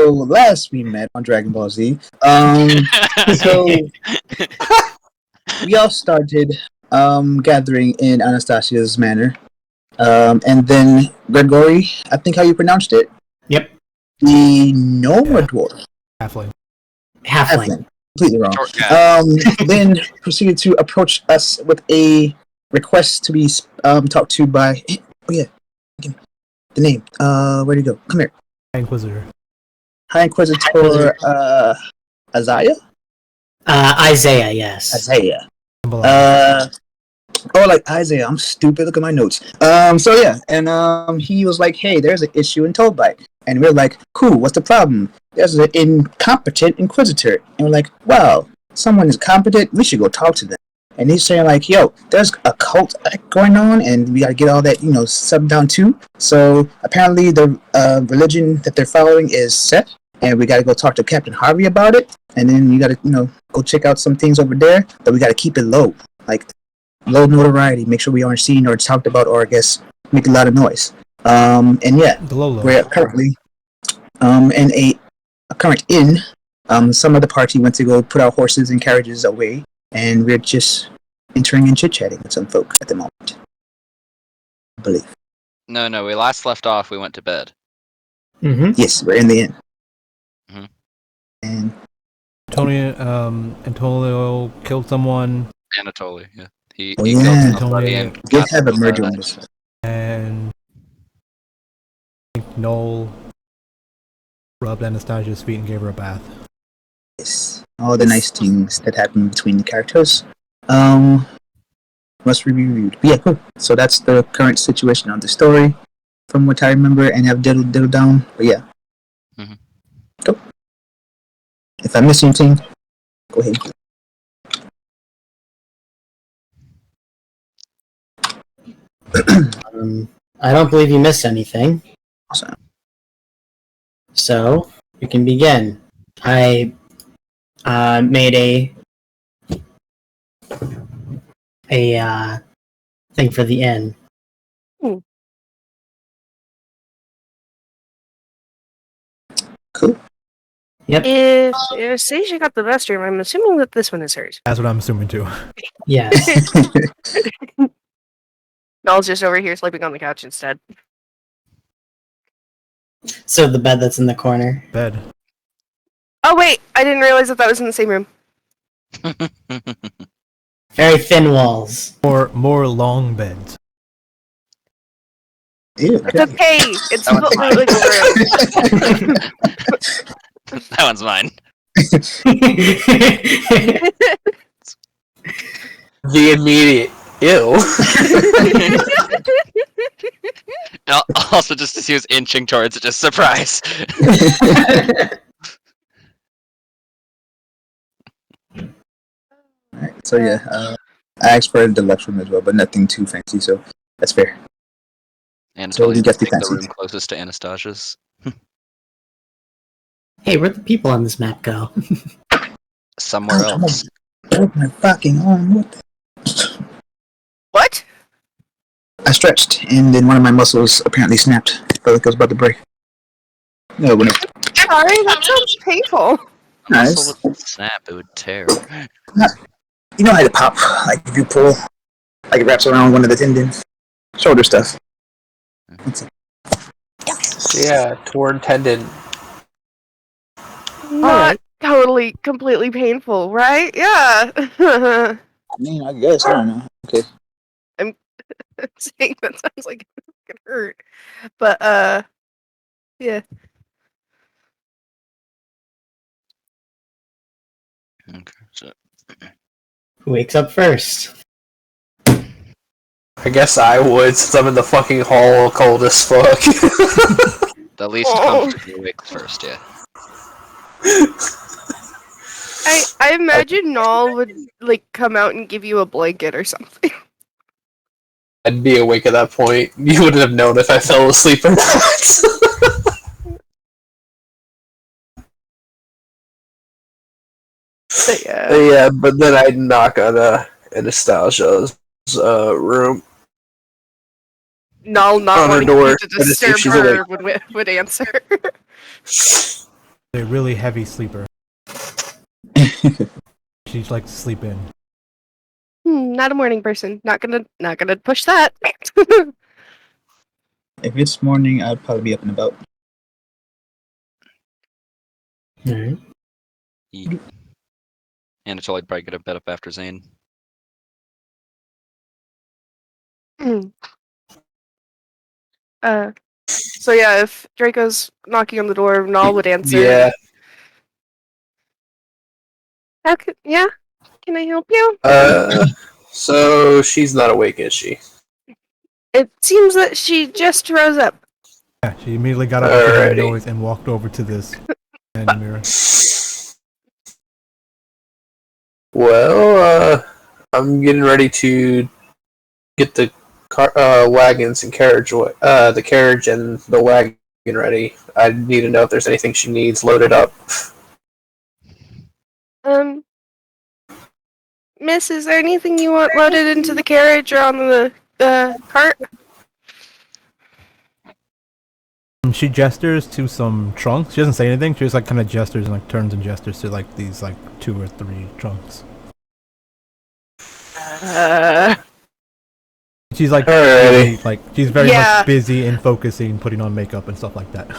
So last we met on Dragon Ball Z. So we all started gathering in Anastasia's manor. And then Gregory, I think how you pronounced it? Yep. The Noma dwarf. Halfling. Completely wrong. Then proceeded to approach us with a request to be talked to by. Oh yeah, the name. Where'd he go? Come here. High Inquisitor. Isaiah. Isaiah. Yes. Isaiah. Like Isaiah. I'm stupid. Look at my notes. So yeah, and he was like, "Hey, there's an issue in Toadbite," and we're like, "Cool. What's the problem?" There's an incompetent Inquisitor, and we're like, "Wow, someone is competent. We should go talk to them." And he's saying like, "Yo, there's a cult going on, and we gotta get all that, stuff down too." So apparently, the religion that they're following is Seth, and we gotta go talk to Captain Harvey about it. And then you gotta, go check out some things over there, but we gotta keep it low, like low notoriety. Make sure we aren't seen or talked about, or I guess make a lot of noise. And yeah, we're currently in a current inn. Some of the party went to go put our horses and carriages away, and we're just entering and chit-chatting with some folk at the moment, I believe. No, we last left off, we went to bed. Mm-hmm. Yes, we're in the inn. Mm-hmm. And Antonio killed someone. Anatoly, yeah. He Oh, killed yeah. somebody Anatoly and did got have a some murder of on that. this. And I think Noel rubbed Anastasia's feet and gave her a bath. Yes, all the nice things that happen between the characters must be reviewed. But yeah, cool. So that's the current situation of the story, from what I remember, and have diddled down. But yeah, Go. If I miss anything, go ahead. I don't believe you missed anything. Awesome. So we can begin. I made a thing for the inn. Cool. Yep. If Seisha got the best room, I'm assuming that this one is hers. That's what I'm assuming too. Yes. Noel's just over here sleeping on the couch instead. So the bed that's in the corner. Bed. Oh wait, I didn't realize that was in the same room. Very thin walls. More long beds. Ew, It's okay. It's completely room. That one's mine. The immediate ew. Also, just as he was inching towards it, just surprise. Alright, so yeah, I asked for a deluxe room as well, but nothing too fancy, so that's fair. And So totally you get the take the fancy. room closest to Anastasia's. Hey, where'd the people on this map go? Somewhere Oh, else. Broke my fucking arm. What the? What? I stretched, and then one of my muscles apparently snapped. Felt like I was about to break. No, when it, Sorry, that sounds painful. nice. Muscle would snap, it would tear. You know how to pop, like if you pull, like it wraps around one of the tendons, shoulder stuff. That's it. Yeah, torn tendon. Not totally, completely painful, right? Yeah. I mean, I guess I don't know. Okay. I'm saying that sounds like it could hurt, but yeah. Okay, so Who wakes up first? I guess I would, since I'm in the fucking hall cold as fuck. the least Oh. comfortable wake first, yeah. I imagine Nall would like come out and give you a blanket or something. I'd be awake at that point. You wouldn't have known if I fell asleep or not. But yeah. Yeah, but then I'd knock on Anastasia's room. Nall not On her wanting door, you to but to see if disturb she's her would answer. a really heavy sleeper. She likes to sleep in. Not a morning person. Not gonna push that. If it's morning, I'd probably be up and about. Alright. Anatoly'd probably get a bit up after Zane. So yeah, if Draco's knocking on the door, Nall would answer. Yeah. Yeah? Can I help you? So she's not awake, is she? It seems that she just rose up. Yeah, she immediately got up with that Alrighty. noise and walked over to this standing mirror. Well, I'm getting ready to get the wagons and carriage, the carriage and the wagon ready. I need to know if there's anything she needs loaded up. Miss, is there anything you want loaded into the carriage or on the cart? She gestures to some trunks. She doesn't say anything. She just like kind of gestures and like turns and gestures to like these like 2 or 3 trunks. She's like, Alrighty. she's very Yeah. much busy in focusing, putting on makeup and stuff like that.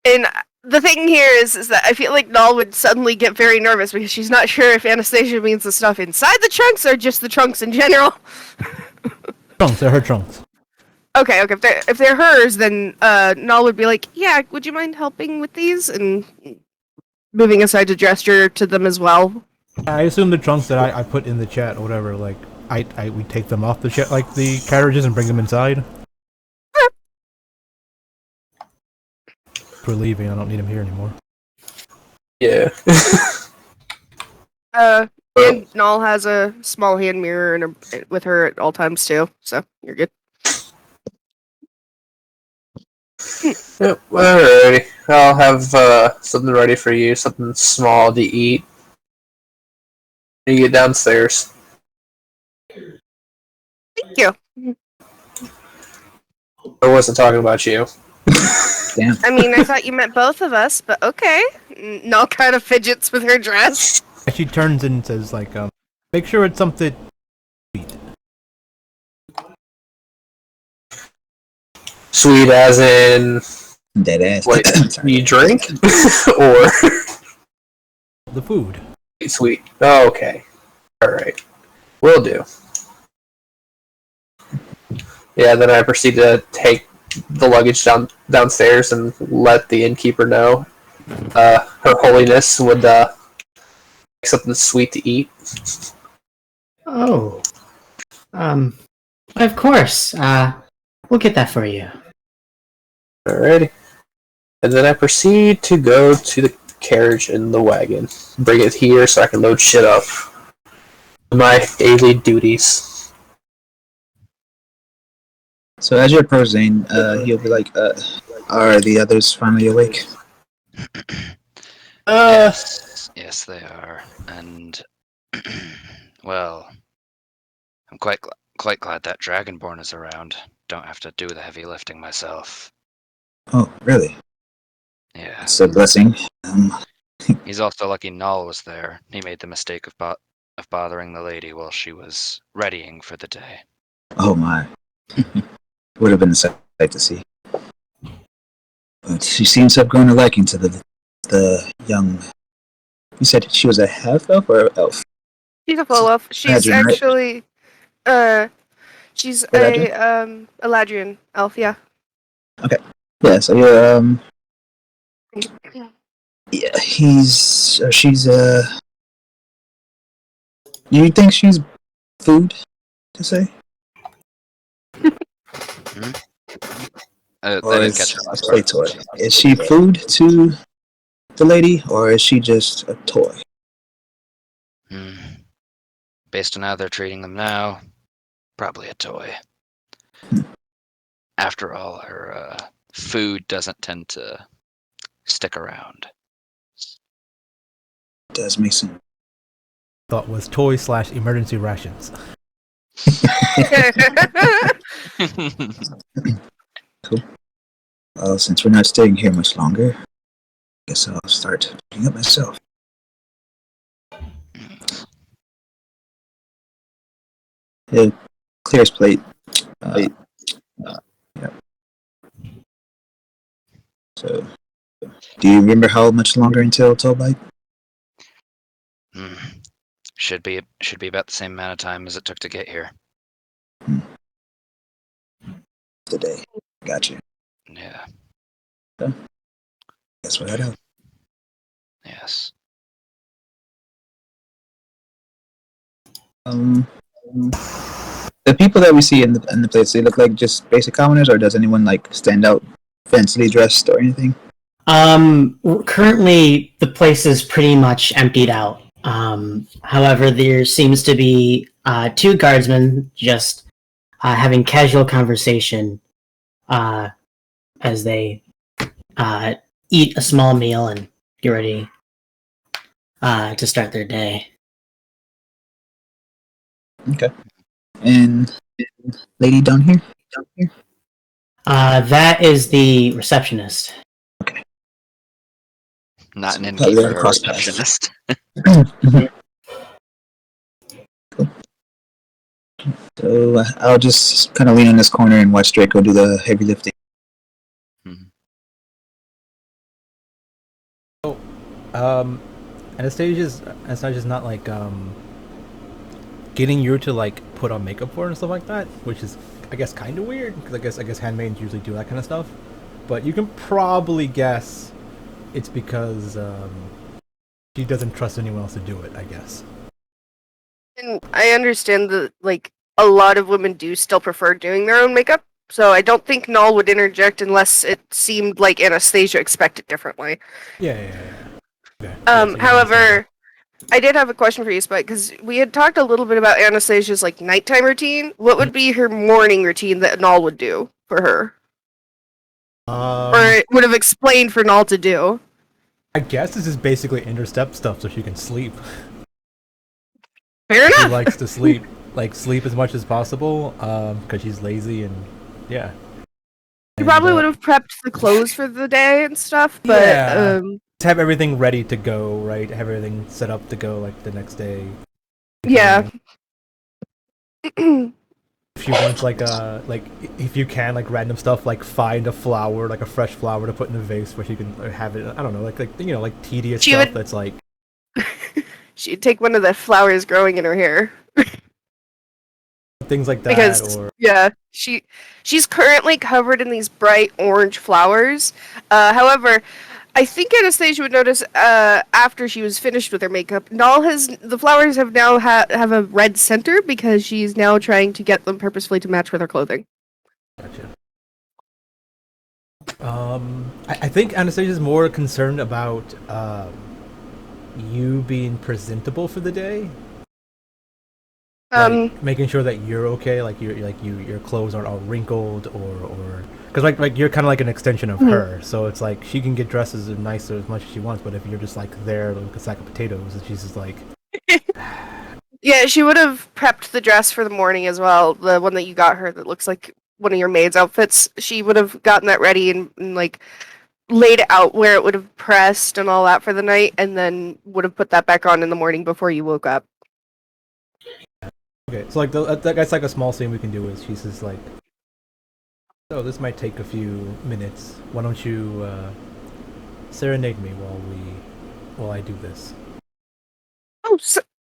And the thing here is that I feel like Nall would suddenly get very nervous because she's not sure if Anastasia means the stuff inside the trunks or just the trunks in general. Trunks, they're her trunks. Okay. If they're hers, then Nall would be like, "Yeah, would you mind helping with these?" And moving aside to gesture to them as well. I assume the trunks that I put in the chat or whatever, like we take them off the chat, like the carriages, and bring them inside. We're leaving. I don't need him here anymore. Yeah. And Nall has a small hand mirror with her at all times too, so you're good. Yep, alrighty. I'll have something ready for you, something small to eat. You get downstairs. Thank you. I wasn't talking about you. Damn. I mean, I thought you meant both of us, but okay. Nall kind of fidgets with her dress. And she turns and says, like, make sure it's something sweet. Sweet as in Dead ass. what Sorry. you drink? Or The food. sweet. Oh, okay. Alright. Will do. Yeah, then I proceed to take the luggage downstairs and let the innkeeper know Her Holiness would make something sweet to eat. Oh. Of course. We'll get that for you. Alrighty. And then I proceed to go to the carriage and the wagon. Bring it here so I can load shit up. My daily duties. So as you approach Zane, he'll be like, are the others finally awake? Yes, they are, and well, I'm quite glad that Dragonborn is around. Don't have to do the heavy lifting myself. Oh, really? Yeah. It's a blessing. He's also lucky Nall was there. He made the mistake of bothering the lady while she was readying for the day. Oh my. Would have been a sight to see. But she seems to have grown a liking to the young... You said she was a half-elf or an elf? She's a full elf. She's Eladrin, right? actually, she's Eladrin? a Eladrin elf, yeah. Yeah, so you're, yeah, he's... Or she's, You think she's food, to say? I Or didn't is, catch it. let's play toy. Is she food to the lady, or is she just a toy? Based on how they're treating them now, probably a toy. After all, her food doesn't tend to stick around. Does make sense. Thought was toy/emergency rations. Cool. Well, since we're not staying here much longer, Guess I'll start picking up myself. It clears plate. Yeah. So, do you remember how much longer until Tollbite? Hmm. Should be about the same amount of time as it took to get here. Today. Gotcha. Yeah. Guess we'll head out. Yes. The people that we see in the place, they look like just basic commoners, or does anyone like stand out, fancily dressed or anything? Currently, the place is pretty much emptied out. However, there seems to be two guardsmen just having casual conversation as they eat a small meal and get ready to start their day. Okay. And lady down here? That is the receptionist. Not an Probably innkeeper or cross paths. receptionist. Cool. So I'll just kind of lean in this corner and watch Draco do the heavy lifting. Anastasia's not like getting you to like put on makeup for her and stuff like that, which is I guess kind of weird because I guess handmaidens usually do that kind of stuff. But you can probably guess it's because she doesn't trust anyone else to do it, I guess. And I understand that, like, a lot of women do still prefer doing their own makeup, so I don't think Null would interject unless it seemed like Anastasia expected differently. Yeah. Okay. Yeah, so you However, I did have a question for you, Spike, because we had talked a little bit about Anastasia's, like, nighttime routine. What would be her morning routine that Null would do for her? Or it would have explained for Null to do? I guess this is basically interstep stuff so she can sleep. Fair She enough! likes to sleep, like sleep as much as possible, because she's lazy and yeah. You probably would have prepped the clothes for the day and stuff, but Yeah. To have everything ready to go, right? Have everything set up to go like the next day. yeah. If she wants like if you can like random stuff, like find a flower, like a fresh flower to put in a vase where she can have it. I don't know, like like tedious She stuff would- that's like She'd take one of the flowers growing in her hair. things like that. Because Or yeah, she's currently covered in these bright orange flowers. However, I think Anastasia would notice after she was finished with her makeup, the flowers have now have a red center because she's now trying to get them purposefully to match with her clothing. gotcha. I think Anastasia's more concerned about you being presentable for the day. Like, making sure that you're okay, like your clothes aren't all wrinkled or because like you're kind of like an extension of her, so it's like she can get dressed as nice or as much as she wants, but if you're just like there like a sack of potatoes, and she's just like Yeah, she would have prepped the dress for the morning as well. The one that you got her that looks like one of your maid's outfits. She would have gotten that ready and like laid it out where it would have pressed and all that for the night, and then would have put that back on in the morning before you woke up. okay, so like that's like a small scene we can do is she's just like, so this might take a few minutes. Why don't you serenade me while I do this? Oh,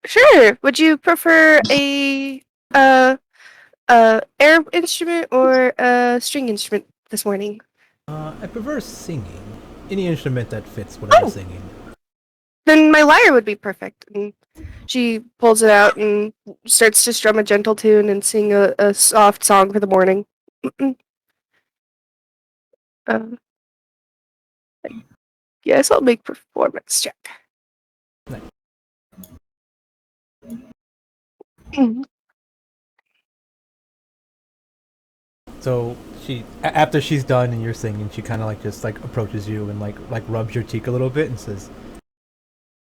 sure. Would you prefer a air instrument or a string instrument this morning? I prefer singing. Any instrument that fits what I'm singing. Then my lyre would be perfect. And she pulls it out and starts to strum a gentle tune and sing a soft song for the morning. Yes, I'll make performance check. Nice. So after she's done and you're singing, she kind of like just like approaches you and like rubs your cheek a little bit and says,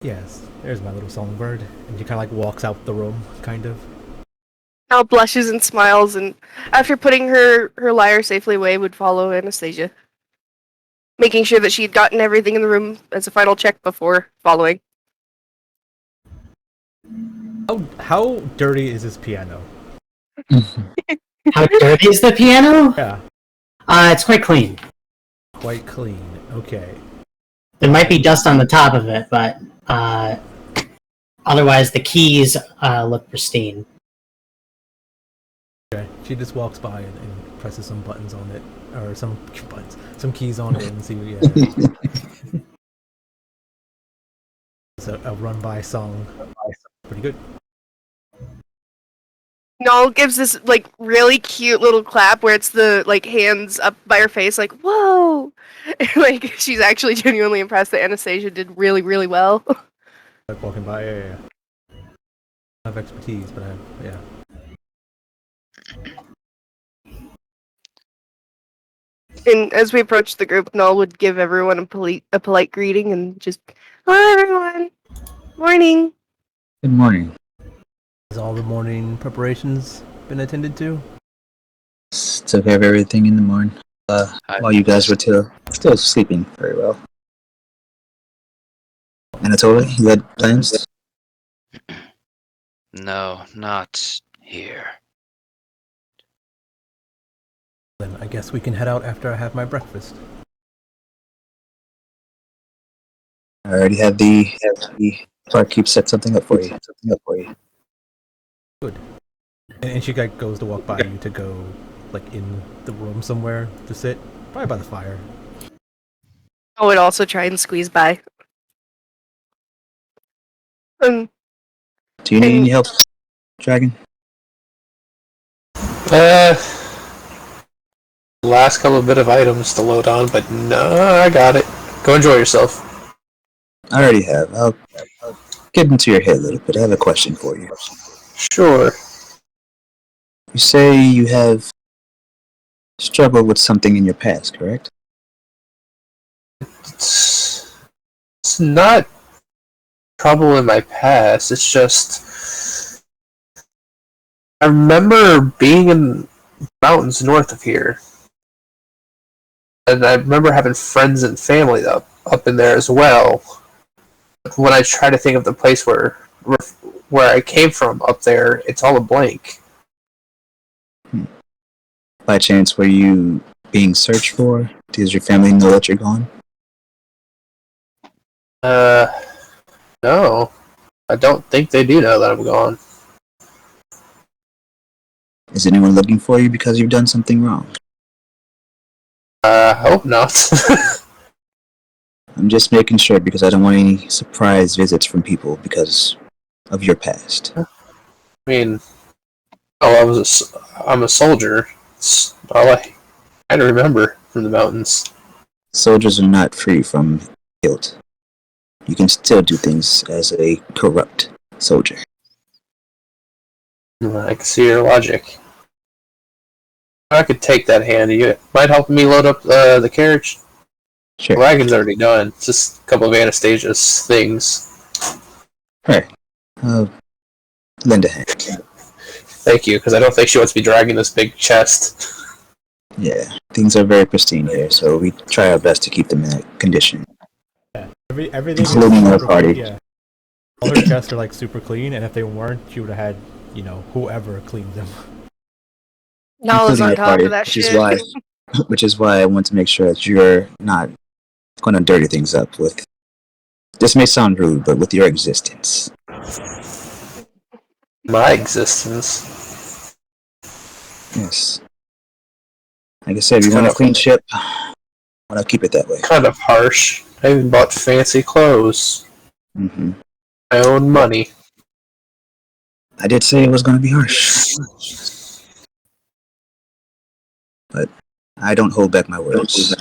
"Yes, there's my little songbird," and she kind of like walks out the room, kind of. Al blushes and smiles, and after putting her lyre safely away, would follow Anastasia. making sure that she had gotten everything in the room as a final check before following. How dirty is this piano? How dirty is the piano? Yeah, It's quite clean. quite clean. Okay. There might be dust on the top of it, but otherwise the keys look pristine. Okay. She just walks by and presses some buttons on it, or some keys on it, and see. Yeah. It's a run-by song. Pretty good. Null gives this like really cute little clap where it's the like hands up by her face, like whoa, like she's actually genuinely impressed that Anastasia did really, really well. Like walking by. Yeah. I have expertise, but yeah. And as we approach the group, Null would give everyone a polite greeting and just, hello everyone, morning. Good morning. Has all the morning preparations been attended to? Took care of everything in the morning. While you guys were still sleeping very well. Anatoly, you had plans? No, not here. Then I guess we can head out after I have my breakfast. I already have the barkeep set something up for you. Good. And she like goes to walk by you to go like in the room somewhere to sit, probably by the fire. I would also try and squeeze by. Do you need any help, Dragon? Last couple of bit of items to load on, but no, I got it. Go enjoy yourself. I already have. I'll get into your head a little bit. I have a question for you. Sure. You say you have struggled with something in your past, correct? It's not trouble in my past. It's just I remember being in mountains north of here, and I remember having friends and family up in there as well. But when I try to think of the place where I came from up there, it's all a blank. By chance, were you being searched for? Does your family know that you're gone? No. I don't think they do know that I'm gone. Is anyone looking for you because you've done something wrong? I hope not. I'm just making sure because I don't want any surprise visits from people because of your past. I mean, I'm a soldier. It's all I kind of remember from the mountains. Soldiers are not free from guilt. You can still do things as a corrupt soldier. I can see your logic. I could take that hand. You might help me load up the carriage. Sure. The wagon's already done. It's just a couple of Anastasia's things. Right. Lend a hand. Thank you, because I don't think she wants to be dragging this big chest. Yeah, things are very pristine here, so we try our best to keep them in that condition. Yeah. Everything Including our super party. clean, yeah. All her chests are like super clean, and if they weren't, she would have had, whoever cleaned them. Null is Including on your top party, of that which shit. which is why I want to make sure that you're not going to dirty things up with. This may sound rude, but with your existence. My existence. Yes. Like I said, we want a clean ship. I want to keep it that way. Kind of harsh. I even bought fancy clothes. Hmm. My own money. I did say it was going to be harsh. But I don't hold back my words.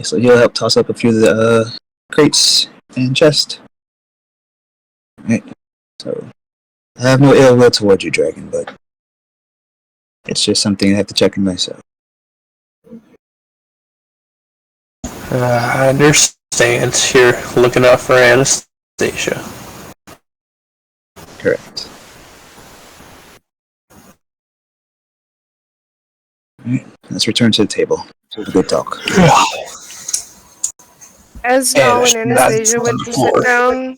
So he'll help toss up a few of the crates and chest. Right. So I have no ill will towards you, Dragon, but it's just something I have to check in myself. I understand. You're looking out for Anastasia. Correct. Let's return to the table. Good talk. As Yeah, Null and that's Anastasia on went the to floor. sit down,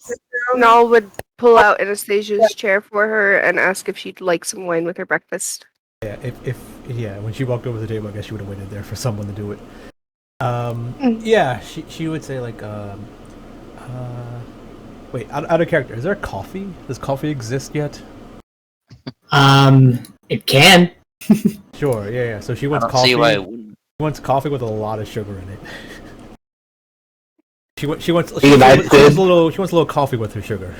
Null would pull out Anastasia's chair for her and ask if she'd like some wine with her breakfast. Yeah, if when she walked over the table, I guess she would have waited there for someone to do it. Yeah, she would say like, wait, out of character, is there coffee? Does coffee exist yet? It can. Sure, yeah. So she I wants don't coffee. see why it wouldn't. She wants coffee with a lot of sugar in it. She wants a little coffee with her sugar.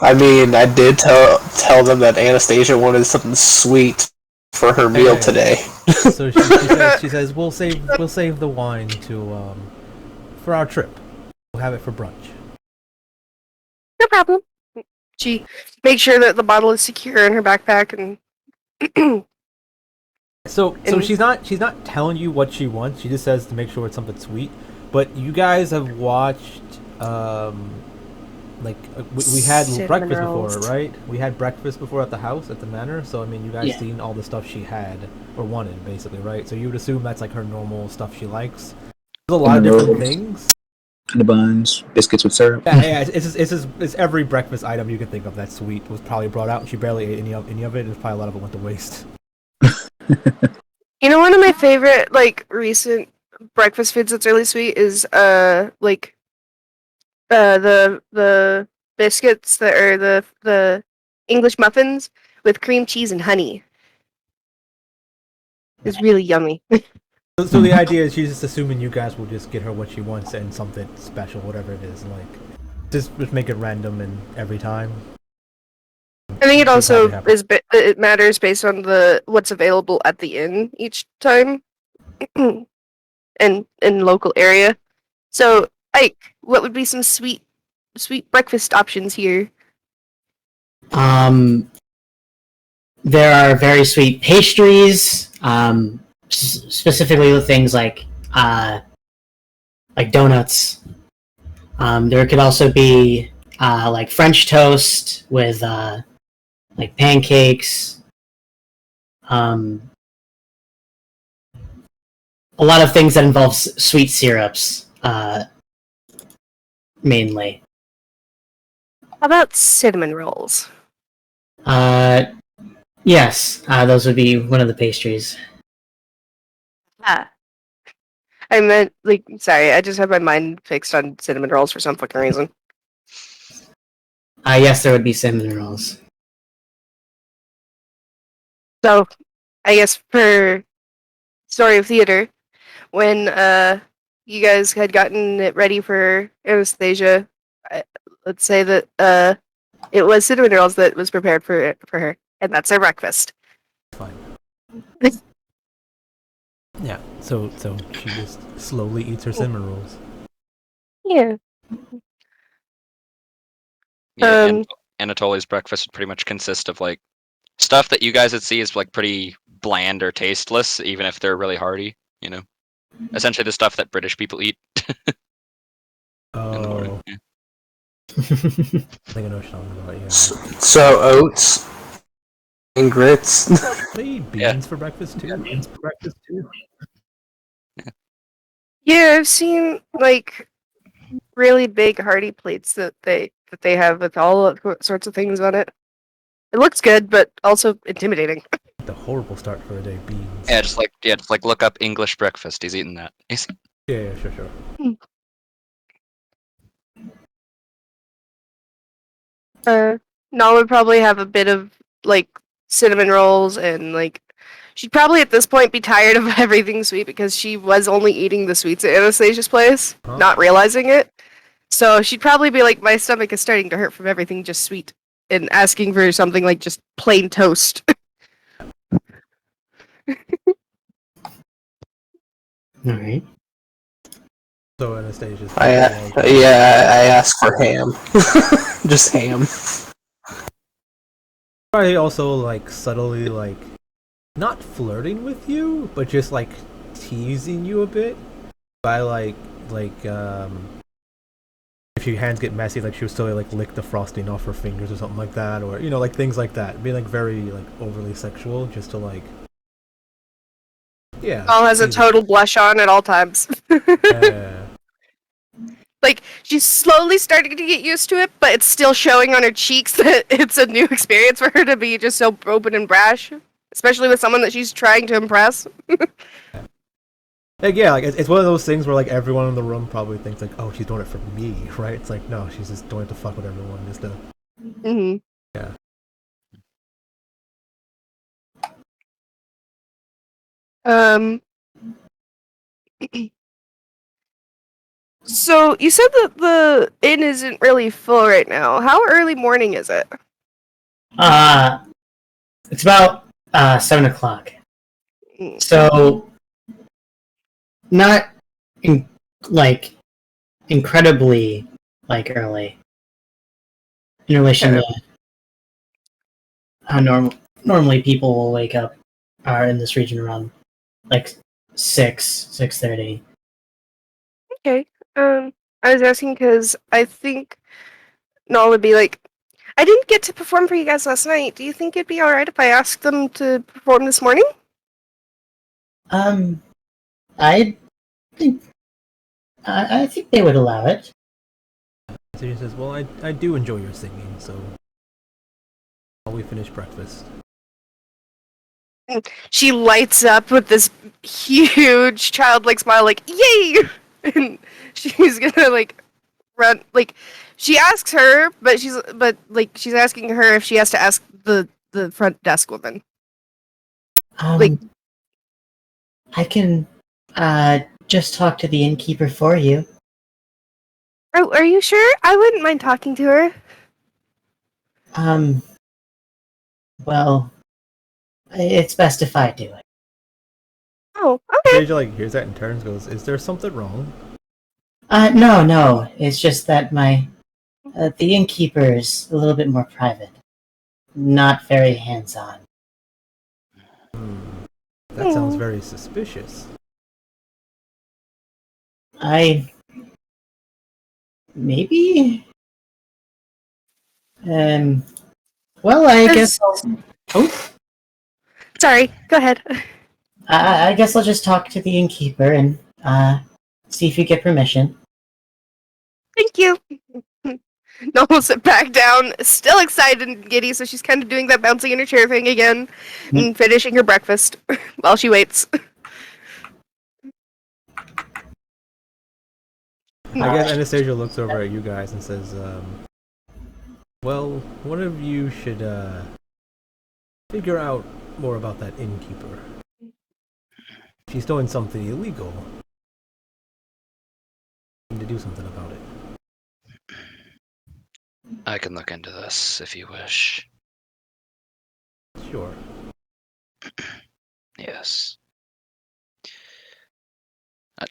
I mean, I did tell them that Anastasia wanted something sweet for her meal today. So she says we'll save the wine to for our trip. We'll have it for brunch. No problem. She makes sure that the bottle is secure in her backpack and So And- she's not telling you what she wants. She just says to make sure it's something sweet. But you guys have watched we had Cinnamon breakfast rolls. before, right? We had breakfast before at the house at the manor. So I mean, you guys Yeah. seen all the stuff she had or wanted, basically, right? So you would assume that's like her normal stuff she likes. There's a lot of different things. The buns, biscuits with syrup. Yeah, it's every breakfast item you can think of that's sweet was probably brought out, and she barely ate any of it. There's probably a lot of it went to waste. You know, one of my favorite like recent breakfast foods that's really sweet is the biscuits that are the English muffins with cream cheese and honey. It's really yummy. So the idea is she's just assuming you guys will just get her what she wants and something special, whatever it is, like just make it random and every time. I think it She'll also probably have it matters based on what's available at the inn each time, and in local area. So, Ike, what would be some sweet breakfast options here? There are very sweet pastries. Specifically with things like donuts. There could also be like French toast with like pancakes. A lot of things that involve sweet syrups, mainly. How about cinnamon rolls? Yes, those would be one of the pastries. Ah. I meant, like, sorry, I just had my mind fixed on cinnamon rolls for some fucking reason. Yes, there would be cinnamon rolls. So, I guess for Story of Theater, when you guys had gotten it ready for Anastasia, let's say that it was cinnamon rolls that was prepared for her, and that's her breakfast. Fine. Yeah. So she just slowly eats her cinnamon rolls. Yeah. Yeah, Um, Anatolia's breakfast would pretty much consist of like stuff that you guys would see is like pretty bland or tasteless, even if they're really hearty. You know, essentially the stuff that British people eat in the morning. Oh, Yeah. I think I know what you're talking about. Yeah. So oats and grits. They eat beans Yeah. for breakfast too. Yeah, I've seen like really big hearty plates that they have with all sorts of things on it. It looks good, but also intimidating. The horrible start for a day. Beans. Yeah, just like look up English breakfast. He's eating that. Yeah, sure. Nala would probably have a bit of like cinnamon rolls and like she'd probably at this point be tired of everything sweet because she was only eating the sweets at Anastasia's place, Huh? not realizing it. So she'd probably be like, my stomach is starting to hurt from everything just sweet, and asking for something like just plain toast. All right. So Anastasia's. I asked for ham. Just ham. Probably also like subtly like not flirting with you, but just like teasing you a bit by like if your hands get messy, like she would still like lick the frosting off her fingers or something like that, or like things like that. Being like very like overly sexual, just to like Yeah. All has a easy. total blush on at all times. Uh, Like, she's slowly starting to get used to it, but it's still showing on her cheeks that it's a new experience for her to be just so open and brash, especially with someone that she's trying to impress. like yeah, like it's one of those things where like everyone in the room probably thinks like, oh, she's doing it for me, right? It's like no, she's just doing it to fuck with everyone, just to Hmm. yeah. Um. So you said that the inn isn't really full right now. How early morning is it? It's about 7 o'clock. Mm. So not like incredibly like early in relation to how normally people will wake up in this region around like 6:30. Okay. I was asking because I think Null would be like, I didn't get to perform for you guys last night. Do you think it'd be alright if I asked them to perform this morning? I think I think they would allow it. So she says, well, I do enjoy your singing, so while we finish breakfast. She lights up with this huge childlike smile, like, yay! And she's gonna, like, run, like, she asks her, but she's asking her if she has to ask the front desk woman. Like- I can just talk to the innkeeper for you. Oh, are you sure? I wouldn't mind talking to her. Well, it's best if I do it. Oh, okay. Sage like hears that and turns, goes, is there something wrong? No. It's just that my the innkeeper is a little bit more private, not very hands-on. That sounds very suspicious. Maybe. Well, I guess Sorry, go ahead. I guess I'll just talk to the innkeeper and see if you get permission. Thank you. Noel will sit back down, still excited and giddy, so she's kind of doing that bouncing in her chair thing again and finishing her breakfast while she waits. I guess Anastasia looks over at you guys and says, well, one of you should figure out more about that innkeeper. She's doing something illegal. Need to do something about it. I can look into this if you wish. Sure. Yes.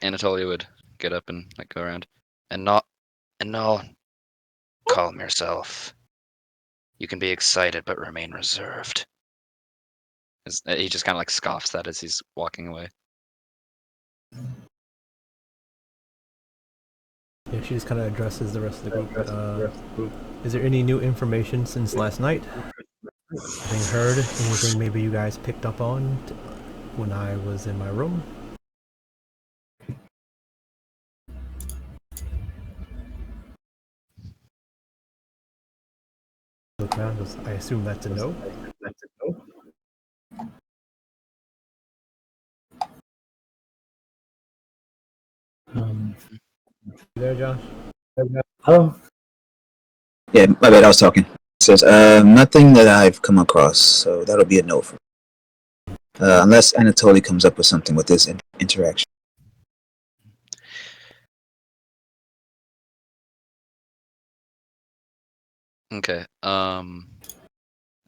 Anatolia would get up and like go around, and not, calm yourself. You can be excited, but remain reserved. He just kind of like scoffs that as he's walking away. Yeah, she just kind of addresses the rest of the group. Is there any new information since last night? Anything heard? Anything maybe you guys picked up on when I was in my room? Look around, goes, I assume that's a no. You there, Josh? Oh, Yeah, my bad. I was talking. It says nothing that I've come across, so that'll be a no for me. Unless Anatoly comes up with something with this interaction. Okay.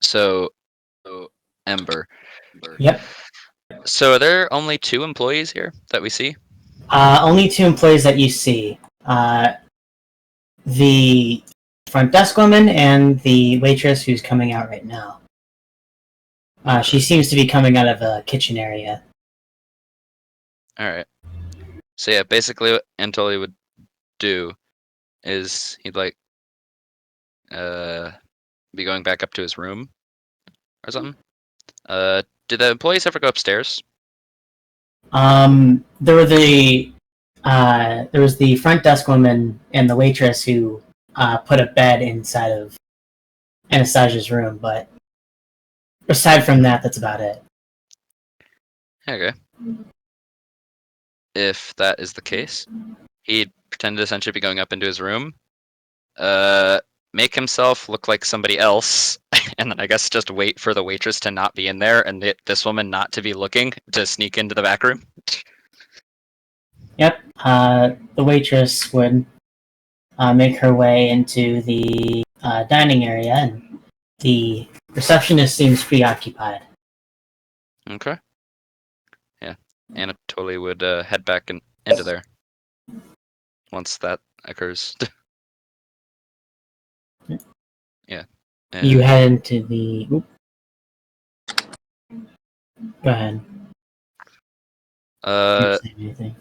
So Ember. yep. So are there only 2 employees here that we see? Only 2 employees that you see. The front desk woman and the waitress who's coming out right now. She seems to be coming out of a kitchen area. All right. So yeah, basically what Anatoly would do is he'd like be going back up to his room or something. Did the employees ever go upstairs? There were there was the front desk woman and the waitress who put a bed inside of Anastasia's room, but aside from that, that's about it. Okay. If that is the case, he'd pretend to essentially be going up into his room, make himself look like somebody else, and then I guess just wait for the waitress to not be in there and this woman not to be looking to sneak into the back room. Yep. The waitress would make her way into the dining area, and the receptionist seems preoccupied. Okay. Yeah. Anatoly would head back into there once that occurs. Yeah. You head into the. Oop. Go ahead. Can't say anything.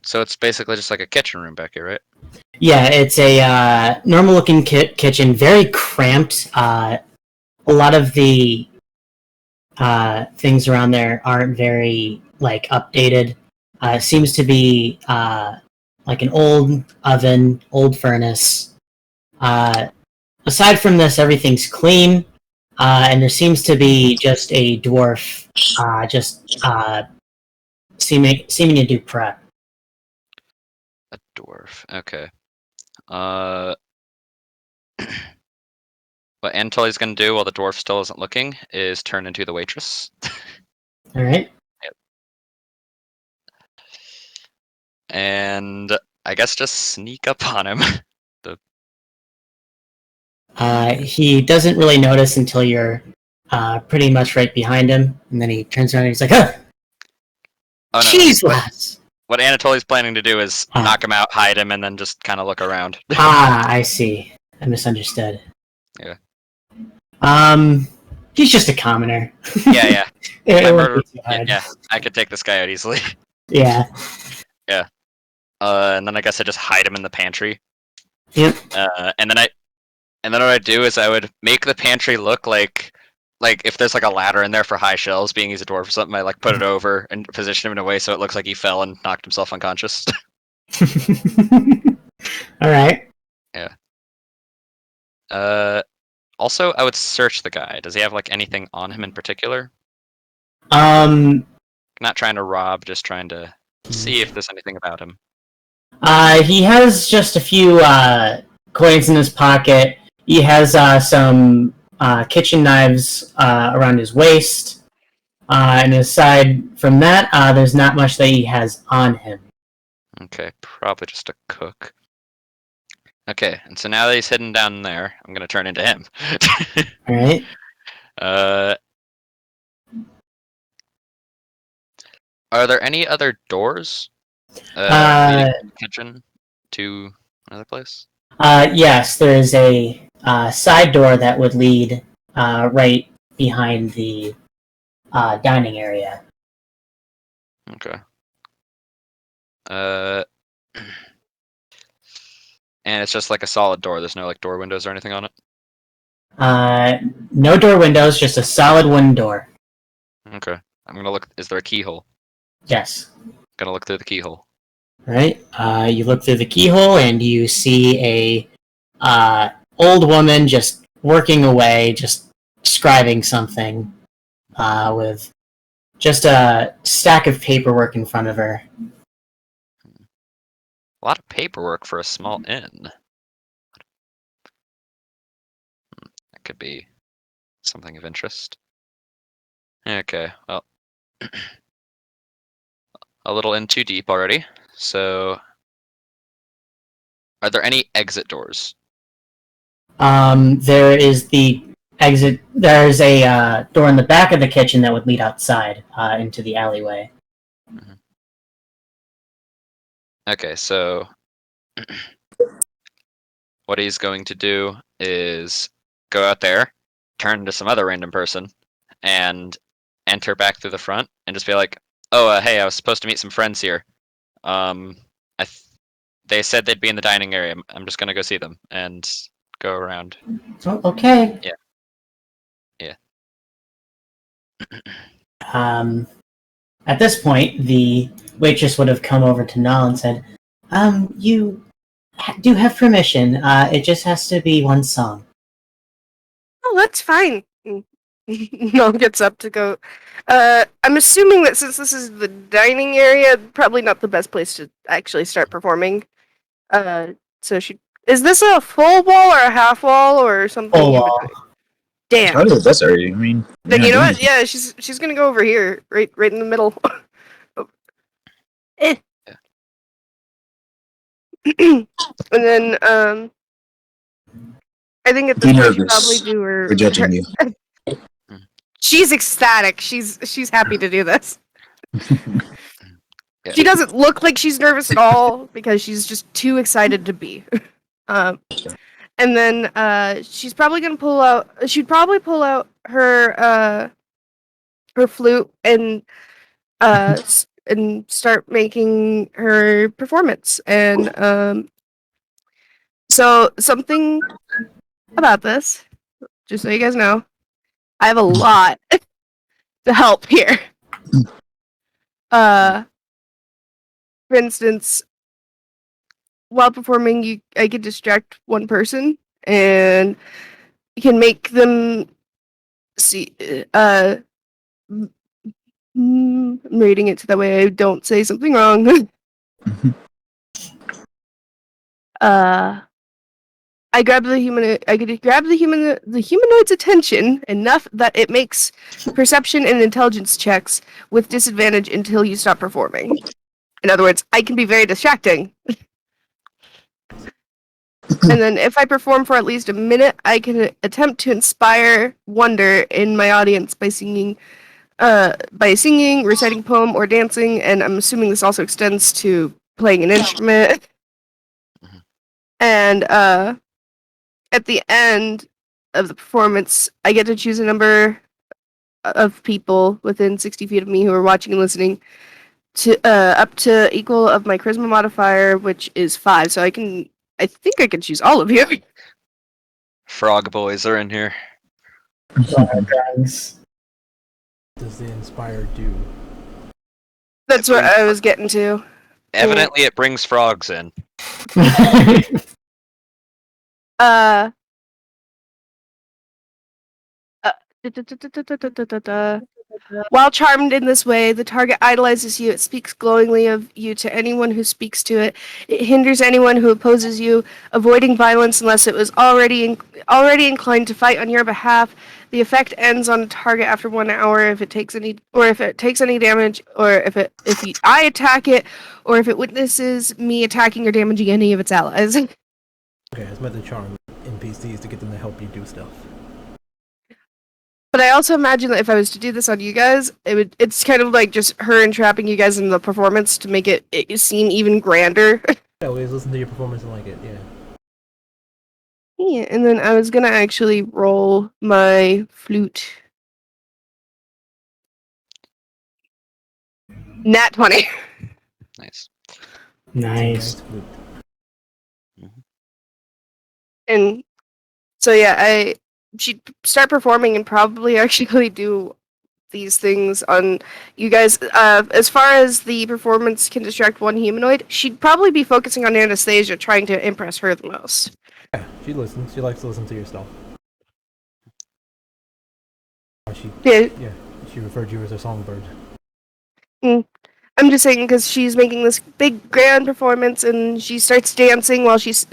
So it's basically just like a kitchen room back here, right? Yeah, it's a normal-looking kitchen, very cramped. A lot of the things around there aren't very updated. It seems to be like an old oven, old furnace. Aside from this, everything's clean, and there seems to be just a dwarf, seeming to do prep. A dwarf. Okay. What Anatoly's gonna do while the dwarf still isn't looking is turn into the waitress. All right. Yep. And I guess just sneak up on him. He doesn't really notice until you're pretty much right behind him, and then he turns around and he's like, "Huh, Oh, no. jeez, lads." What Anatoly's planning to do is knock him out, hide him, and then just kind of look around. I see. I misunderstood. Yeah. He's just a commoner. Yeah. It won't murder- be too hard. Yeah, I could take this guy out easily. Yeah. And then I guess I just hide him in the pantry. Yep. And then what I do is I would make the pantry look like if there's like a ladder in there for high shelves, being he's a dwarf or something, I put it over and position him in a way so it looks like he fell and knocked himself unconscious. All right. Yeah. Also, I would search the guy. Does he have anything on him in particular? Not trying to rob, just trying to see if there's anything about him. He has just a few coins in his pocket. He has some kitchen knives around his waist. And aside from that, there's not much that he has on him. Okay, probably just a cook. Okay, and so now that he's hidden down there, I'm gonna turn into him. All right. Are there any other doors? Leading from the kitchen to another place? Yes, there is a side door that would lead right behind the dining area. Okay. And it's just like a solid door. There's no door windows or anything on it? No door windows, just a solid wooden door. Okay. I'm gonna look. Is there a keyhole? Yes. Gonna look through the keyhole. All right. You look through the keyhole and you see a old woman just working away, just scribing something with just a stack of paperwork in front of her. A lot of paperwork for a small inn. That could be something of interest. Okay, well, a little in too deep already. So, are there any exit doors? There is the exit. There is a door in the back of the kitchen that would lead outside into the alleyway. Mm-hmm. Okay, so what he's going to do is go out there, turn into some other random person, and enter back through the front, and just be like, "Oh, hey, I was supposed to meet some friends here. They said they'd be in the dining area. I'm just gonna go see them and go around." Oh, okay. Yeah. All At this point, the waitress would have come over to Null and said, you do have permission. It just has to be one song. Oh, that's fine. Null gets up to go. I'm assuming that since this is the dining area, probably not the best place to actually start performing. So she is this a full wall or a half wall or something? Full in wall. between? Damn. How does this already? I mean, Then you're you know not what? Yeah, she's gonna go over here, right in the middle. Eh. And then I think at Be this point she nervous. probably do her. We're judging you. She's ecstatic. She's happy to do this. Yeah. She doesn't look like she's nervous at all because she's just too excited to be. And then she's probably gonna pull out. She'd probably pull out her flute and and start making her performance. And so something about this, just so you guys know, I have a lot to help here. For instance, while performing, I can distract one person, and you can make them see. I'm reading it so that way I don't say something wrong. I grab the human. I could grab the humanoid's attention enough that it makes perception and intelligence checks with disadvantage until you stop performing. In other words, I can be very distracting. And then if I perform for at least a minute, I can attempt to inspire wonder in my audience by singing, reciting a poem, or dancing, and I'm assuming this also extends to playing an instrument. And at the end of the performance, I get to choose a number of people within 60 feet of me who are watching and listening to up to equal of my charisma modifier, which is 5. So I think I can choose all of you. Frog boys are in here. Drugs. Does the Inspire do? That's what I was getting to. Evidently, it brings frogs in. While charmed in this way, the target idolizes you. It speaks glowingly of you to anyone who speaks to it. It hinders anyone who opposes you, avoiding violence unless it was already inclined to fight on your behalf. The effect ends on a target after 1 hour if it takes any damage, or if I attack it, or if it witnesses me attacking or damaging any of its allies. Okay, it's meant to charm NPCs to get them to help you do stuff. But I also imagine that if I was to do this on you guys, it's kind of like just her entrapping you guys in the performance to make it seem even grander. Yeah, always listen to your performance and like it, yeah. Yeah, and then I was gonna actually roll my flute. Nat 20. Nice. Nice. And so yeah, she'd start performing and probably actually do these things on you guys. As far as the performance can distract one humanoid, she'd probably be focusing on Anastasia, trying to impress her the most. Yeah, she listens. She likes to listen to your stuff. Yeah. She referred to you as a songbird. I'm just saying because she's making this big grand performance and she starts dancing while she's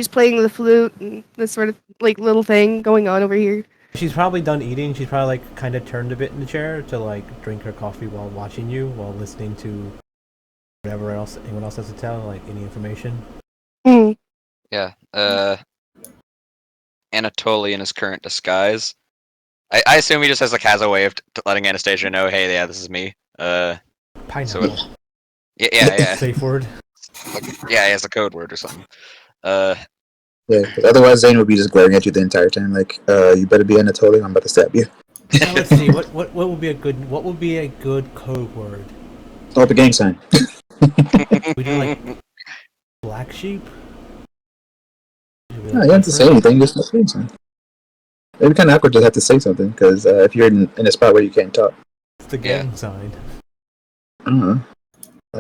playing the flute and this sort of like little thing going on over here. She's probably done eating. She's probably like kind of turned a bit in the chair to like drink her coffee while watching you, while listening to whatever else anyone else has to tell, like any information. Mm. Yeah. Anatoly in his current disguise. I assume he just has a way of letting Anastasia know, hey, yeah, this is me. Pineapple. So yeah. Safe word. Yeah, he has a code word or something. Yeah, because otherwise Zane would be just glaring at you the entire time, like, you better be Anatoly, I'm about to stab you. Now let's see. What would be a good code word? Throw up a gang sign. We do like black sheep. No, you don't have to say anything, just a gang sign. It'd be kind of awkward to have to say something, because if you're in a spot where you can't talk. It's the gang sign. I don't know. I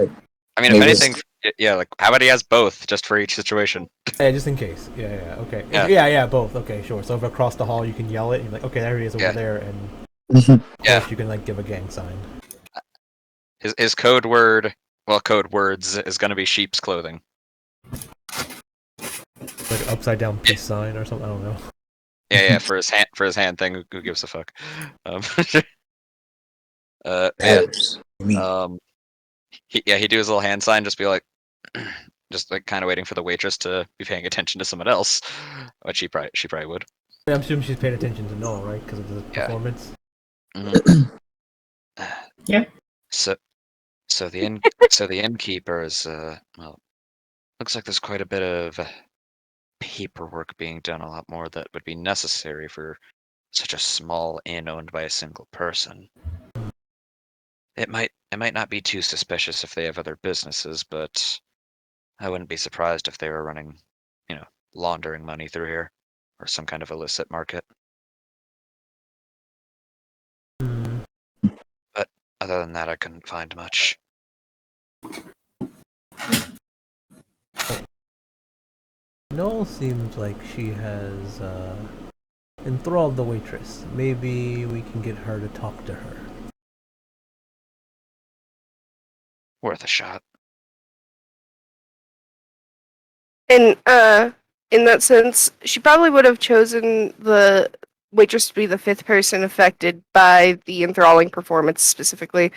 mean, if Maybe it's- anything, yeah, like how about he has both just for each situation? Yeah, just in case. Yeah, okay. Yeah. Yeah, both. Okay, sure. So if across the hall you can yell it, and you're like, okay, there he is over Yeah. there, and Mhm. Yeah. of course you can like give a gang sign. His code word, well, code words is gonna be sheep's clothing. Like an upside down peace sign or something. I don't know. Yeah, for his hand thing. Who gives a fuck? Um, yeah. Babs. You mean? He do his little hand sign, just be like, just like kind of waiting for the waitress to be paying attention to someone else, which she probably would. I'm assuming she's paying attention to Noel, right? Because of the Yeah. performance. Mhm. Yeah. So the innkeeper is well, looks like there's quite a bit of paperwork being done, a lot more that would be necessary for such a small inn owned by a single person. It might not be too suspicious if they have other businesses, but I wouldn't be surprised if they were running, laundering money through here or some kind of illicit market. Hmm. Other than that, I couldn't find much. Noel seems like she has enthralled the waitress. Maybe we can get her to talk to her. Worth a shot. And in that sense, she probably would have chosen the waitress to be the fifth person affected by the enthralling performance specifically,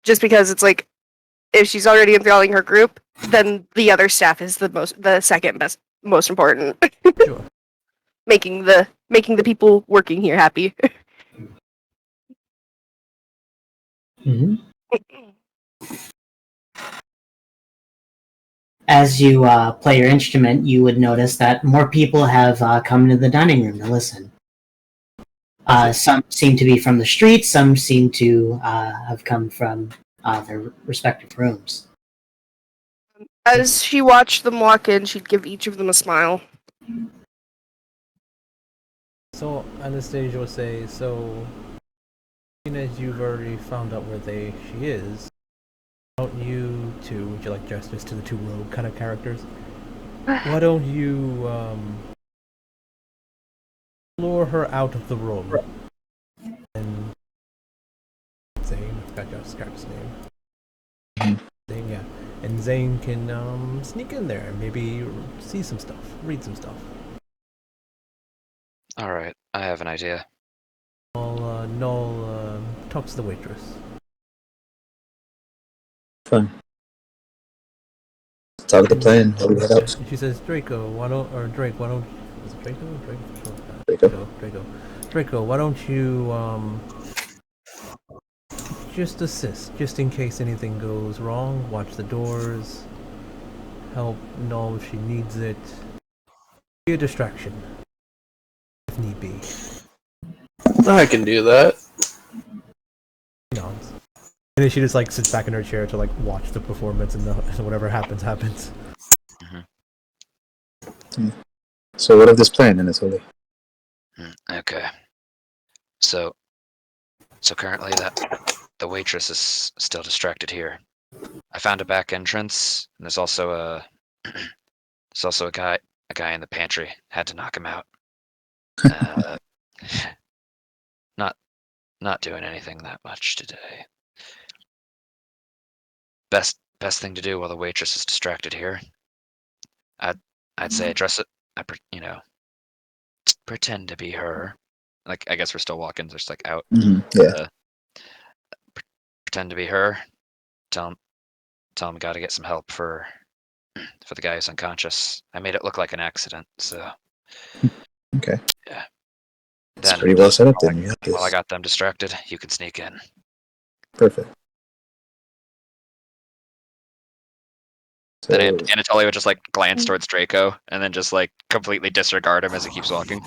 just because it's like if she's already enthralling her group, then the other staff is the second best, most important, Sure. making the people working here happy. hmm As you play your instrument, you would notice that more people have come into the dining room to listen. Some seem to be from the street, some seem to have come from their respective rooms. As she watched them walk in, she'd give each of them a smile. So Anastasia would say, so seeing as you've already found out where she is, why don't you two, would you like justice to the two rogue kind of characters? Why don't you lure her out of the room? And Zane, I forgot your character's name. Zane, yeah. And Zane can sneak in there and maybe see some stuff, read some stuff. All right, I have an idea. Noel talks to the waitress. Fun. Talk the plan. How we head out. She says, Drake, why don't, is it Draco? Draco, why don't you, just assist, just in case anything goes wrong, watch the doors, help Noel if she needs it, be a distraction, if need be. I can do that. She nods. And then she just like sits back in her chair to like watch the performance and whatever happens. So what of this plan, then, Holy? Okay. So currently the waitress is still distracted here. I found a back entrance, and there's also a guy in the pantry. Had to knock him out. Not doing anything that much today. Best thing to do while the waitress is distracted here. I'd say address it. Pretend to be her. Like, I guess we're still walking, just like out. Yeah. Pretend to be her. Tell him got to get some help for the guy who's unconscious. I made it look like an accident, so. Okay. Yeah. That's pretty well set up then. You got While I this. got them distracted, you can sneak in. Perfect. So, Then Anatoly would just like glance towards Draco and then just like completely disregard him as he keeps walking.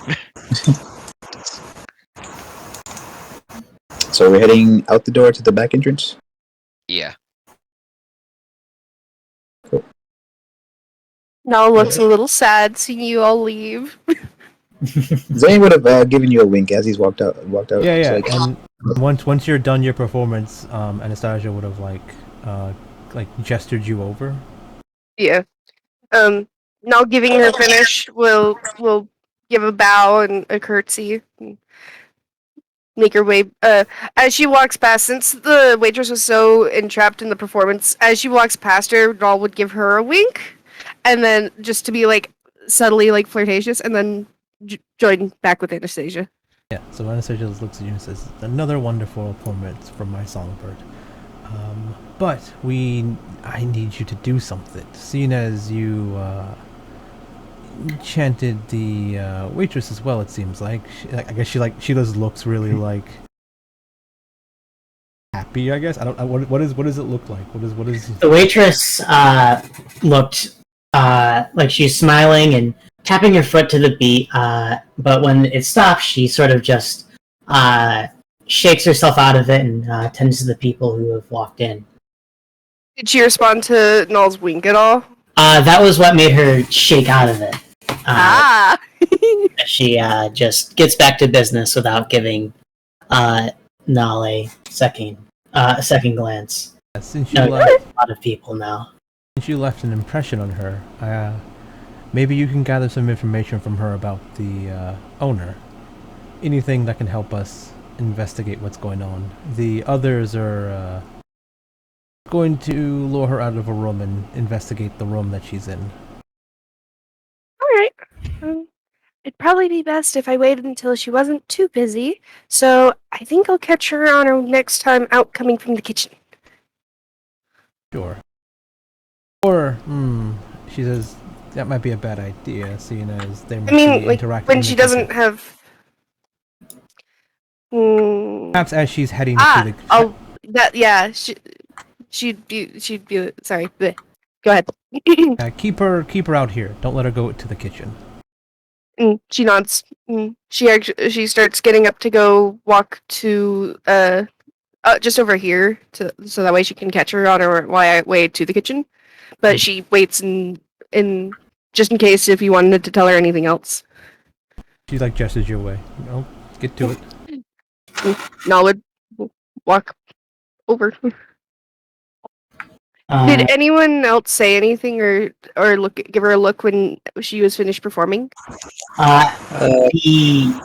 so we're heading out the door to the back entrance? Yeah. Now looks a little sad seeing you all leave. Zane would have given you a wink as he's walked out. Yeah, It's yeah. like, And Once you're done your performance, Anastasia would have like gestured you over. Yeah. Now giving her finish, will give a bow and a curtsy. And make her way. As she walks past, since the waitress was so entrapped in the performance, as she walks past her, Doll would give her a wink, and then just to be like subtly like flirtatious, and then join back with Anastasia. Yeah. So Anastasia looks at you and says, "Another wonderful performance from my songbird. But I need you to do something. Seeing as you enchanted the waitress as well, it seems like. I guess she just looks really like happy. I guess I don't. What does it look like? What is? The waitress looked like she's smiling and tapping her foot to the beat, but when it stops, she sort of just shakes herself out of it and tends to the people who have walked in. Did she respond to Null's wink at all? That was what made her shake out of it. She just gets back to business without giving Null a second glance. Since No, a lot of people now. Since you left an impression on her, maybe you can gather some information from her about the owner. Anything that can help us investigate what's going on. The others are going to lure her out of a room and investigate the room that she's in. Alright. It'd probably be best if I waited until she wasn't too busy, so I think I'll catch her on her next time out coming from the kitchen. Sure. Or, she says that might be a bad idea, seeing as they might be like, interacting when in she the doesn't kitchen. have... Perhaps as she's heading to the... yeah, she'd be, sorry, bleh. Go ahead. keep her out here. Don't let her go to the kitchen. She nods. She starts getting up to go walk to just over here so that way she can catch her on her way to the kitchen. But she waits in just in case if you wanted to tell her anything else. She gestures your way. No, get to it. Null would walk over. Did anyone else say anything or give her a look when she was finished performing? You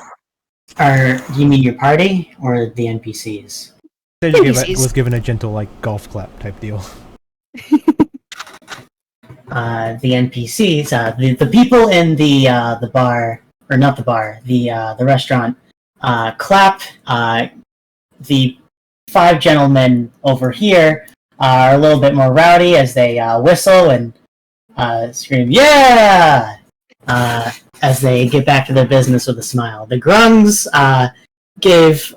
mean your party or the NPCs? Was given a gentle golf clap type deal. The NPCs, the people in the bar, or not the bar, the restaurant, clap. The 5 gentlemen over here are a little bit more rowdy as they whistle and scream, "Yeah!" As they get back to their business with a smile. The grungs gave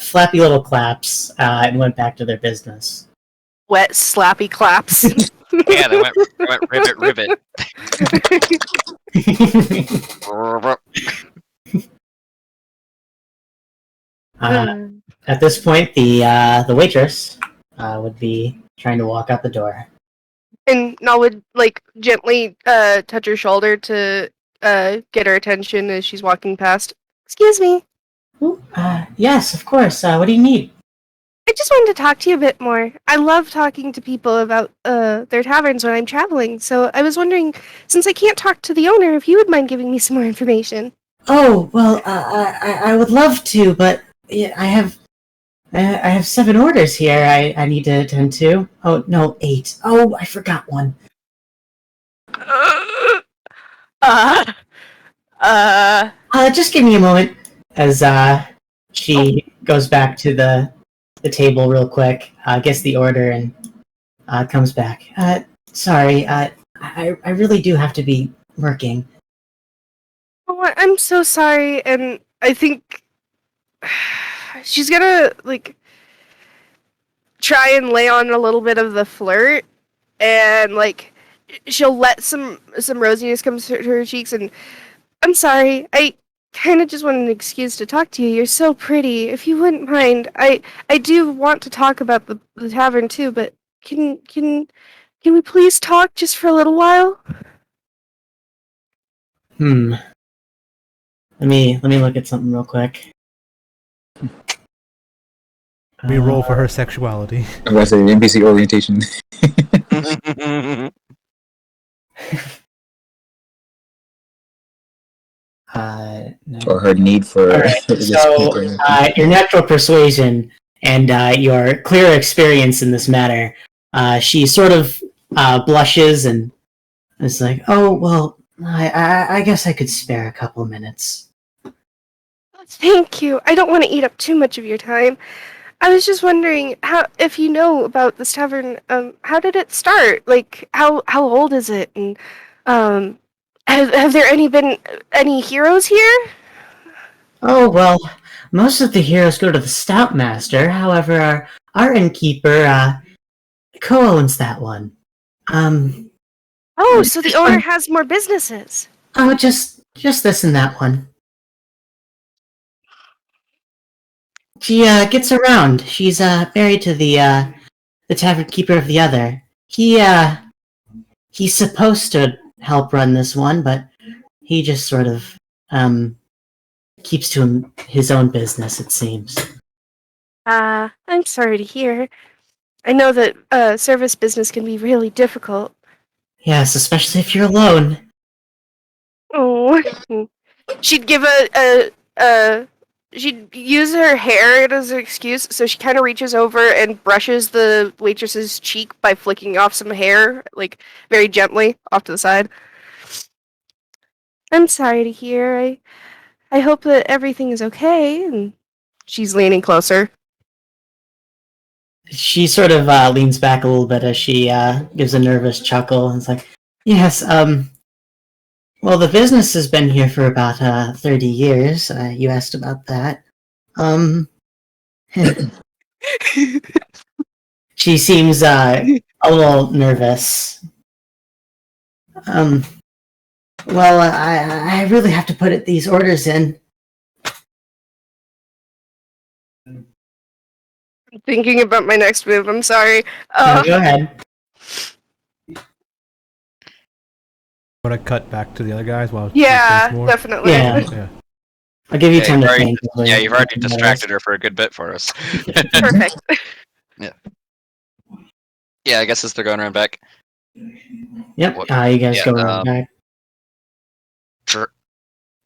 flappy little claps and went back to their business. Wet, slappy claps. Yeah, they went ribbit. At this point, the waitress would be trying to walk out the door. And Null would gently touch her shoulder to get her attention as she's walking past. Excuse me. Ooh, yes, of course. What do you need? I just wanted to talk to you a bit more. I love talking to people about their taverns when I'm traveling, so I was wondering, since I can't talk to the owner, if you would mind giving me some more information. Oh, well, I would love to, but I have 7 orders here I need to attend to. Oh, no, 8. Oh, I forgot one. Just give me a moment as she goes back to the table real quick, gets the order, and comes back. Sorry, I really do have to be working. Oh, I'm so sorry, and I think she's gonna try and lay on a little bit of the flirt, and she'll let some rosiness come to her cheeks. And I'm sorry, I kind of just want an excuse to talk to you. You're so pretty. If you wouldn't mind, I do want to talk about the tavern too, but can we please talk just for a little while? Let me look at something real quick. We roll for her sexuality. I'm gonna say NPC orientation. No. Or her need for Alright, so your natural persuasion and your clear experience in this matter, she sort of blushes and is like, "Oh well, I guess I could spare a couple minutes." Thank you. I don't want to eat up too much of your time. I was just wondering how, if you know about this tavern. How did it start? Like, how old is it? And have there been any heroes here? Oh well, most of the heroes go to the Stout Master. However, our innkeeper co-owns that one. Oh, so the owner has more businesses. Oh, just this and that one. She gets around. She's married to the tavern keeper of the other. He's supposed to help run this one, but he just sort of keeps to his own business, it seems. I'm sorry to hear. I know that service business can be really difficult. Yes, especially if you're alone. Oh, she'd give she'd use her hair as an excuse, so she kind of reaches over and brushes the waitress's cheek by flicking off some hair, like very gently off to the side. I'm sorry to hear. I hope that everything is okay. And she's leaning closer. She sort of leans back a little bit as she gives a nervous chuckle and is like, "Yes, well, the business has been here for about 30 years. You asked about that. She seems a little nervous. Well, I really have to put these orders in. I'm thinking about my next move. I'm sorry. No, go ahead. Want to cut back to the other guys while she Yeah, thinks more? definitely. Yeah. I'll give you Yeah, time to you've already- think. Yeah, you've already distracted her for a good bit for us. Perfect. Yeah, I guess as they're going around back. Yep, What- you guys yeah, go right back.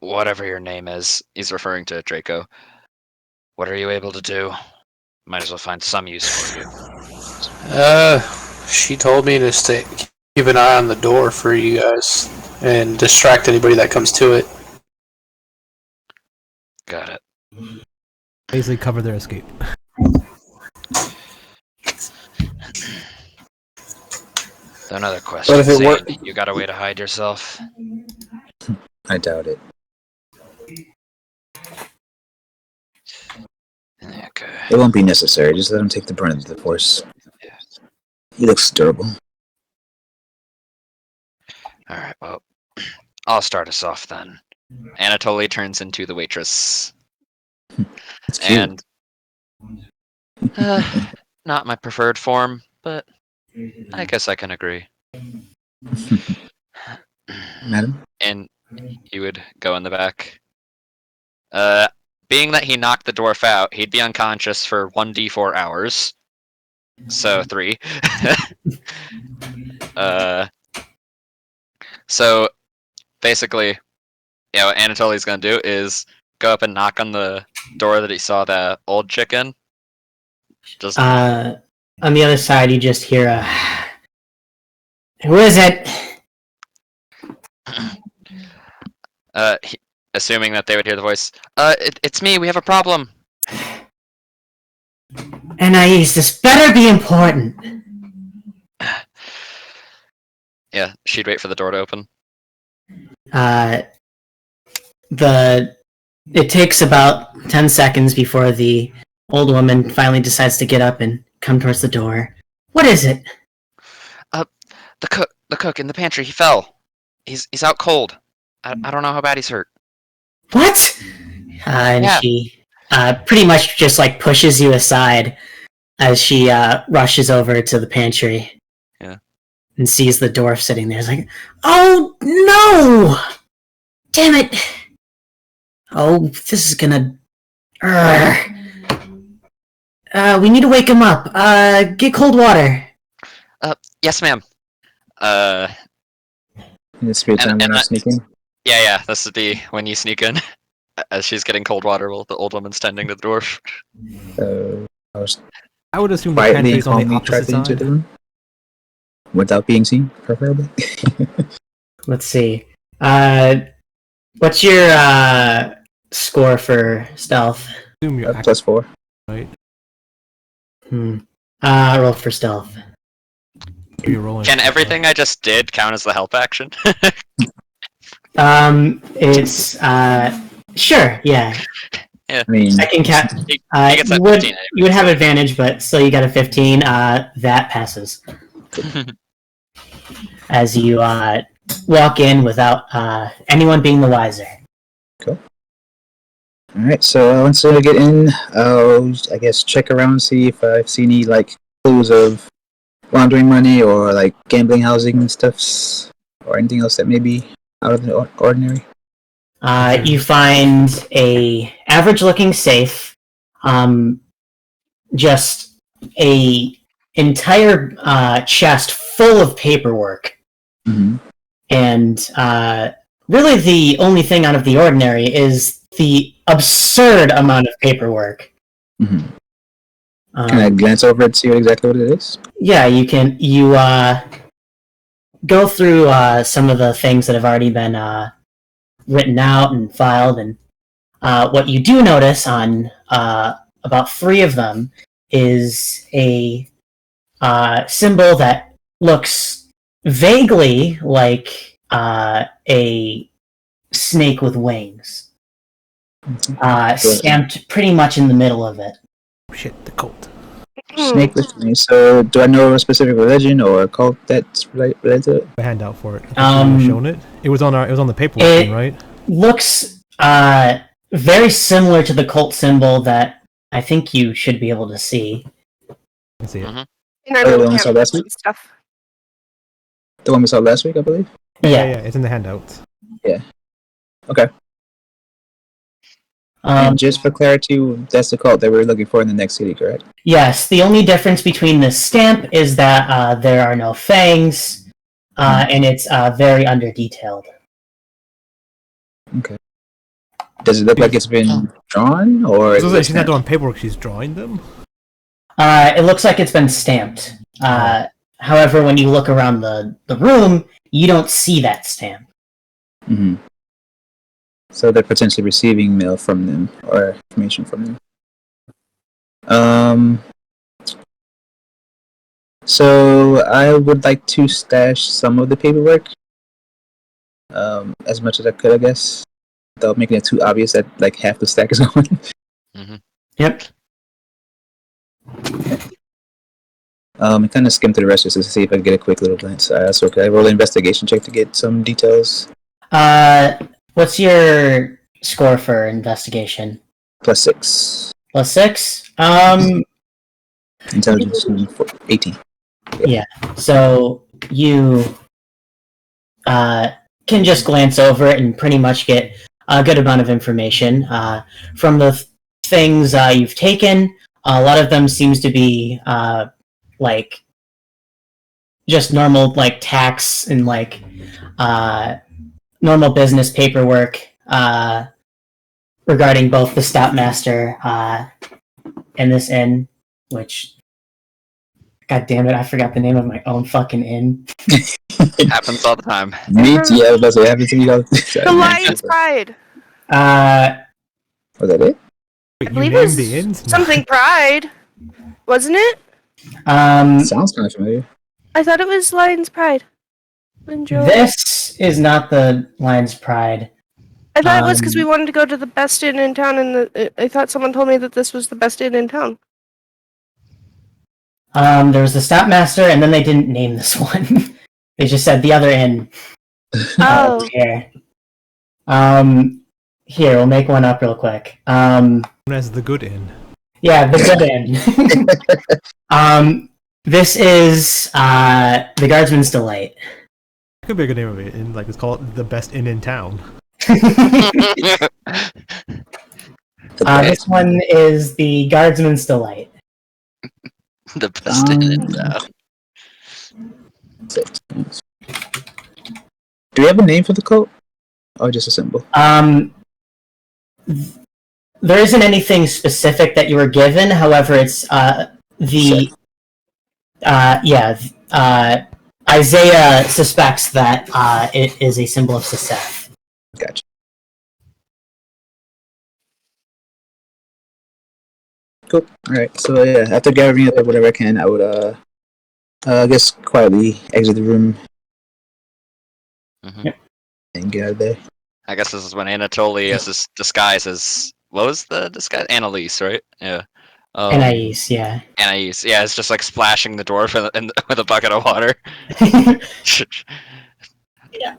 Whatever your name is, he's referring to Draco. What are you able to do? Might as well find some use for you. She told me to keep an eye on the door for you guys and distract anybody that comes to it. Got it. Basically cover their escape. Another question. But if it Zane, were- you got a way to hide yourself? I doubt it. Okay. It won't be necessary. Just let him take the brunt of the force. He looks durable. Alright, well, I'll start us off then. Anatoly turns into the waitress. It's cute. And not my preferred form, but I guess I can agree. Madam? And he would go in the back. Being that he knocked the dwarf out, he'd be unconscious for 1d4 hours. So 3. So basically, yeah, what Anatoly's gonna do is go up and knock on the door that he saw the old chick in. Just On the other side, you just hear a... Who is it? assuming that they would hear the voice. It's me. We have a problem. Anais, this better be important. Yeah, she'd wait for the door to open. It takes about 10 seconds before the old woman finally decides to get up and come towards the door. What is it? The cook in the pantry. He fell. He's out cold. I don't know how bad he's hurt. What? And Yeah. she pretty much just like pushes you aside as she rushes over to the pantry. Yeah. And sees the dwarf sitting there. It's like, oh no! Damn it! Oh, this is gonna. We need to wake him up. Get cold water. Yes, ma'am. In the spare time when I sneak in. Yeah. This would be when you sneak in. As she's getting cold water while the old woman's tending to the door. I was I would assume the quietly pantry and is on the calmly opposite tried into side. the room. Without being seen, preferably. Let's see. What's your score for stealth? Assume you're Plus 4. right. Roll for stealth. You're rolling. Can everything I just did count as the help action? It's sure, yeah. I mean, I can count. He gets that 15 You would have advantage, but still, you got a 15. That passes as you walk in without anyone being the wiser. alright, so once I get in, I'll, I guess, check around, see if I've seen any, like, clues of laundering money or, like, gambling, housing and stuffs, or anything else that may be out of the ordinary. You find a average-looking safe, just a entire chest full of paperwork, Mm-hmm. and really the only thing out of the ordinary is the absurd amount of paperwork. Mm-hmm. Can I glance over it and see exactly what it is? Yeah, you can. You go through some of the things that have already been written out and filed, and what you do notice on about 3 of them is a symbol that looks vaguely like a snake with wings, stamped pretty much in the middle of it. Shit, the cult. Snake with me. So, do I know a specific religion or cult that's related to it? A handout for it. I think you shown it. It was on the paperwork It- thing, right? Looks very similar to the cult symbol that I think you should be able to see. I can see it. Mhm. In our Oh, the little one we saw last cameras and week? stuff. The one we saw last week, I believe? Yeah. It's in the handouts. And just for clarity, that's the cult that we're looking for in the next city, correct? Yes, the only difference between this stamp is that there are no fangs, and it's very under-detailed. Okay. Does it look like it's been drawn, or? So she's not doing paperwork. She's drawing them. It looks like it's been stamped. However, when you look around the room, you don't see that stamp. Mm-hmm. So they're potentially receiving mail from them or information from them. So I would like to stash some of the paperwork, as much as I could, I guess, without making it too obvious that like half the stack is gone. Yep. I kind of skimmed through the rest just to see if I can get a quick little glance. So can I roll an investigation check to get some details? What's your score for investigation? +6. +6? Intelligence 18. So you can just glance over it and pretty much get a good amount of information. From the things you've taken, a lot of them seems to be like just normal like tax and like normal business paperwork regarding both the Stoutmaster and this inn, which, god damn it, I forgot the name of my own fucking inn. Happens all the time. Me too. Yeah, I was about to say, haven't seen you guys. The Lion's Pride. Was that it? Wait, I believe you it named was the inns? something Pride. Wasn't it? Sounds kind of familiar. I thought it was Lion's Pride. Enjoy. This is not the Lion's Pride. I thought it was because we wanted to go to the best inn in town, and I thought someone told me that this was the best inn in town. There was the Stoutmaster, and then they didn't name this one. They just said the other inn. Oh. Here. Here, we'll make one up real quick. Known as the good inn. Yeah, the good inn. This is the Guardsman's Delight. Could be a good name of it. And like, it's called the best inn in town. This one is the Guardsman's Delight. The best in it. Do we have a name for the cult? Or just a symbol? There isn't anything specific that you were given. However, it's Isaiah suspects that it is a symbol of Seth. Gotcha. Cool. Alright, so yeah, after gathering up whatever I can, I would, I guess quietly exit the room Mhm. and get out of there. I guess this is when Anatoly is his disguise as what was the disguise? Annalise, right? Yeah. Anais, yeah. Anais, yeah, it's just like splashing the dwarf with a bucket of water.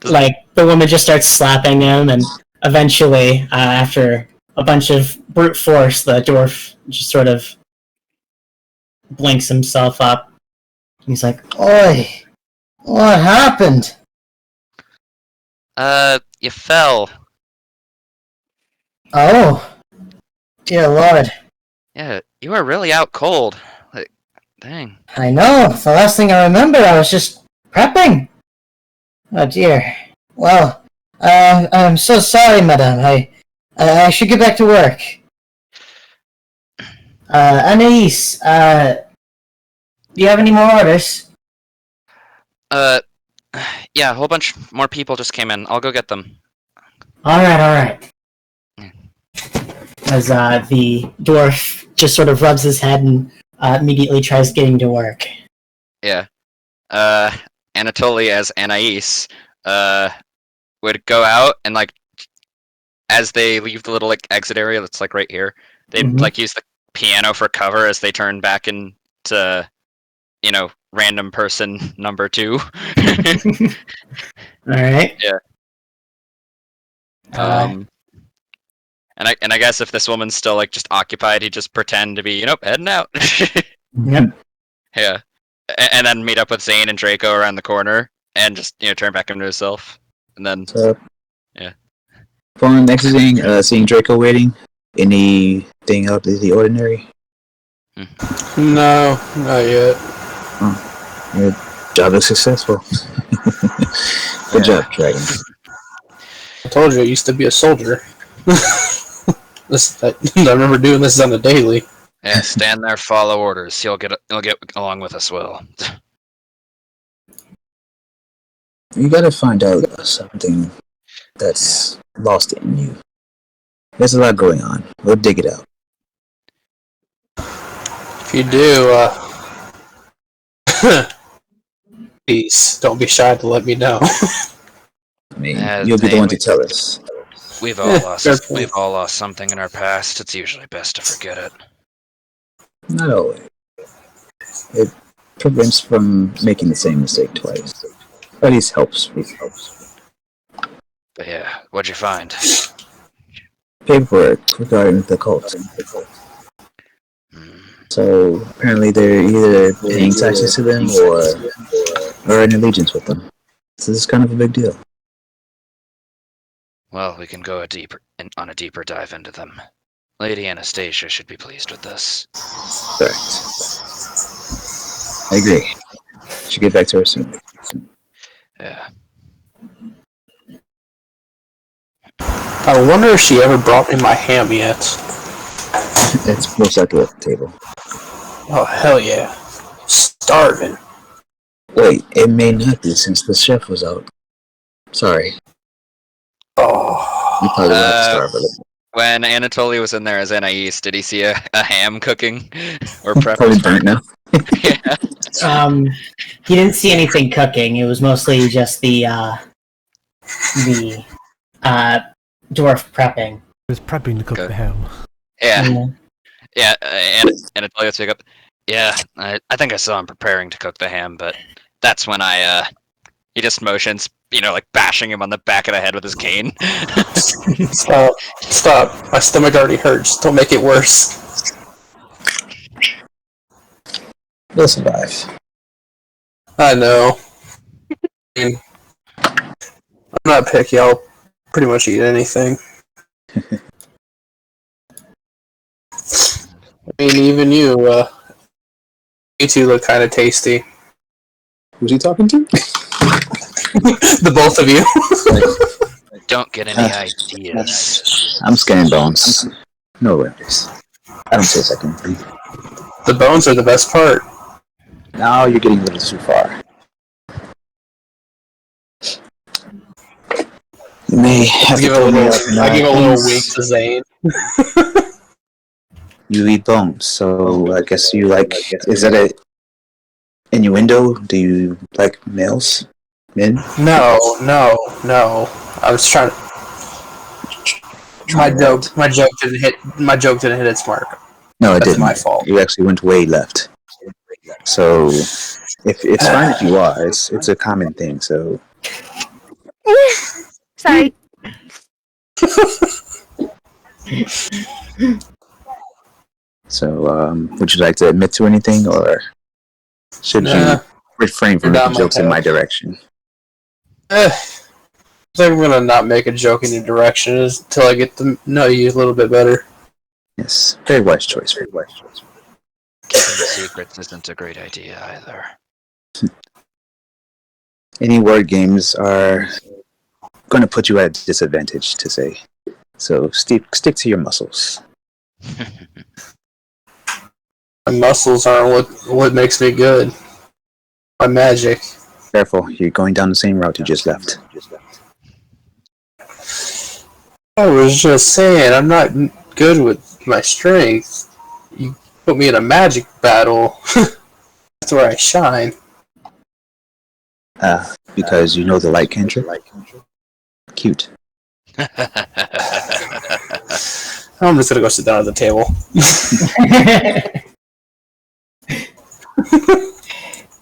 Like, the woman just starts slapping him, and eventually, after a bunch of brute force, the dwarf just sort of blinks himself up. He's like, "Oi! What happened?" You fell. Oh, dear Lord. Yeah, you were really out cold. Like, dang. I know. The last thing I remember, I was just prepping. Oh dear. Well, I'm so sorry, madame. I should get back to work. Anais, do you have any more orders? Yeah, a whole bunch more people just came in. I'll go get them. Alright. As, the dwarf just sort of rubs his head and, immediately tries getting to work. Yeah. Anatoly as Anais, would go out and, like, as they leave the little, like, exit area that's, like, right here, they'd, Mhm. like, use the piano for cover as they turn back into, you know, random person number 2. Alright. Yeah. And I guess if this woman's still like just occupied, he'd just pretend to be, heading out. Yep. Yeah. And then meet up with Zane and Draco around the corner and just, turn back into himself. And then So, yeah. Upon exiting, seeing Draco waiting, anything out of the ordinary? No, not yet. Your job is successful. Good job, Dragon. I told you I used to be a soldier. I remember doing this on a daily. Yeah, stand there, follow orders. He'll get along with us well. You gotta find out something that's lost in you. There's a lot going on. We'll dig it out. If you do, please don't be shy to let me know. I mean, you'll be the one to tell us. We've all lost something in our past. It's usually best to forget it. Not always. It prevents from making the same mistake twice. At least helps. But yeah, what'd you find? Paperwork regarding the cult. So apparently they're either paying taxes to them or in allegiance with them. So this is kind of a big deal. Well, we can go on a deeper dive into them. Lady Anastasia should be pleased with this. Correct. I agree. Should get back to her soon. Yeah. I wonder if she ever brought me my ham yet. It's most likely at the table. Oh, hell yeah. Starving. Wait, it may not be since the chef was out. Sorry. Oh. You probably will have to starve a little. When Anatoly was in there as Anais, did he see a ham cooking or Probably burnt now. Yeah. He didn't see anything cooking. It was mostly just the dwarf prepping. He was prepping to cook Okay. the ham. Yeah. Yeah. And Anatoly would pick up. Yeah, I think I saw him preparing to cook the ham, but that's when he just motions, like bashing him on the back of the head with his cane. Stop. My stomach already hurts. Don't make it worse. We'll survive. I know. I mean, I'm not picky. I'll pretty much eat anything. I mean, even you, You two look kind of tasty. Who's he talking to? The both of you. Don't get any ideas. I'm scanning bones. No worries. I don't say second. The bones are the best part. Now you're getting a little too far. You may have I give to pull me up. I give a little wink to Zane. You eat bones, so I guess you like. Is that a innuendo? Do you like males? Men? No. I was trying to. My joke didn't hit its mark. No, it That's didn't. my fault. You actually went way left. So, if it's fine if you are, it's a common thing. So, Sorry. would you like to admit to anything, or should you refrain from making jokes in my direction? I think I'm gonna not make a joke in your direction until I get to know you a little bit better. Yes, very wise choice. Very wise choice. Keeping secrets isn't a great idea either. Any word games are going to put you at a disadvantage to say. So stick to your muscles. My muscles aren't what makes me good. My magic. Careful, you're going down the same route you just left. I was just saying, I'm not good with my strength. You put me in a magic battle. That's where I shine. Because you know the light cantrip? Cute. I'm just gonna go sit down at the table.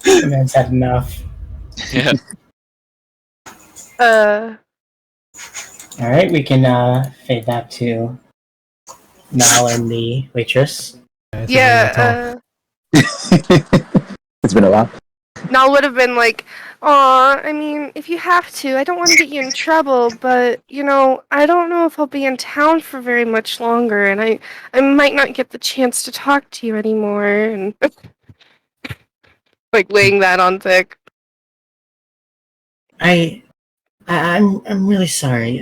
The man's had enough. Yeah. All right, we can fade back to Mal and the waitress. Yeah, It's been a while. Nal would have been like, "Aw, I mean, if you have to, I don't want to get you in trouble, but, I don't know if I'll be in town for very much longer, and I might not get the chance to talk to you anymore," and like laying that on thick. I'm really sorry.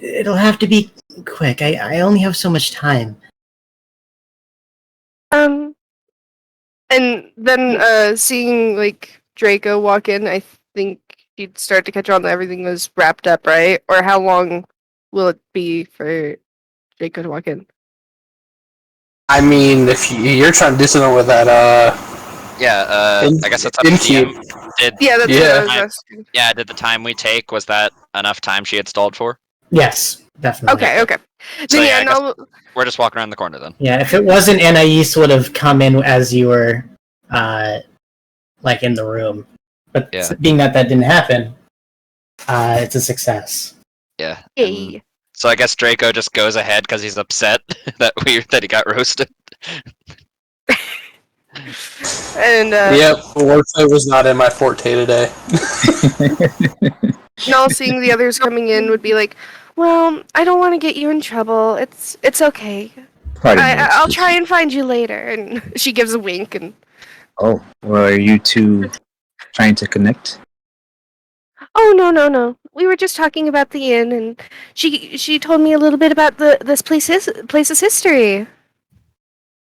It'll have to be quick. I only have so much time. And then seeing like Draco walk in, I think you'd start to catch on that everything was wrapped up, right? Or how long will it be for Draco to walk in? I mean, if you're trying to do something with that, I guess that's up to DM. Yeah, that's what I was asking. Yeah, did the time we take, was that enough time she had stalled for? Yes, definitely. Okay. So Then, yeah, I guess no, we're just walking around the corner then. Yeah, if it wasn't, Anais would have come in as you were, like in the room. But Yeah. being that didn't happen, it's a success. Yeah. yay. So I guess Draco just goes ahead because he's upset that he got roasted. And yep, warfare was not in my forte today. Nal seeing the others coming in would be like, "Well, I don't want to get you in trouble. It's okay. I'll try and find you later." And she gives a wink and. Oh, well, are you two trying to connect? Oh no. We were just talking about the inn, and she told me a little bit about this place's history.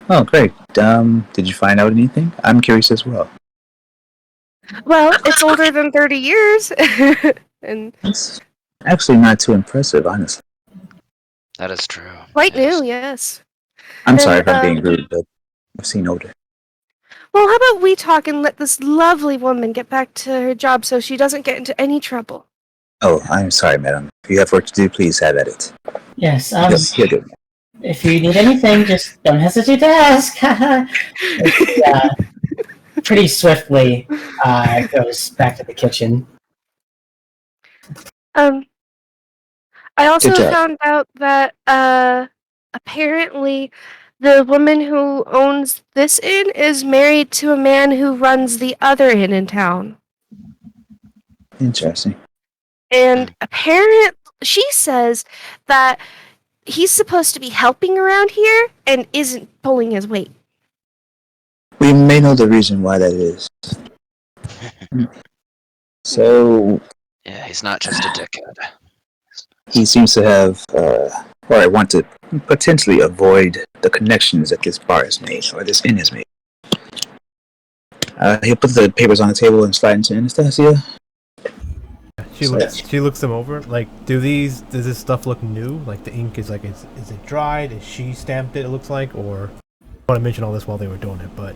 Oh, great. Did you find out anything? I'm curious as well. Well, it's older than 30 years, and That's actually not too impressive, honestly. That is true. quite Yes. new. Yes. I'm sorry And, if I'm being rude, but I've seen older. Well, how about we talk and let this lovely woman get back to her job so she doesn't get into any trouble? Oh, I'm sorry, madam. If you have work to do, please have at it. Yes, You're good. if you need anything, just don't hesitate to ask. Pretty swiftly goes back to the kitchen. I also Good job. found out that apparently the woman who owns this inn is married to a man who runs the other inn in town. Interesting. And apparently, she says that he's supposed to be helping around here and isn't pulling his weight. We may know the reason why that is. So Yeah, he's not just a dickhead. he seems to have, or I want to potentially avoid the connections that this bar has made, or this inn has made. He'll put the papers on the table and slide into Anastasia. She looks them over. Like, does this stuff look new? Like the ink is like, is it dried? Is she stamped it? It looks like, or I want to mention all this while they were doing it, but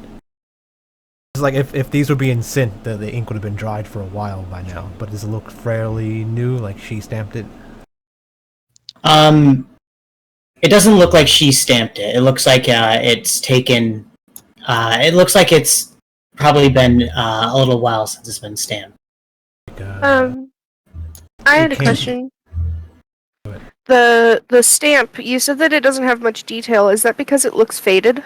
it's like if these were being sent, the ink would have been dried for a while by now. But does it look fairly new? Like she stamped it? It doesn't look like she stamped it. It looks like it's taken. It looks like it's probably been a little while since it's been stamped. Like, I had a It came- question. Go ahead. The stamp, you said that it doesn't have much detail. Is that because it looks faded?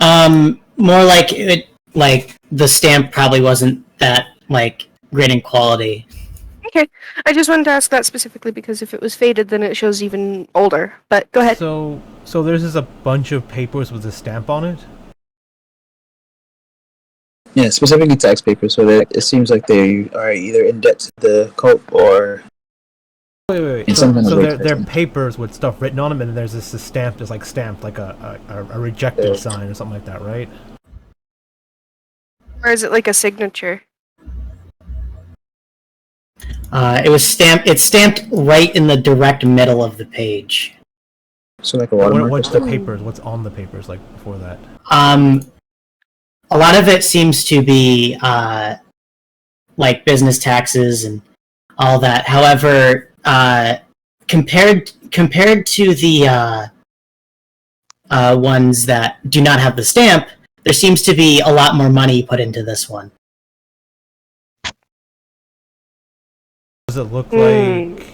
More like it. Like the stamp probably wasn't that like great in quality. Okay. I just wanted to ask that specifically because if it was faded, then it shows even older. But go ahead. So there's just a bunch of papers with a stamp on it. Yeah, specifically tax papers, so that it seems like they are either in debt to the cult or Wait. In So, some kind of so they're rotation. papers with stuff written on them, and then there's this stamp that's like stamped like a rejected Yeah. sign or something like that, right? Or is it like a signature? It was stamped. It's stamped right in the direct middle of the page. so like a watermark. What's or the something. papers? What's on the papers like before that? A lot of it seems to be like business taxes and all that. However, compared to the ones that do not have the stamp, there seems to be a lot more money put into this one. Does it look Hmm. like?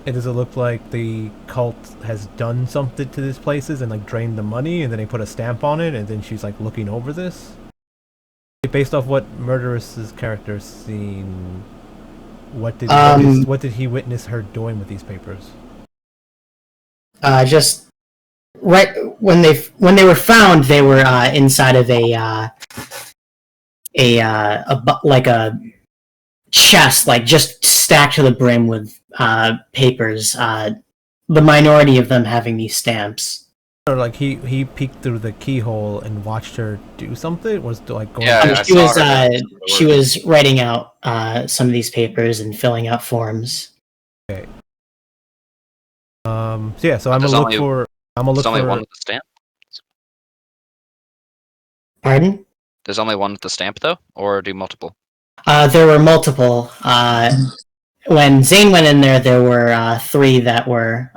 Does it look like the cult has done something to these places and like drained the money, and then they put a stamp on it, and then she's like looking over this? Based off what Murderous's character seen, what did he witness her doing with these papers? Just right when they were found, they were inside of like a chest, like just stacked to the brim with papers. The minority of them having these stamps. Or like he peeked through the keyhole and watched her do something? Was like going? Yeah, I she saw was her do some she work. was writing out some of these papers and filling out forms. So yeah, so I'm There's gonna only- look There's only for. one with the stamp. Pardon? There's only one with the stamp though, or do multiple? There were multiple. When Zane went in there were 3 that were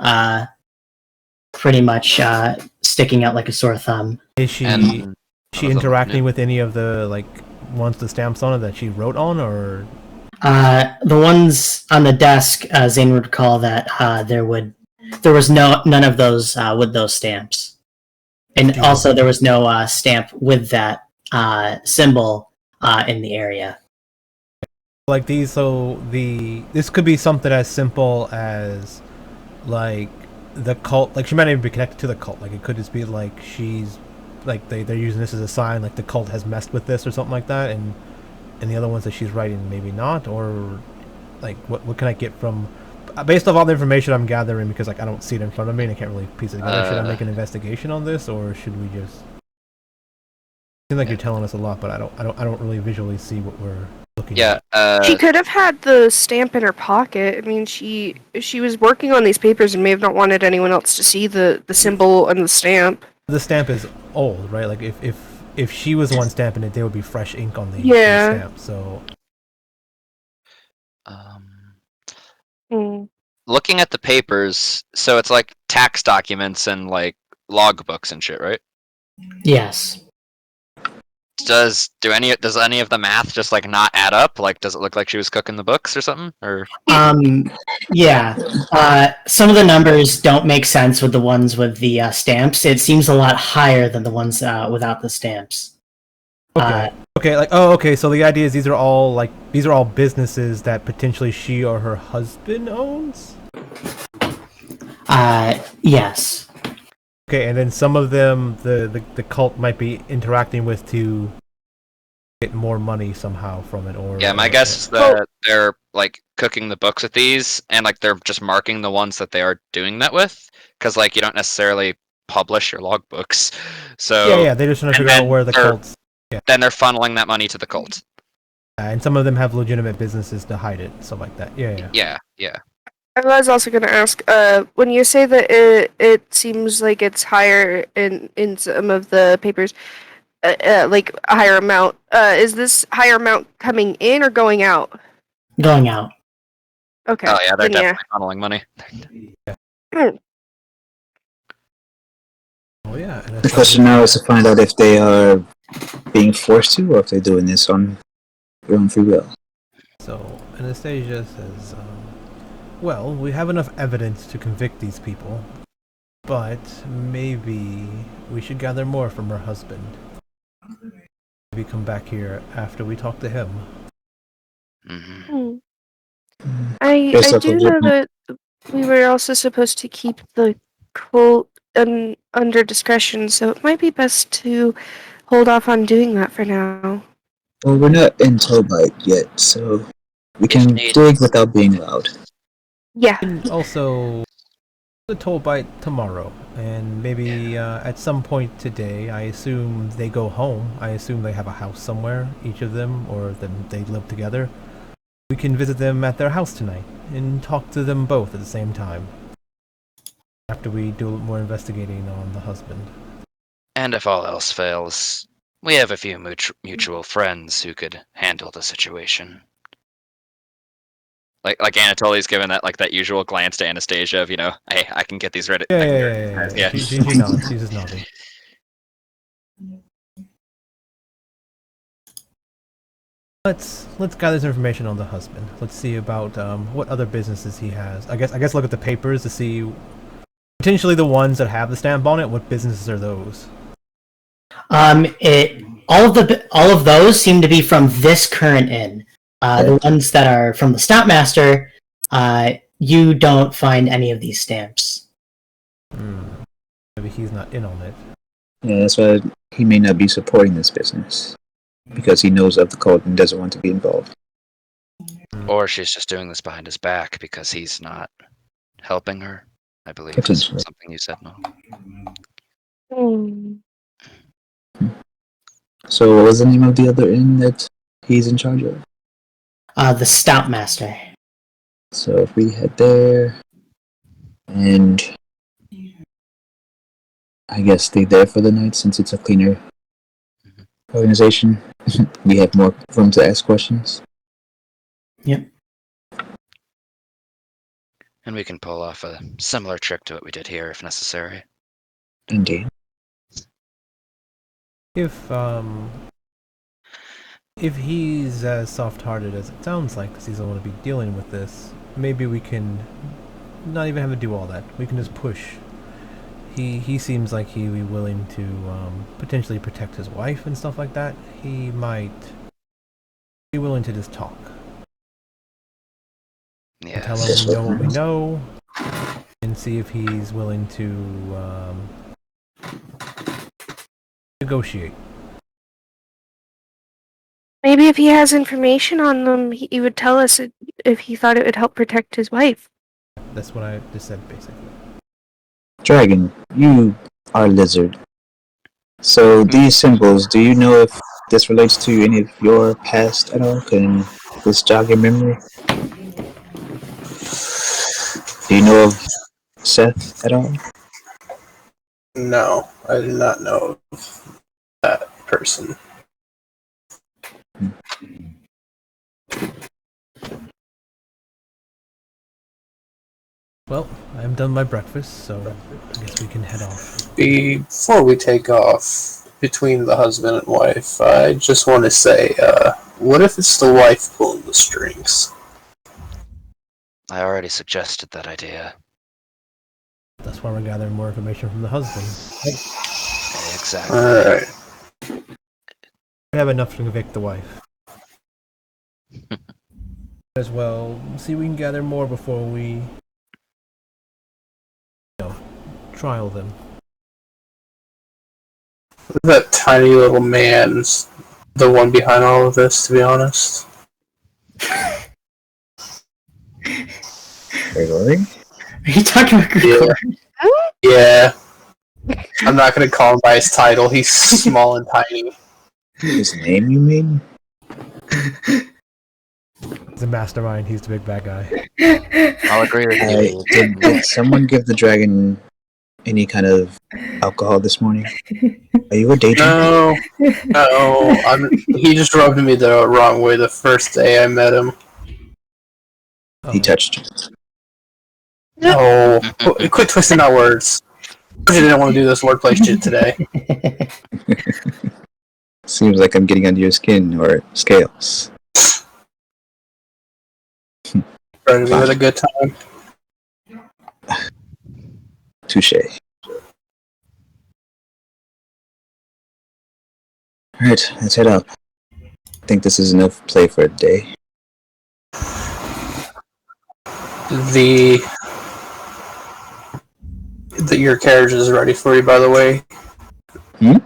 pretty much sticking out like a sore thumb. Is she And she none of them interacting knew. with any of the like ones with stamps on it that she wrote on, or The ones on the desk, Zane would recall that there was none of those with those stamps, and also there was no stamp with that symbol in the area. like these? So this could be something as simple as like the cult. Like she might not even be connected to the cult. Like it could just be like she's like they're using this as a sign, like the cult has messed with this or something like that, and the other ones that she's writing maybe not, or like what can I get from based off all the information I'm gathering, because like I don't see it in front of me and I can't really piece it together. Should I make an investigation on this, or should we just? Seems like you're telling us a lot, but I don't really visually see what we're looking Yeah. at. She could have had the stamp in her pocket. I mean, she was working on these papers and may have not wanted anyone else to see the symbol and the stamp. The stamp is old, right? Like if she was the one stamping it, there would be fresh ink on the Yeah. stamp. So Hmm. Looking at the papers, so it's like tax documents and like logbooks and shit, right? Yes. Does any of the math just like not add up? Like, does it look like she was cooking the books or something? Or Yeah. Some of the numbers don't make sense with the ones with the stamps. It seems a lot higher than the ones without the stamps. okay, okay. So the idea is these are all businesses that potentially she or her husband owns. Yes. Okay, and then some of them, the cult might be interacting with to get more money somehow from it, or Yeah, my guess is that they're like cooking the books with these, and like they're just marking the ones that they are doing that with, because like you don't necessarily publish your logbooks. So yeah, they're just trying to and figure out then where the they're- cults. then they're funneling that money to the cult. And some of them have legitimate businesses to hide it, stuff like that. Yeah. Yeah. I was also going to ask, when you say that it seems like it's higher in some of the papers, like a higher amount, is this higher amount coming in or going out? Going out. Okay. Oh yeah, they're then definitely funneling money. Oh yeah. And The question now is to find out if they are being forced to, or if they're doing this on their own free will. So Anastasia says, "Well, we have enough evidence to convict these people, but maybe we should gather more from her husband. Maybe come back here after we talk to him." Hmm. I Based off do of know what- that we were also supposed to keep the cult under discretion, so it might be best to hold off on doing that for now. Well, we're not in Tobite yet, so we can need- dig without being loud. Yeah. And also, the toll bite tomorrow, and maybe at some point today. I assume they go home. I assume they have a house somewhere, each of them, or them they live together. We can visit them at their house tonight and talk to them both at the same time. After we do a little more investigating on the husband. And if all else fails, we have a few mutual friends who could handle the situation. Like Anatoly's given that usual glance to Anastasia of, hey, I can get these ready. Yeah. She nods. She's just nodding. Let's gather some information on the husband. Let's see about what other businesses he has. I guess look at the papers to see potentially the ones that have the stamp on it. What businesses are those? All of those seem to be from this current inn. The ones that are from the Stoutmaster, you don't find any of these stamps. Maybe he's not in on it. Yeah, that's why he may not be supporting this business. Because he knows of the cult and doesn't want to be involved. Or she's just doing this behind his back because he's not helping her, I believe. Is Potentially. something you said, no? So what was the name of the other inn that he's in charge of? The Stoutmaster. So if we head there, and I guess stay there for the night since it's a cleaner organization, we have more room to ask questions. Yep. And we can pull off a similar trick to what we did here if necessary. Indeed. If he's as soft-hearted as it sounds like, because he's the one to be dealing with this, maybe we can not even have to do all that. We can just push. He seems like he'd be willing to potentially protect his wife and stuff like that. He might be willing to just talk. Yeah. Tell him we know what we know, and see if he's willing to negotiate. Maybe if he has information on them, he would tell us if he thought it would help protect his wife. That's what I just said, basically. Dragon, you are lizard. So these symbols, do you know if this relates to any of your past at all? Can this jog your memory? Do you know of Seth at all? No, I do not know of that person. Well, I'm done my breakfast, so I guess we can head off. Before we take off, between the husband and wife, I just want to say, what if it's the wife pulling the strings? I already suggested that idea. That's why we're gathering more information from the husband. Exactly. Alright. We have enough to convict the wife. As well, see if we can gather more before we trial them. That tiny little man's the one behind all of this, to be honest. Gregory? Are you talking about Grigori? Yeah. I'm not gonna call him by his title. He's small and tiny. His name, you mean? He's a mastermind. He's the big bad guy. I'll agree with you. Did someone give the dragon any kind of alcohol this morning? Are you a daydream? No. He just rubbed me the wrong way the first day I met him. He touched you. No. Quit twisting my words. I didn't want to do this wordplay shit today. Seems like I'm getting under your skin or scales. Trying to be at a good time. Touche. Alright, let's head up. I think this is enough play for a day. Your carriage is ready for you, by the way. Hmm?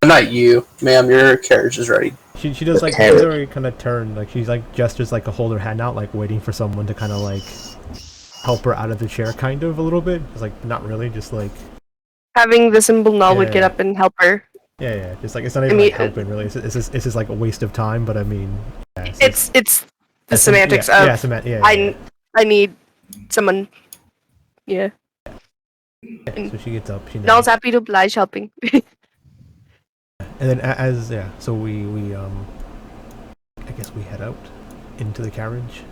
Not you, ma'am. Your carriage is ready. She does like carrot. literally kind of turn, like she's like gestures like to hold her hand out, like waiting for someone to kind of like help her out of the chair, kind of a little bit. It's like not really, just like Having the symbol null would get Yeah. up and help her. yeah, just like it's not even mean, like helping really. It's just like a waste of time. But I mean, yeah, It's the that's- semantics yeah, of yeah, I need someone. Yeah. yeah. So she gets up. She Null's happy to oblige helping. And then as so we I guess we head out into the carriage.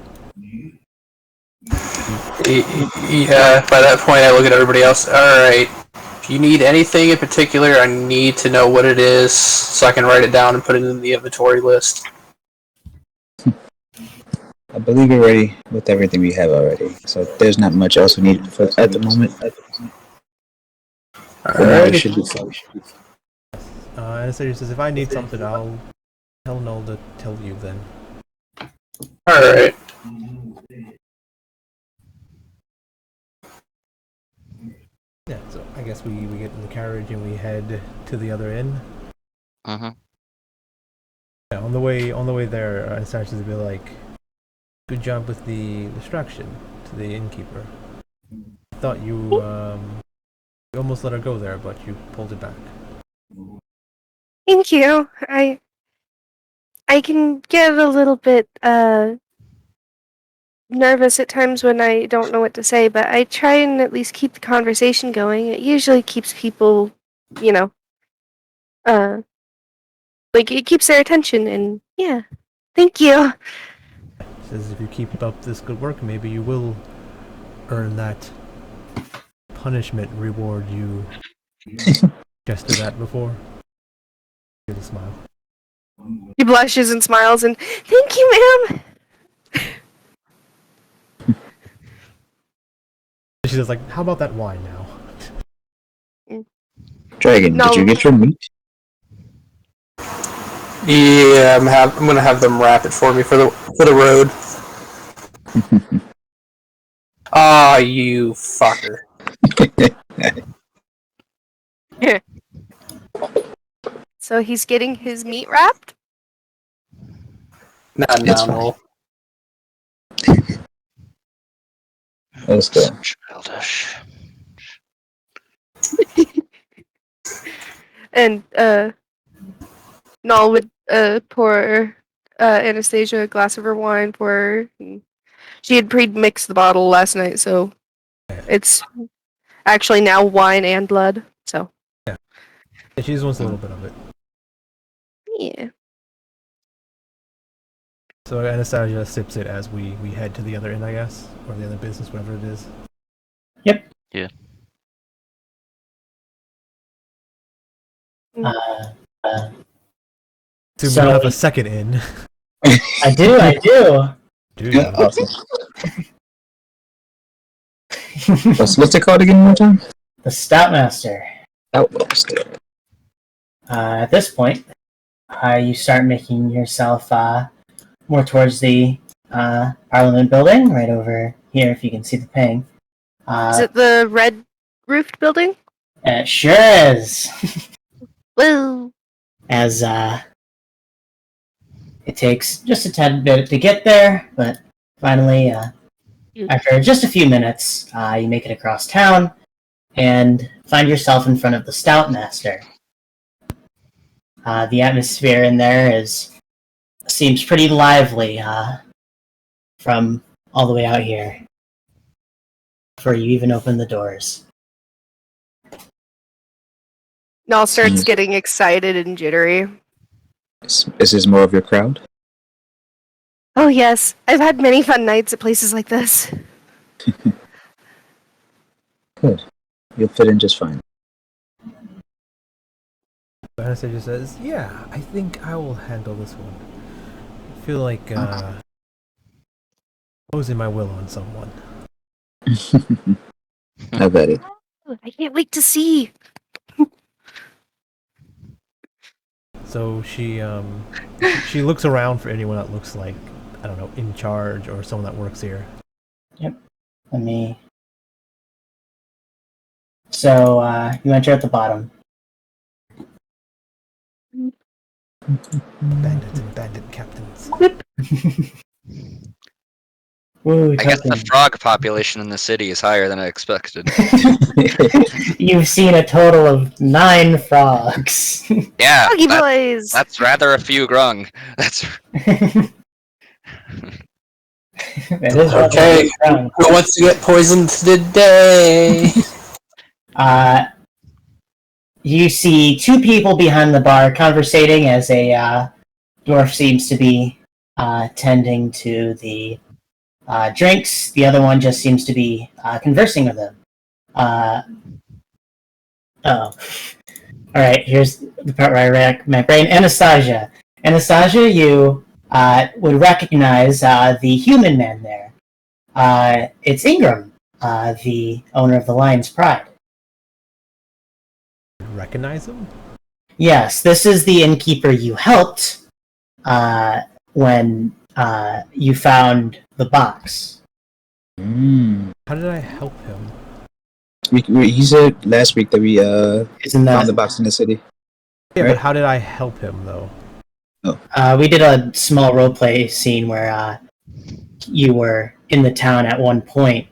Yeah, by that point I look at everybody else. Alright. If you need anything in particular, I need to know what it is so I can write it down and put it in the inventory list. I believe we're ready with everything we have already. So there's not much else we need for at the moment. For now, we should be fine. Anastasia says, if I need something, I'll tell Null to tell you then. Alright. Yeah, so I guess we get in the carriage and we head to the other inn. Uh-huh. Yeah, on the way there, Anastasia will be like, good job with the distraction to the innkeeper. Thought you almost let her go there, but you pulled it back. Thank you. I can get a little bit nervous at times when I don't know what to say, but I try and at least keep the conversation going. It usually keeps people, you know, like it keeps their attention, and yeah. Thank you. Says if you keep up this good work, maybe you will earn that punishment reward you suggested that before. Give a smile. He blushes and smiles and thank you, ma'am. She says like, how about that wine now? Dragon, No. did you get your meat? Yeah, I'm gonna have them wrap it for me for the road. Ah, you fucker. So he's getting his meat wrapped? Nah, It's no. Let's go. Childish. And Null would pour Anastasia a glass of her wine for her. And she had pre-mixed the bottle last night, so it's actually now wine and blood. So Yeah, she just wants a little bit of it. yeah. So Anastasia sips it as we head to the other inn, I guess, or the other business, whatever it is. So we So- have a second inn. I do. Dude, Yeah, awesome. What's it called again one more time? The Stoutmaster. Outpost. At this point, you start making yourself more towards the Parliament building, right over here, if you can see the ping. Is it the red roofed building? It sure is. Woo! as it takes just a tad bit to get there, but finally, after just a few minutes, you make it across town and find yourself in front of the Stoutmaster. The atmosphere in there seems pretty lively from all the way out here before you even open the doors. Null starts getting excited and jittery. Is this more of your crowd? Oh yes, I've had many fun nights at places like this. Good. You'll fit in just fine. Anastasia says, "Yeah, I think I will handle this one. I feel like imposing my will on someone." I bet it. I can't wait to see. So she looks around for anyone that looks like, I don't know, in charge or someone that works here. Let me. So you enter at the bottom. Bandits and bandit captains. Ooh, I guess the token. frog population in the city is higher than I expected. You've seen a total of 9 frogs. Yeah, Froggy boys! that's rather a few grung. That's It is rather Okay. strong. Who wants to get poisoned today? You see 2 people behind the bar conversating as a dwarf seems to be tending to the drinks. The other one just seems to be conversing with them. Alright, here's the part where I rack my brain. Anastasia. Anastasia, you would recognize the human man there. It's Ingram, the owner of the Lion's Pride. Recognize him? Yes, this is the innkeeper you helped when you found the box. Mm. How did I help him? He said last week that we Isn't found the that? box in the city. Yeah, Right. but how did I help him though? We did a small roleplay scene where you were in the town at one point,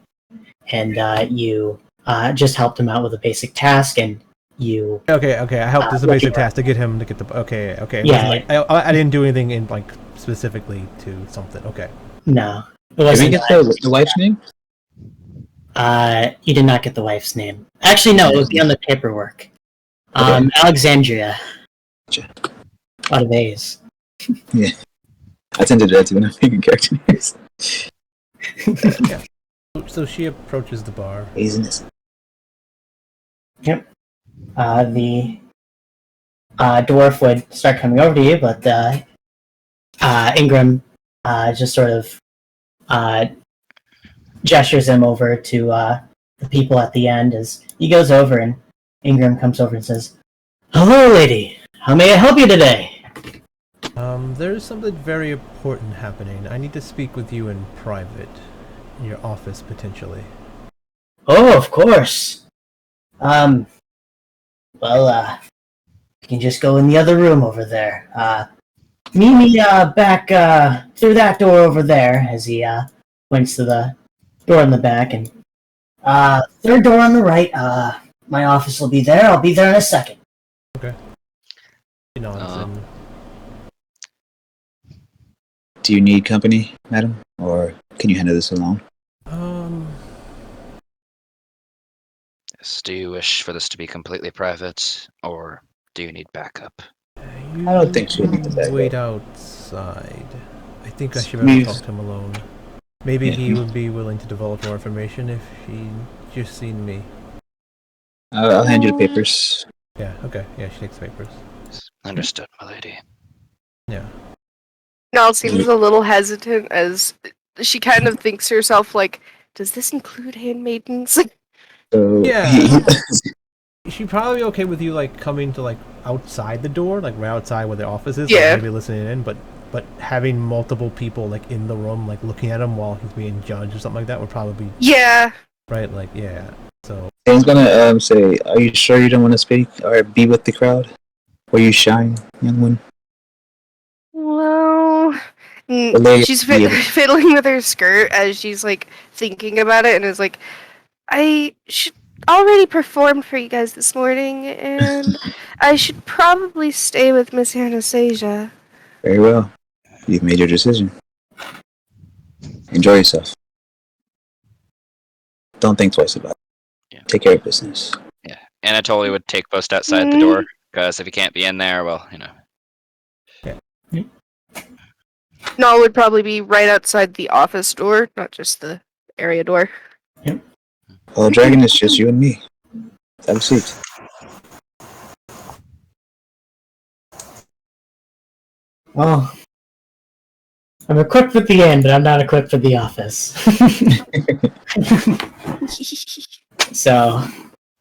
and you just helped him out with a basic task, and you. Okay, I helped. This is a looking basic task to get him to get the. Okay. It Yeah. wasn't like, I didn't do anything in like specifically to something. Okay. No, it Did we wasn't. get the wife's name? You did not get the wife's name. Actually, no, it would be on the paperwork. Alexandria. Gotcha. A lot of A's. I tend to do that too when I'm making character names. So she approaches the bar. A's in this. The dwarf would start coming over to you, but Ingram just sort of gestures him over to the people at the end as he goes over, and Ingram comes over and says, "Hello, lady. How may I help you today?" There's something very important happening. I need to speak with you in private, in your office potentially. Oh, of course. Well, you can just go in the other room over there. Meet me back through that door over there, as he points to the door in the back, and third door on the right. My office will be there. I'll be there in a second. He nods and Do you need company, madam? Or can you handle this alone? Do you wish for this to be completely private, or do you need backup? you I don't think she'll need the can backup. wait outside. I think I should be able to talk to him alone. Maybe Yeah. he would be willing to divulge more information if he just seen me. I'll hand you the papers. Yeah, okay. Yeah, she takes papers. Understood, my lady. Yeah. Null seems a little hesitant as she kind of thinks to herself, like, does this include handmaidens? So Yeah. She'd probably be okay with you like coming to like outside the door, like right outside where the office is, Yeah. like maybe listening in, but having multiple people like in the room, like looking at him while he's being judged or something like that would probably be Yeah. right. Like, yeah. So Dan's gonna say, "Are you sure you don't want to speak or be with the crowd?" Where you shine, young one? Well, lady- she's fiddling with her skirt as she's like thinking about it, and is like, I should already performed for you guys this morning, and I should probably stay with Miss Anastasia. Very well. You've made your decision. Enjoy yourself. Don't think twice about it. Yeah. Take care of business. Yeah, Anatoly would take post outside the door because if he can't be in there, well, Null would probably be right outside the office door, not just the area door. Well, Dragon, it's just you and me. Have a seat. Well, I'm equipped with the inn, but I'm not equipped for the office. So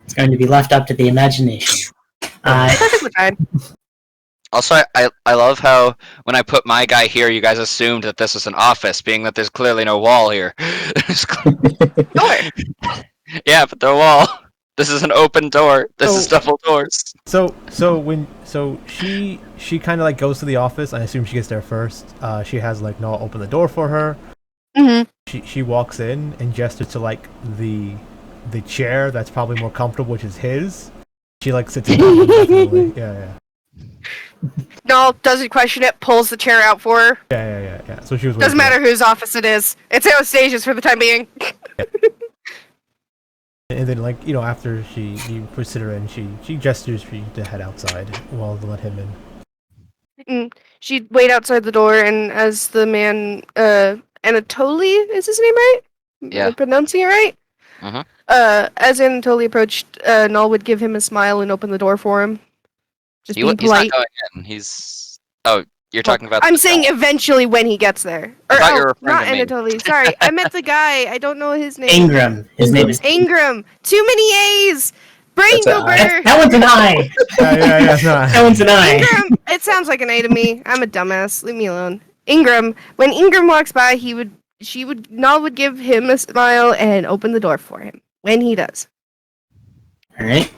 it's going to be left up to the imagination. Perfectly fine. Also, I love how when I put my guy here, you guys assumed that this was an office, being that there's clearly no wall here. Door. Yeah, but the wall. This is an open door. This is double doors. So she kind of like goes to the office. I assume she gets there first. She has like Noah open the door for her. Mm-hmm. She walks in and gestures to like the chair that's probably more comfortable, which is his. She like sits down. Definitely. Yeah. Null doesn't question it, pulls the chair out for her. Yeah. So she was. Doesn't matter whose office it is. It's Anastasia's for the time being. And then, like, you know, after you puts her in, she gestures for you to head outside while they let him in. She'd wait outside the door, and as the man, Anatoly is his name, right? Yeah. Am I pronouncing it right? Uh-huh. As Anatoly approached, Null would give him a smile and open the door for him. Just being He's not polite. going in. He's... Oh, you're talking about... I'm saying eventually when he gets there. I thought you were not referring to me. Anatoly. Sorry, I meant the guy. I don't know his name. Ingram. His name is Ingram. Too many A's. Brain That's a goober. That one's an I. Yeah. That one's an I. Ingram. It sounds like an A to me. I'm a dumbass. Leave me alone. Ingram. When Ingram walks by, Null would give him a smile and open the door for him. When he does. All right.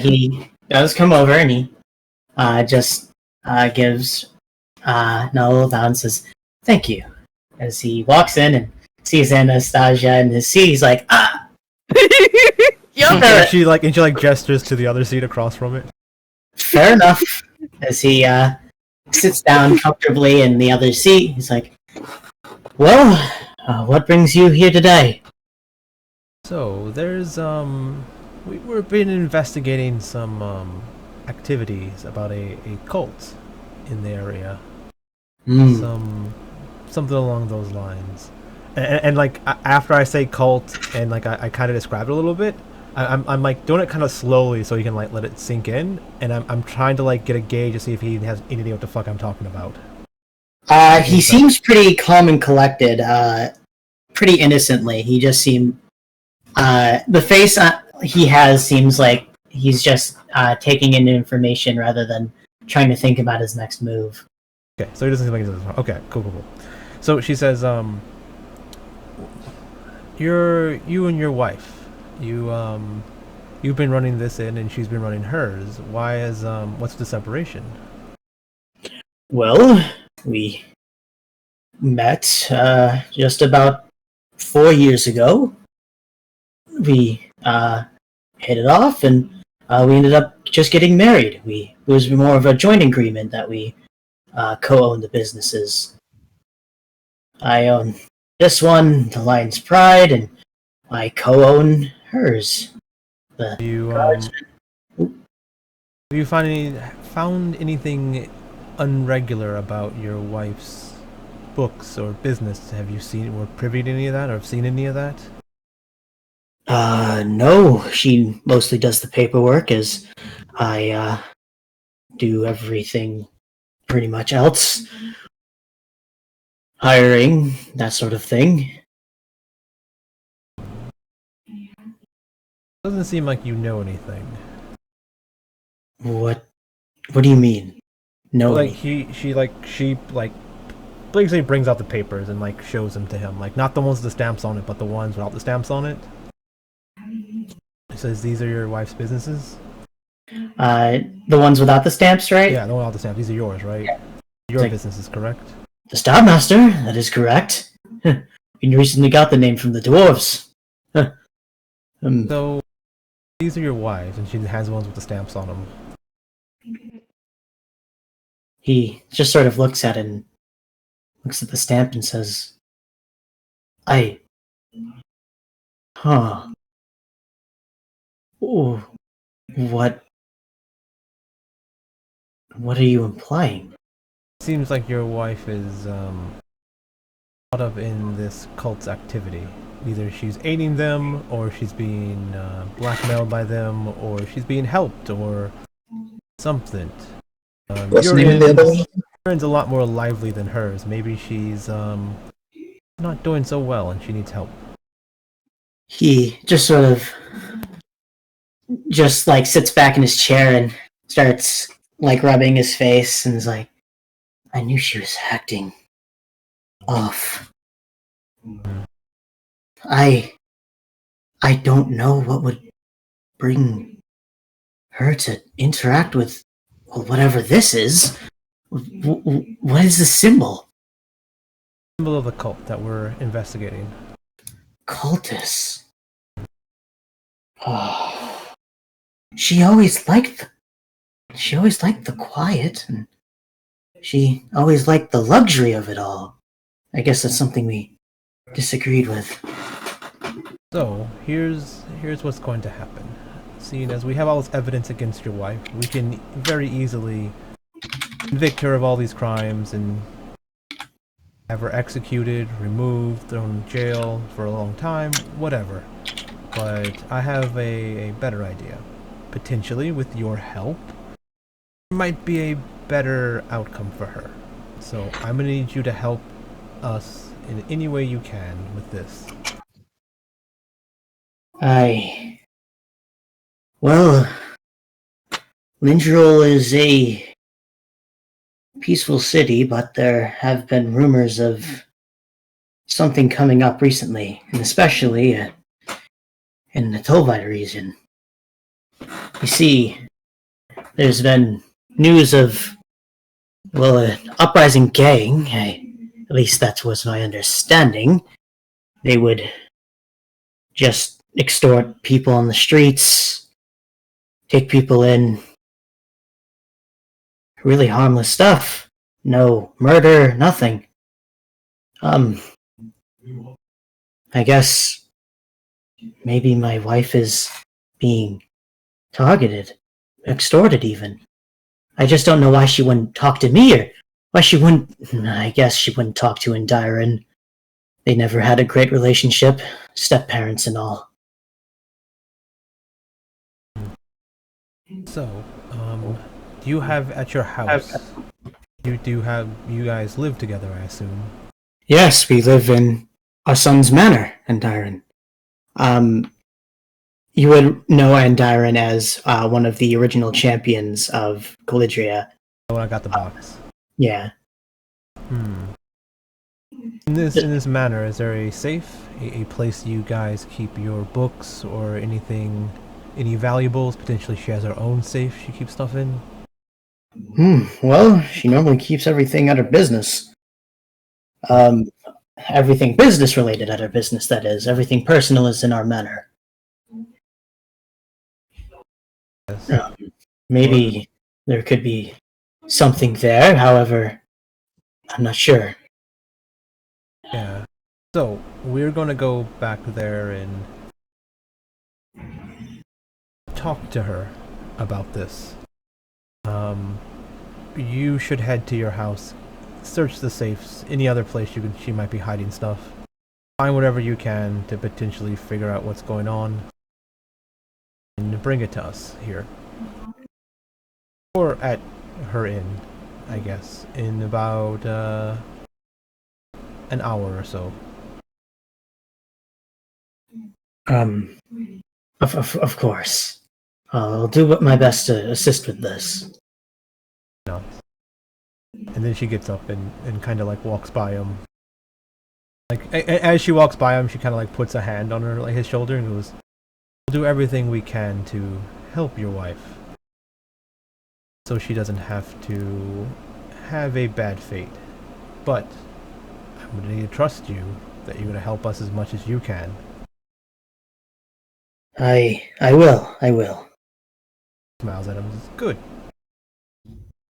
He does come over and he just gives Null a bow and says, "Thank you." As he walks in and sees Anastasia in his seat, he's like, "Ah." Yup. And she like gestures to the other seat across from it. Fair enough. As he sits down comfortably in the other seat, he's like, "Well, what brings you here today?" So there's we've been investigating some activities about a cult in the area. Something along those lines. And like after I say cult and like I kind of describe it a little bit, I'm like doing it kind of slowly so you can like let it sink in, and I'm trying to like get a gauge to see if he has any idea what the fuck I'm talking about. He seems pretty calm and collected, pretty innocently. He just seemed the face he has seems like he's just taking in information rather than trying to think about his next move. Okay, so he doesn't seem like he does. Okay, cool. So she says, you and your wife, you've been running this inn and she's been running hers. Why is what's the separation? Well, we met just about 4 years ago. We hit it off, and we ended up just getting married. It was more of a joint agreement that we co-own the businesses. I own this one, the Lion's Pride, and I co-own hers. Have you found anything unregular about your wife's books or business? Have you seen or privy to any of that, or have seen any of that? No. She mostly does the paperwork, as I do everything pretty much else. Hiring, that sort of thing. Doesn't seem like you know anything. What do you mean? No. Like she basically brings out the papers and like shows them to him. Like not the ones with the stamps on it, but the ones without the stamps on it. It says these are your wife's businesses. The ones without the stamps, right? Yeah, the one with all the stamps. These are yours, right? Your Like- business is correct. The Stabmaster, that is correct. You recently got the name from the dwarves. So, these are your wives, and she has the ones with the stamps on them. He just sort of looks at it and looks at the stamp and says, I... Huh. Ooh. What are you implying? Seems like your wife is caught up in this cult's activity. Either she's aiding them, or she's being blackmailed by them, or she's being helped, or something. What's the name of the other one? Yoren's a lot more lively than hers. Maybe she's not doing so well, and she needs help. He just sort of just like sits back in his chair and starts like rubbing his face and is like, I knew she was acting off. I don't know what would bring her to interact with whatever this is. What is the symbol? Symbol of the cult that we're investigating. Cultists. Oh, she always liked the quiet, and she always liked the luxury of it all. I guess that's something we disagreed with. So, here's what's going to happen. Seeing as we have all this evidence against your wife, we can very easily convict her of all these crimes and have her executed, removed, thrown in jail for a long time, whatever. But I have a better idea. Potentially, with your help, there might be a better outcome for her. So I'm gonna need you to help us in any way you can with this. Well, Lindrel is a peaceful city, but there have been rumors of something coming up recently, and especially in the Tolvite region. You see, there's been news of, well, an uprising gang. At least that was my understanding. They would just extort people on the streets, take people in, really harmless stuff. No murder, nothing. I guess maybe my wife is being targeted, extorted even. I just don't know why she wouldn't talk to me, or why she wouldn't... I guess she wouldn't talk to Indiren. They never had a great relationship, step-parents and all. So, do you have at your house? You guys live together, I assume. Yes, we live in our son's manor, Indiren. You would know Indiren as one of the original champions of Calidria. Oh, I got the box. Yeah. In this manner, is there a safe, a place you guys keep your books or anything, any valuables? Potentially, she has her own safe she keeps stuff in. Well, she normally keeps everything at her business. Everything business related at her business, that is. Everything personal is in our manor. Yes. Maybe there could be something there, however, I'm not sure. Yeah. So we're gonna go back there and talk to her about this. You should head to your house, search the safes, any other place she might be hiding stuff. Find whatever you can to potentially figure out what's going on, and bring it to us here. Or at her inn, I guess, in about an hour or so. Of course. I'll do my best to assist with this. No. And then she gets up and kind of like walks by him. Like as she walks by him, she kind of like puts a hand on his shoulder and goes, "We'll do everything we can to help your wife. so she doesn't have to have a bad fate. But I'm gonna need to trust you that you're gonna help us as much as you can. I will. Smiles at him. Says, good.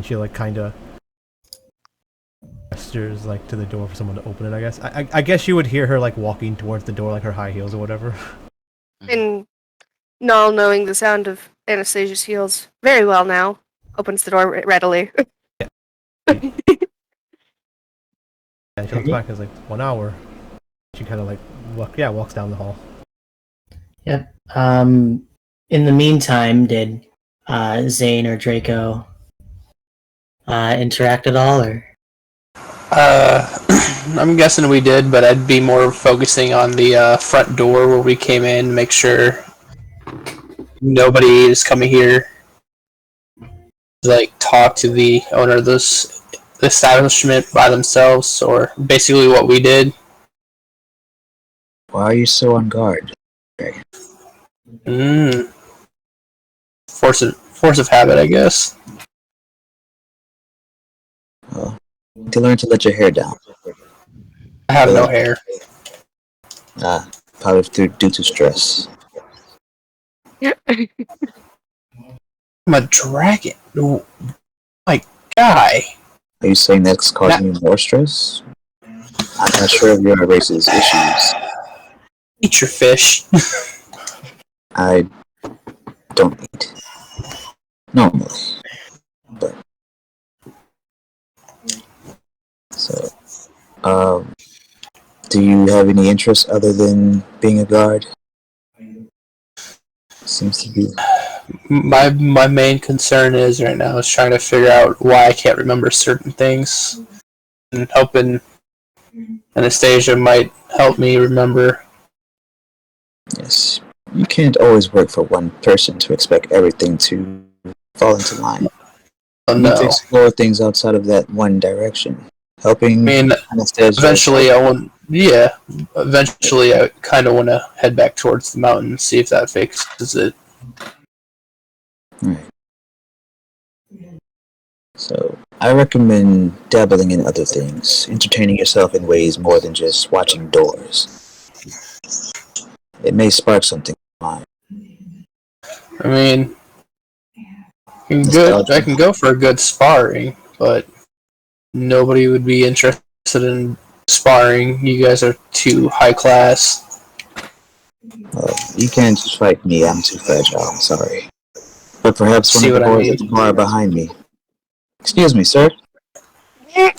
She like kind of gestures like to the door for someone to open it. I guess. I guess you would hear her like walking towards the door, like her high heels or whatever. And Null, knowing the sound of Anastasia's heels very well now, opens the door readily. And she looks back and is like 1 hour. She kind of like walks down the hall. Yep. In the meantime, did Zane or Draco interact at all, or? I'm guessing we did, but I'd be more focusing on the front door where we came in, make sure nobody is coming here. Like, talk to the owner of this establishment by themselves, or basically what we did. Why are you so on guard? Force of habit, I guess. Well, to learn to let your hair down. I have no hair. Probably due to stress. I'm a dragon. Oh, my guy. Are you saying that's causing you more stress? I'm not sure of your race's issues. Eat your fish. I don't eat normally, but so. Do you have any interests other than being a guard? Seems to be. My main concern is right now is trying to figure out why I can't remember certain things, and hoping Anastasia might help me remember. Yes, you can't always work for one person to expect everything to fall into line. Oh, You need to no. explore things outside of that one direction. Helping I mean, Anastasia. eventually I kind of want to head back towards the mountain, see if that fixes it. Right. So, I recommend dabbling in other things, entertaining yourself in ways more than just watching doors. It may spark something in your mind. I mean, I can go for a good sparring, but nobody would be interested in sparring. You guys are too high class. Well, you can't just fight me, I'm too fragile, I'm sorry. But perhaps one See of the what I boys mean? at the bar behind me. Excuse me, sir.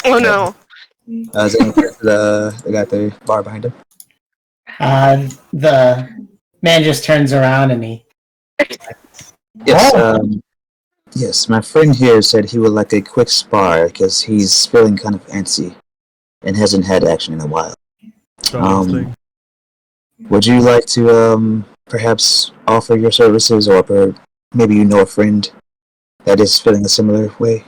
Oh no. Is anyone the guy at the bar behind him? The man just turns around and he. Yes, Oh. Yes, my friend here said he would like a quick spar because he's feeling kind of antsy and hasn't had action in a while. Would you like to perhaps offer your services, or maybe you know a friend that is feeling a similar way?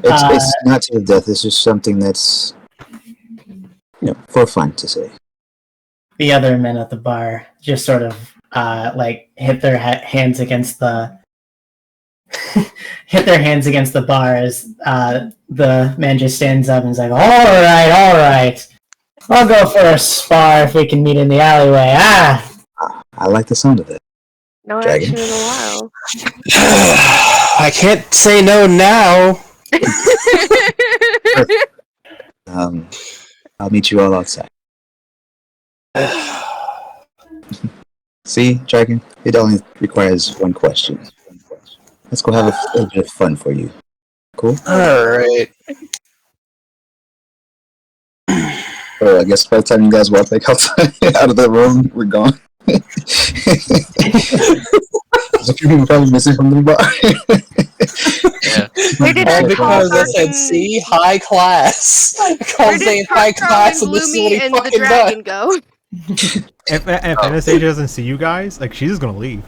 It's not to the death. It's just something that's for fun to say. The other men at the bar just sort of hit their hands against the bar as the man just stands up and is like, all right, I'll go for a spar if we can meet in the alleyway. I like the sound of it. No Dragon. action in a while. I can't say no now. I'll meet you all outside. See, Dragon, it only requires one question. Let's go have a bit of fun for you. Cool? Alright. So I guess by the time you guys walk back outside, out of the room, we're gone. There's a few people probably missing from the bar. Yeah. They did All a because I call said, see, high class. I Where called saying did high Carl class and and this is what Lumi he and the fucking dragon done. go? If Anastasia doesn't see you guys, like she's just gonna leave.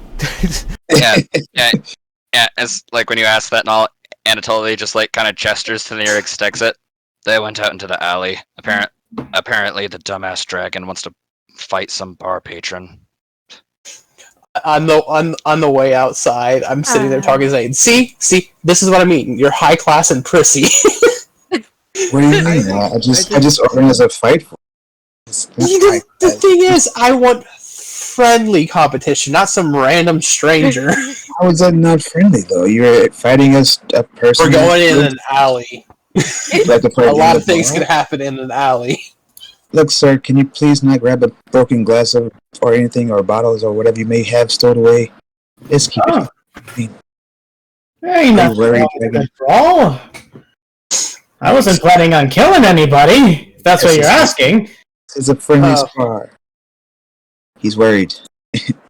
Yeah. As like when you ask that, and all, Anatoly just like kind of gestures to the nearest exit. They went out into the alley. Apparently, the dumbass dragon wants to fight some bar patron. on the way outside, I'm sitting there talking, saying, "See, this is what I mean. You're high class and prissy." What do you mean? I just organize a fight for The thing is, I want friendly competition, not some random stranger. How is that not friendly though? You're fighting as a person. We're going in an alley. Like A lot of things can happen in an alley. Look, sir, can you please not grab a broken glass or anything, or bottles or whatever you may have stowed away? Just keep it. There ain't nothing wrong with the brawl. I wasn't planning on killing anybody, if that's what you're asking. It's a friendly spar. He's worried.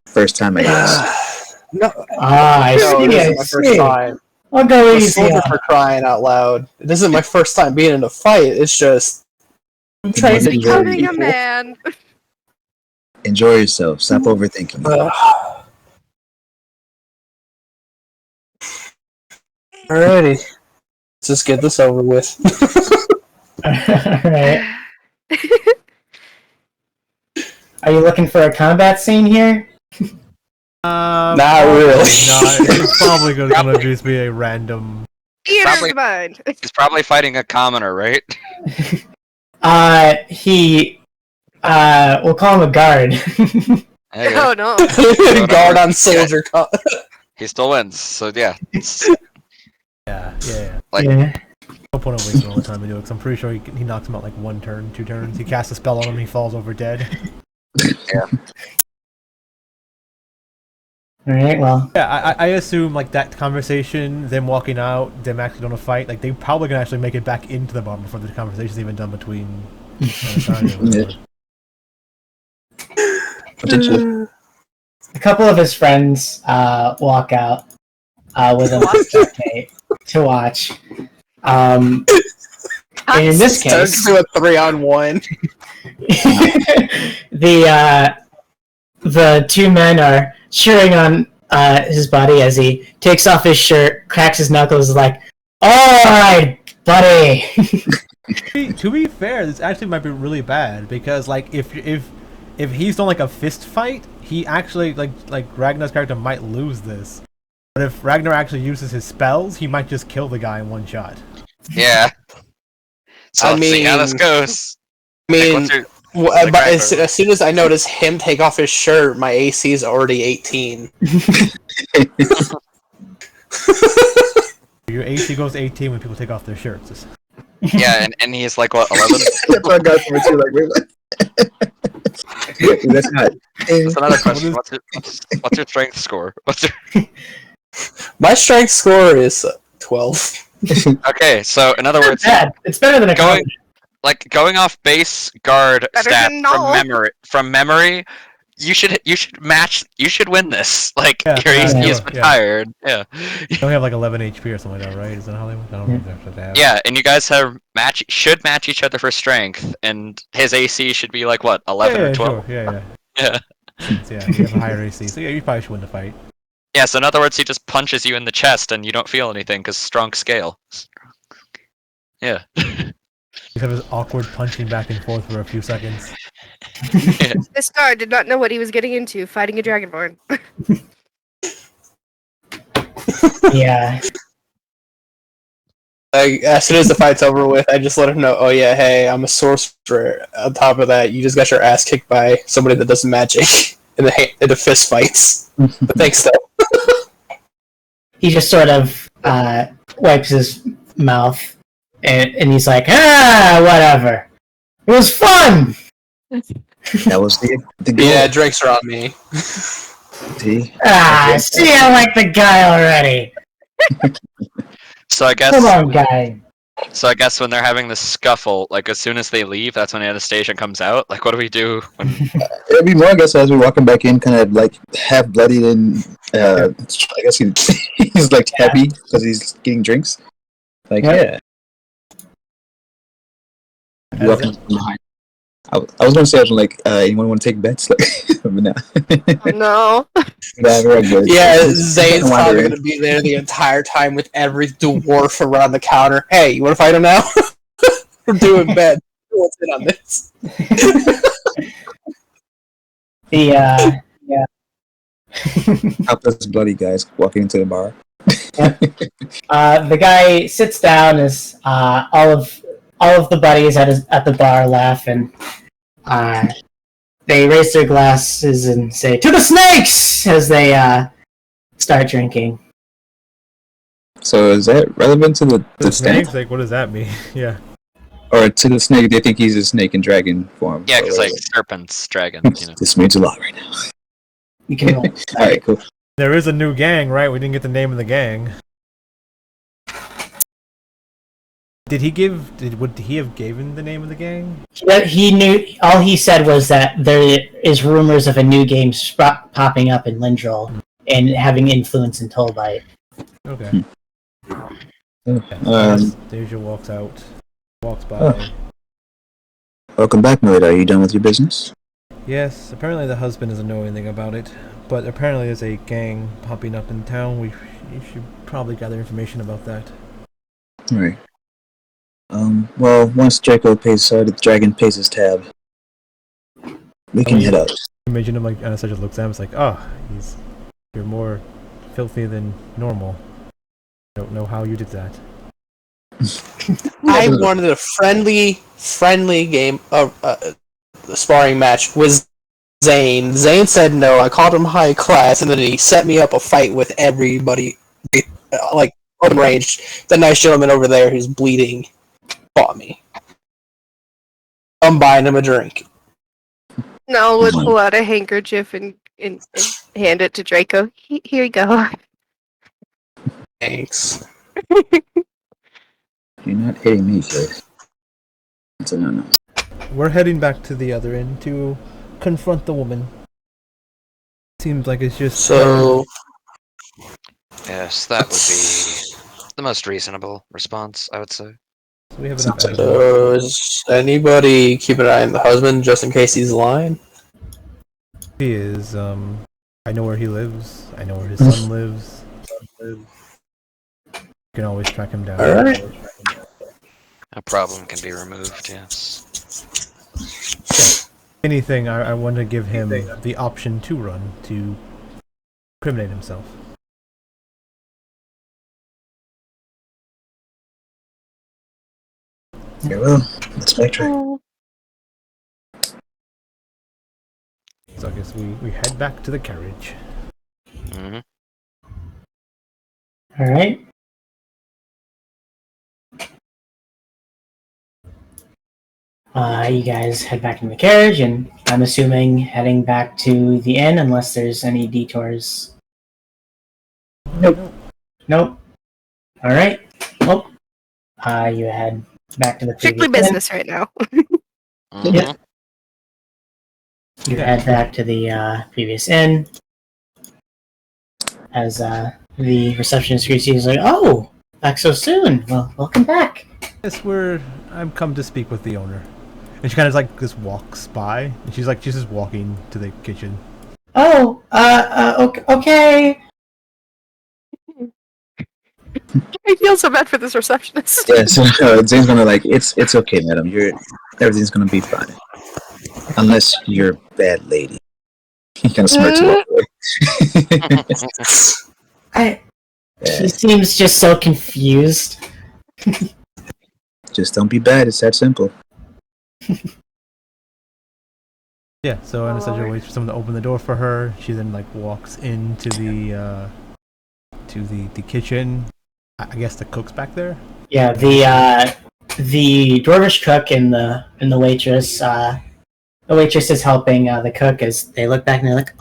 First time, I guess. No, I see. this is my first time. I'll go A easy. soldier for crying out loud. This isn't my first time being in a fight. It's just I'm trying to kill Becoming a people. man. Enjoy yourself. Stop overthinking. Alrighty, let's just get this over with. Alright. Are you looking for a combat scene here? Not really. It's probably going to just be a random. Theater's mind. He's probably fighting a commoner, right? We'll call him a guard. There you go. Oh no. Guard on soldier. He still wins, so yeah. Yeah. Like- Yeah. No point of wasting all the time to do it, because I'm pretty sure he knocks him out like 1 turn, 2 turns. He casts a spell on him, he falls over dead. Alright, well. Yeah, I assume like that conversation, them walking out, them actually going to fight, like they probably can actually make it back into the bar before the conversation's even done between. Potentially. A couple of his friends walk out with him to watch. And in this Turns case, to a 3-on-1. the 2 men are cheering on his buddy as he takes off his shirt, cracks his knuckles, is like, "All right, buddy." To be fair, this actually might be really bad because like if he's done like a fist fight, he actually like Ragnar's character might lose this. But if Ragnar actually uses his spells, he might just kill the guy in 1 shot. Yeah. So let's see how this goes. But as soon as I notice him take off his shirt, my AC is already 18. Your AC goes 18 when people take off their shirts. Yeah, and he's like what, 11? That's what I got from it too. Like, wait, what? That's not. That's another question. What's your strength score? My strength score is 12. Okay, so in other words, It's better than a going off base guard Better stat than null. from memory, you should win this. Like Yeah, your AC yeah, is retired. Yeah. They only have like 11 HP or something like that, right? Is that how they? I don't remember if they have. Yeah, and you guys should match each other for strength, and his AC should be like what, 11 or 12? Sure. Yeah. Yeah. Yeah, you have a higher AC, so yeah, you probably should win the fight. Yeah, so in other words, he just punches you in the chest and you don't feel anything because strong scale. Yeah. You have his awkward punching back and forth for a few seconds. This guard did not know what he was getting into, fighting a dragonborn. Yeah. As soon as the fight's over with, I just let him know, oh yeah, hey, I'm a sorcerer. On top of that, you just got your ass kicked by somebody that does magic in the fist fights. But thanks, though. He just sort of wipes his mouth and he's like, whatever. It was fun! That was the goal. Yeah, drinks are on me. See? See, I like the guy already. So I guess Come on, guy. So I guess when they're having this scuffle, like as soon as they leave, that's when Anastasia comes out. Like, what do we do? When... It'd be more, I guess, as we're walking back in, kind of like half bloodied and I guess he's like happy because he's getting drinks. Like, yeah. Walking from behind. I was gonna say, I was like, anyone want to take bets? Like, but no. Oh, no. Nah, we're good. Yeah, Zane's probably going to be there the entire time with every dwarf around the counter. Hey, you want to fight him now? We're doing bad. What's in on this? Topless bloody guys walking into the bar. The guy sits down as all of the buddies at the bar laugh, and they raise their glasses and say, "To the snakes!" as they start drinking. So is that relevant to the snakes? snake? Like, what does that mean? Yeah. Or to the snake, they think he's a snake in dragon form. Yeah, because Or- like serpents, dragons, you know. This means a lot right now. You can roll. Alright, cool. There is a new gang, right? We didn't get the name of the gang. Would he have given the name of the gang? He knew. All he said was that there is rumors of a new game popping up in Lindrel and having influence in Tolbite. Okay. Deja walks by. Oh. Welcome back, Millard. Are you done with your business? Yes, apparently the husband doesn't know anything about it, but apparently there's a gang popping up in town. You should probably gather information about that. Alright. Well, once Draco pays, the dragon pays his tab, we can head out. Imagine him like Anastasia looks at him, it's like, oh, you're more filthy than normal. I don't know how you did that. I wanted a friendly game, sparring match with Zane. Zane said no. I called him high class, and then he set me up a fight with everybody, like open range. The nice gentleman over there who's bleeding fought me. I'm buying him a drink. Nell would pull out a handkerchief and hand it to Draco. Here you go. Thanks. You're not hitting me, Chase. That's a no-no. We're heading back to the other end to confront the woman. Seems like it's just So, Yes, that would be the most reasonable response, I would say. we have enough evidence. is anybody keep an eye on the husband just in case he's lying? He is. I know where he lives. I know where his son lives. You can always track him down. Alright. A problem can be removed, yes. Anything, I want to give him the option to run to incriminate himself. Very well. Let's backtrack. So I guess we head back to the carriage. Hmm. All right. You guys head back in the carriage, and I'm assuming heading back to the inn, unless there's any detours. Nope. Nope. All right. Well, you head back to the Strictly previous business right now. Hmm. Yeah. You head back to the previous inn. As the receptionist greets you, he's like, "Oh, back so soon. Well, welcome back." Yes, I've come to speak with the owner. And she kind of like just walks by, and she's just walking to the kitchen. Oh, okay. I feel so bad for this receptionist. Yeah, so Zane's gonna it's okay, madam. Everything's gonna be fine. Unless you're a bad lady. He kind of smirks and walks away. She seems just so confused. Just don't be bad. It's that simple. Yeah, so Anastasia waits for someone to open the door for her. She then like walks into the kitchen. I guess the cook's back there. Yeah, the dwarvish cook and the waitress. The waitress is helping the cook as they look back and they're like,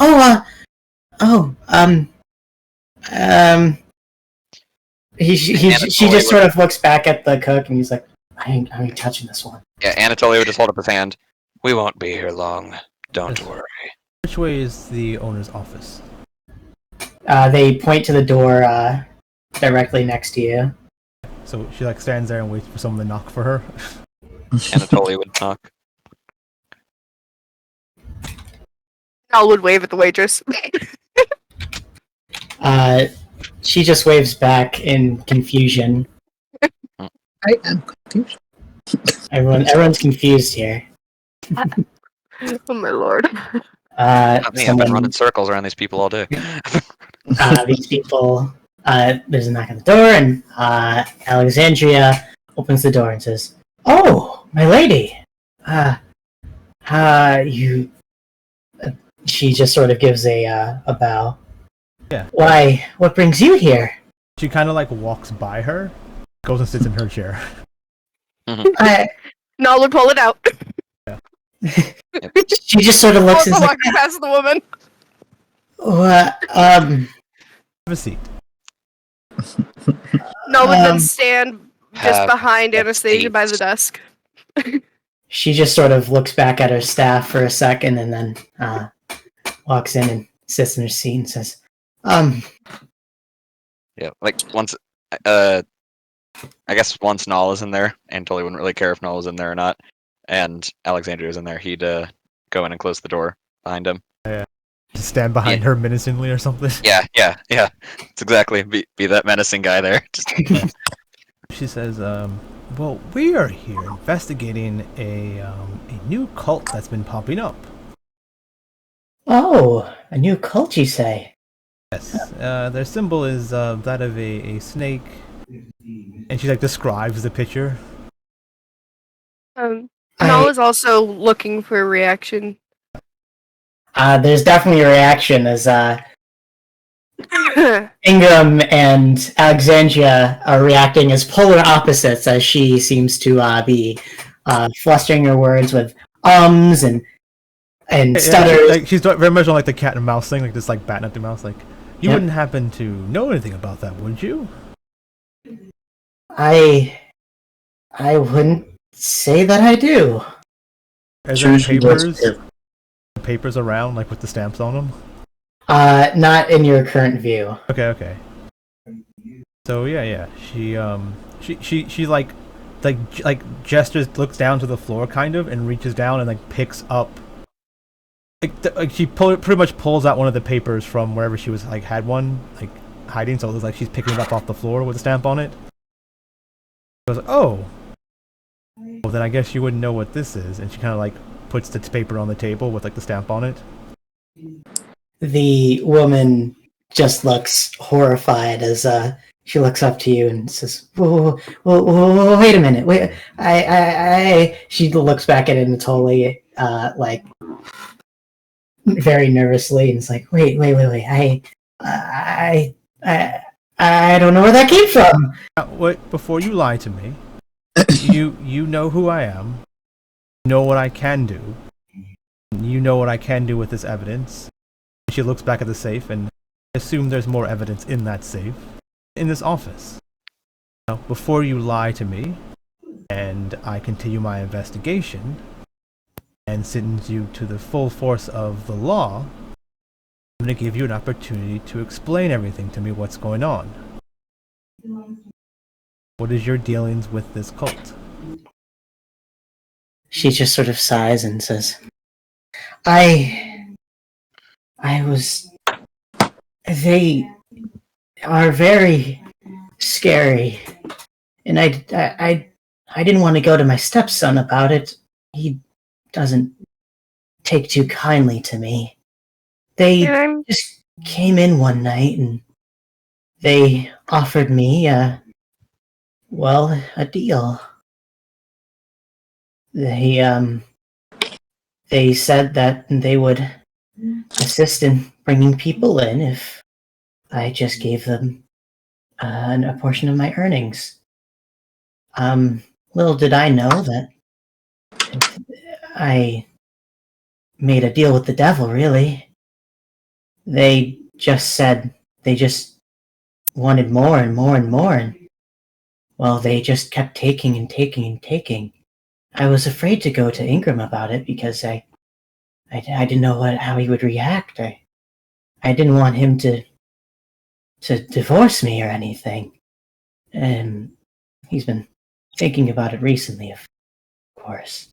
she just sort of looks back at the cook and he's like, I ain't touching this one. Yeah, Anatoly would just hold up his hand. We won't be here long. Don't worry. Which way is the owner's office? They point to the door directly next to you. So she like stands there and waits for someone to knock for her. Anatoly would knock. Nell would wave at the waitress. She just waves back in confusion. I am confused. Everyone's confused here. Oh my lord. Not me. I've been someone, running circles around these people all day. these people, there's a knock on the door, and Alexandria opens the door and says, "Oh, my lady, you." She just sort of gives a bow. Yeah. Why? What brings you here? She kind of like walks by her, goes and sits in her chair. I, Nala would pull it out. she just sort of looks and Also is like, walking past the woman. "What? Have a seat. Nala would then Um, stand just Have behind a Anastasia by the seat. desk. She just sort of looks back at her staff for a second and then walks in and sits in her seat and says, Yeah, like once, I guess once Nala's in there, and totally wouldn't really care if Nala's in there or not, and Alexandria's in there, he'd go in and close the door behind him. Just stand behind her menacingly or something. Yeah. It's exactly be that menacing guy there. Just, She says, well, we are here investigating a new cult that's been popping up. "Oh, a new cult, you say?" Yes. Their symbol is that of a snake. And she like describes the picture. Nala's also looking for a reaction. There's definitely a reaction as Ingram and Alexandria are reacting as polar opposites, as she seems to be flustering her words with ums and stutters. Like she's very much on like the cat and mouse thing, like just like batting at the mouse. Like, you wouldn't happen to know anything about that, would you? I wouldn't say that I do. Is Sure, there she does. papers around, like with the stamps on them? Not in your current view. Okay. So yeah. She like gestures, looks down to the floor kind of, and reaches down and like picks up. Like she pretty much pulls out one of the papers from wherever she was had one like hiding. So it looks like she's picking it up off the floor with a stamp on it. She goes, oh, well, then I guess you wouldn't know what this is. And she kind of like puts the paper on the table with like the stamp on it. The woman just looks horrified as she looks up to you and says, "Whoa, wait a minute! Wait, I." She looks back at it and totally like very nervously and is like, "Wait! I don't know where that came from." Wait, before you lie to me, you know who I am. You know what I can do. You know what I can do with this evidence. She looks back at the safe and assume there's more evidence in that safe, in this office. Now, before you lie to me, and I continue my investigation, and sentence you to the full force of the law, I'm going to give you an opportunity to explain everything to me, what's going on. What is your dealings with this cult? She just sort of sighs and says, I was... They are very scary. And I didn't want to go to my stepson about it. He doesn't take too kindly to me. They just came in one night and they offered me a deal. They said that they would assist in bringing people in if I just gave them a portion of my earnings. Little did I know that I made a deal with the devil, really. They just said they just wanted more and more and more, and well, they just kept taking and taking and taking. I was afraid to go to Ingram about it because I didn't know how he would react. I didn't want him to divorce me or anything. And he's been thinking about it recently, of course.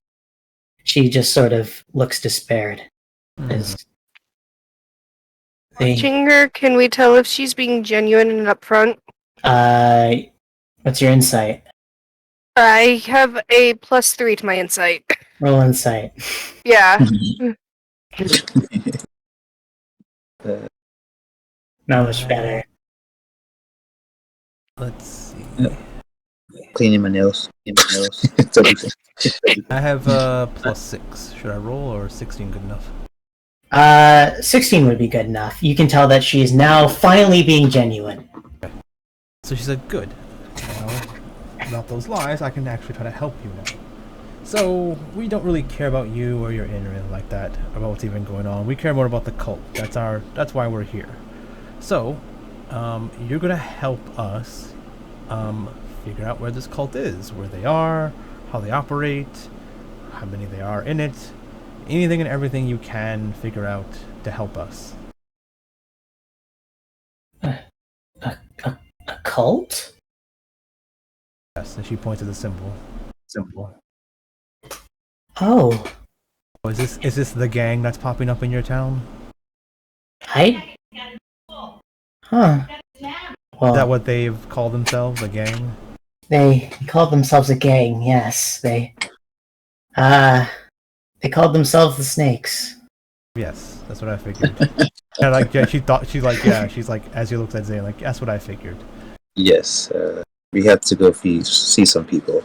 She just sort of looks despaired. As Watching her, can we tell if she's being genuine and upfront? What's your insight? I have a +3 to my insight. Roll insight. Yeah. Much better. Let's see. Cleaning my nails. It's everything. I have +6. Should I roll or 16 good enough? 16 would be good enough. You can tell that she is now finally being genuine. So she said, good. Now, about those lies, I can actually try to help you now. So, we don't really care about you or your inn or anything like that, about what's even going on. We care more about the cult. That's why we're here. So, you're gonna help us, figure out where this cult is, where they are, how they operate, how many they are in it, anything and everything you can figure out to help us. A cult? Yes, and she points to the symbol. Oh, Oh, is this the gang that's popping up in your town? I. Huh. Is that Well, what they've called themselves, a gang? they called themselves a gang. Yes, they called themselves the Snakes. Yes, that's what I figured. And like, yeah, she's like, as you looked at Zay, like, that's what I figured. Yes, we have to go see some people.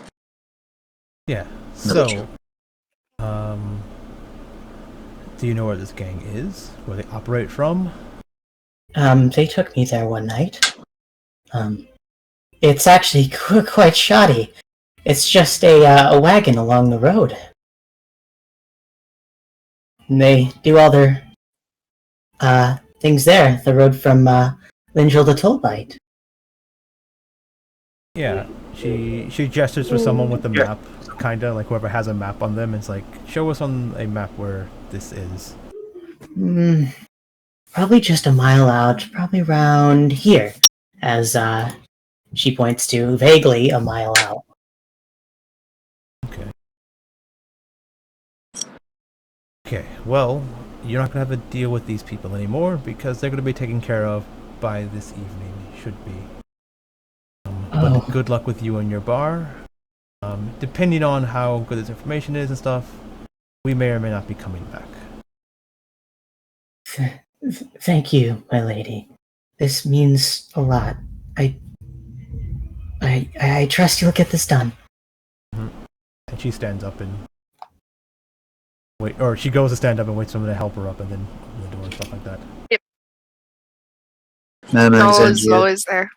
Yeah. Another So, do you know where this gang is? Where they operate from? They took me there one night. It's actually quite shoddy. It's just a wagon along the road. And they do all their things there. The road from Lingel to Tolbite. Yeah. She gestures for someone with a map, kinda like whoever has a map on them. It's like, show us on a map where this is. Probably just a mile out. Probably around here, as she points to vaguely a mile out. Okay. Okay. Well, you're not gonna have to deal with these people anymore because they're gonna be taken care of by this evening. Should be. But good luck with you and your bar. Depending on how good this information is and stuff, we may or may not be coming back. Thank you, my lady. This means a lot. I trust you'll get this done. And she stands up and wait, or she goes to stand up and wait for someone to help her up, and then open the door and stuff like that. Madam Noel is Alexandria, always there.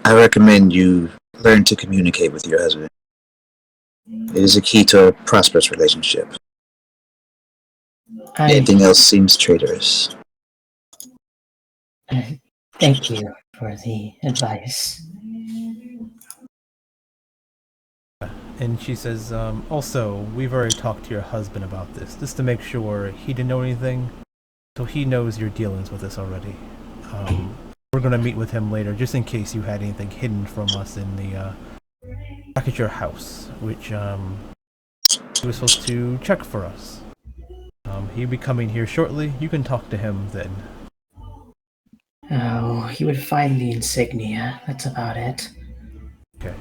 I recommend you learn to communicate with your husband. It is a key to a prosperous relationship. Anything else seems traitorous. Thank you for the advice. And she says, also, we've already talked to your husband about this, just to make sure he didn't know anything, so he knows your dealings with this already. We're gonna meet with him later, just in case you had anything hidden from us in the, back at your house, which, he was supposed to check for us. He'll be coming here shortly. You can talk to him then. Oh, he would find the insignia. That's about it. Okay.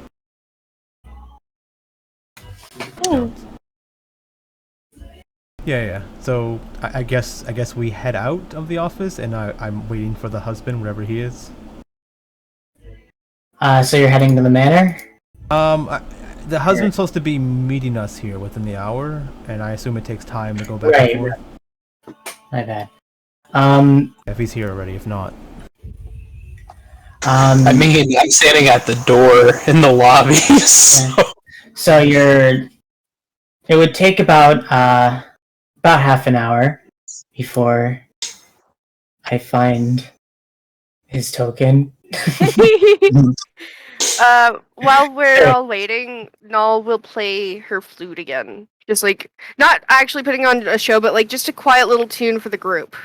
Yeah. So I guess we head out of the office, and I'm waiting for the husband, wherever he is. So you're heading to the manor? The husband's supposed to be meeting us here within the hour, and I assume it takes time to go back Right. and forth. My bad. If he's here already, if not. I mean, I'm standing at the door in the lobby. So it would take about half an hour before I find his token. While we're all waiting, Null will play her flute again. Just like, not actually putting on a show, but like just a quiet little tune for the group.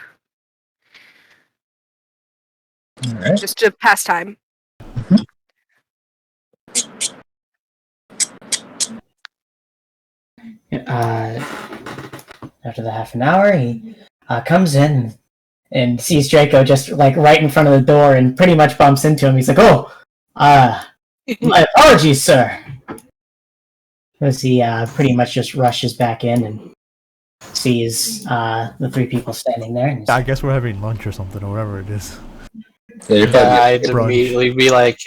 All right. Just to pass time. After the half an hour, he comes in and sees Draco just like right in front of the door and pretty much bumps into him. He's like, "Oh, my apologies, sir." As he pretty much just rushes back in and sees the three people standing there. And he's I guess we're having lunch or something, or whatever it is. Yeah, you're Yeah, probably I'd Brunch. immediately be like,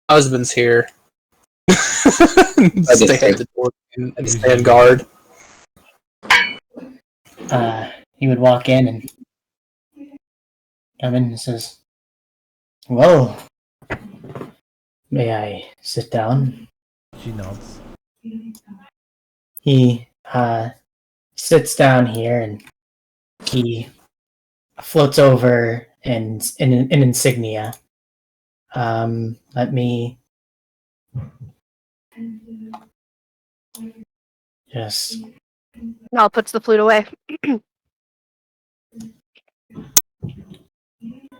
husband's here. Stay at the door and stand guard. he would walk in and come in and says, "Well, may I sit down?" She nods. He sits down here and he floats over an insignia. Let me just. Nal puts the flute away.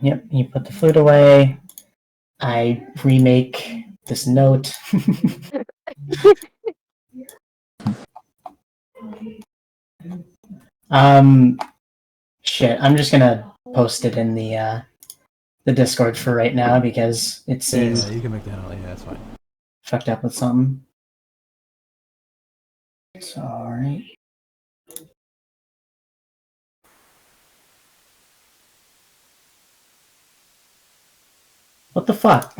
Yep, you put the flute away. I remake this note. Shit, I'm just gonna post it in the Discord for right now because it seems Yeah, you can make that out. Yeah, that's fine. fucked up with something. Sorry. What the fuck?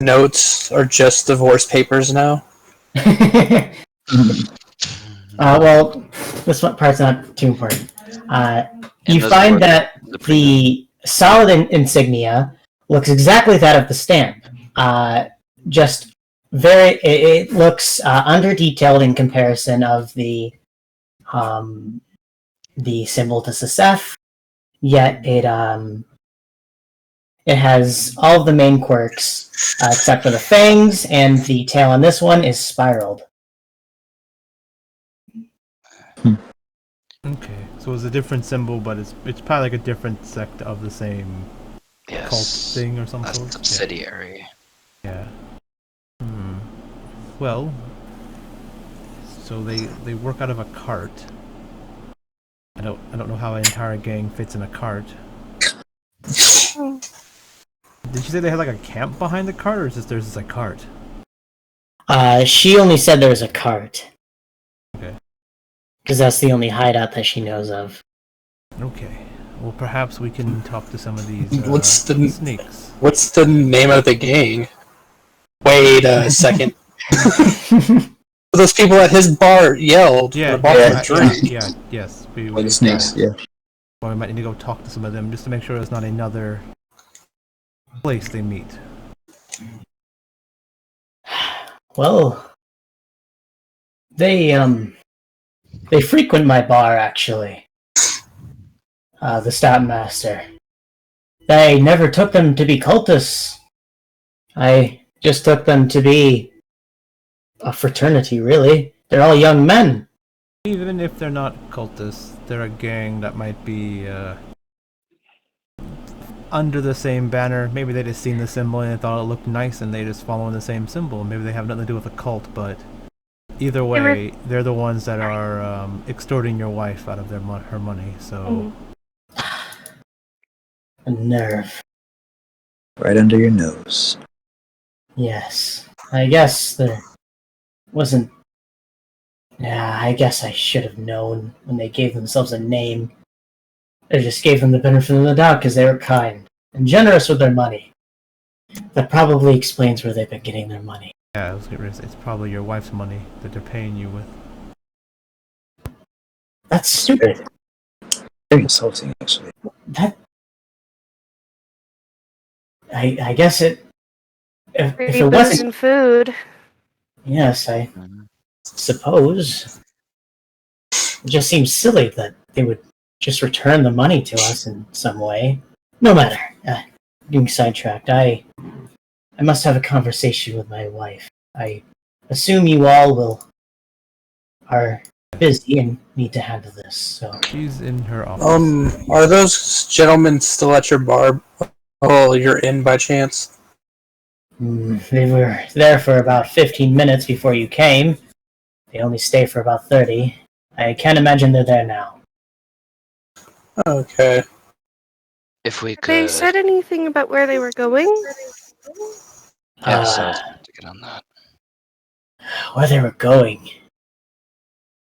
Notes are just divorce papers now. Well, this one part's not too important. You those find were that the solid insignia looks exactly that of the stamp. Just very, it looks under detailed in comparison of the symbol to Sesef. Yet it has all of the main quirks except for the fangs, and the tail on this one is spiraled. Okay, so it's a different symbol, but it's probably like a different sect of the same cult Yes. thing or some A sort. subsidiary. Yeah. Well, so they work out of a cart. I don't know how an entire gang fits in a cart. Did you say they had like a camp behind the cart, or is this there's just a cart? She only said there was a cart. Okay. Because that's the only hideout that she knows of. Okay. Well, perhaps we can talk to some of these What's the- snakes. What's the name of the gang? Wait a second. Those people at his bar yelled. Yeah, the bar yeah, for a drink. yes. Or the snakes, yeah. Well, we might need to go talk to some of them just to make sure it's not another place they meet. Well, they frequent my bar, actually. The Scoutmaster. I never took them to be cultists. I just took them to be a fraternity, really. They're all young men. Even if they're not cultists, they're a gang that might be under the same banner. Maybe they just seen the symbol and they thought it looked nice and they just following the same symbol. Maybe they have nothing to do with a cult, but either way, they're the ones that are extorting your wife out of her money. So A nerve. Right under your nose. Yes. I guess there wasn't... Yeah, I guess I should have known when they gave themselves a name. I just gave them the benefit of the doubt because they were kind and generous with their money. That probably explains where they've been getting their money. yeah, I was gonna say, it's probably your wife's money that they're paying you with. That's stupid. Very insulting, actually. That... I guess it... If Free it booze wasn't... and food. Yes, I suppose. It just seems silly that they would just return the money to us in some way. No matter. Being sidetracked, I must have a conversation with my wife. I assume you all are busy and need to handle this, so... She's in her office. Are those gentlemen still at your bar? Oh, you're in by chance? They were there for about 15 minutes before you came. They only stay for about 30. I can't imagine they're there now. Okay. If we Have could. they said anything about where they were going? Yes, I was going to get on that. where they were going.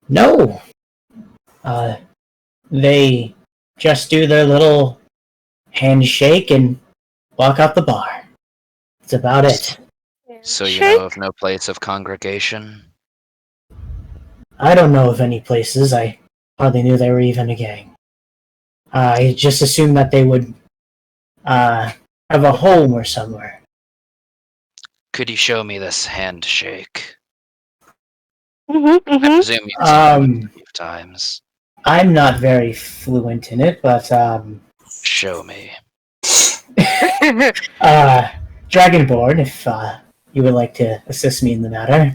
No. They just do their little handshake and walk out the bar. That's about it. So you Shake? know of no place of congregation? I don't know of any places. I hardly knew they were even a gang. I just assumed that they would have a home or somewhere. Could you show me this handshake? Mm-hmm, I mm-hmm. presume you've seen it a few times. I'm not very fluent in it, but Show me. Dragonborn, if you would like to assist me in the matter.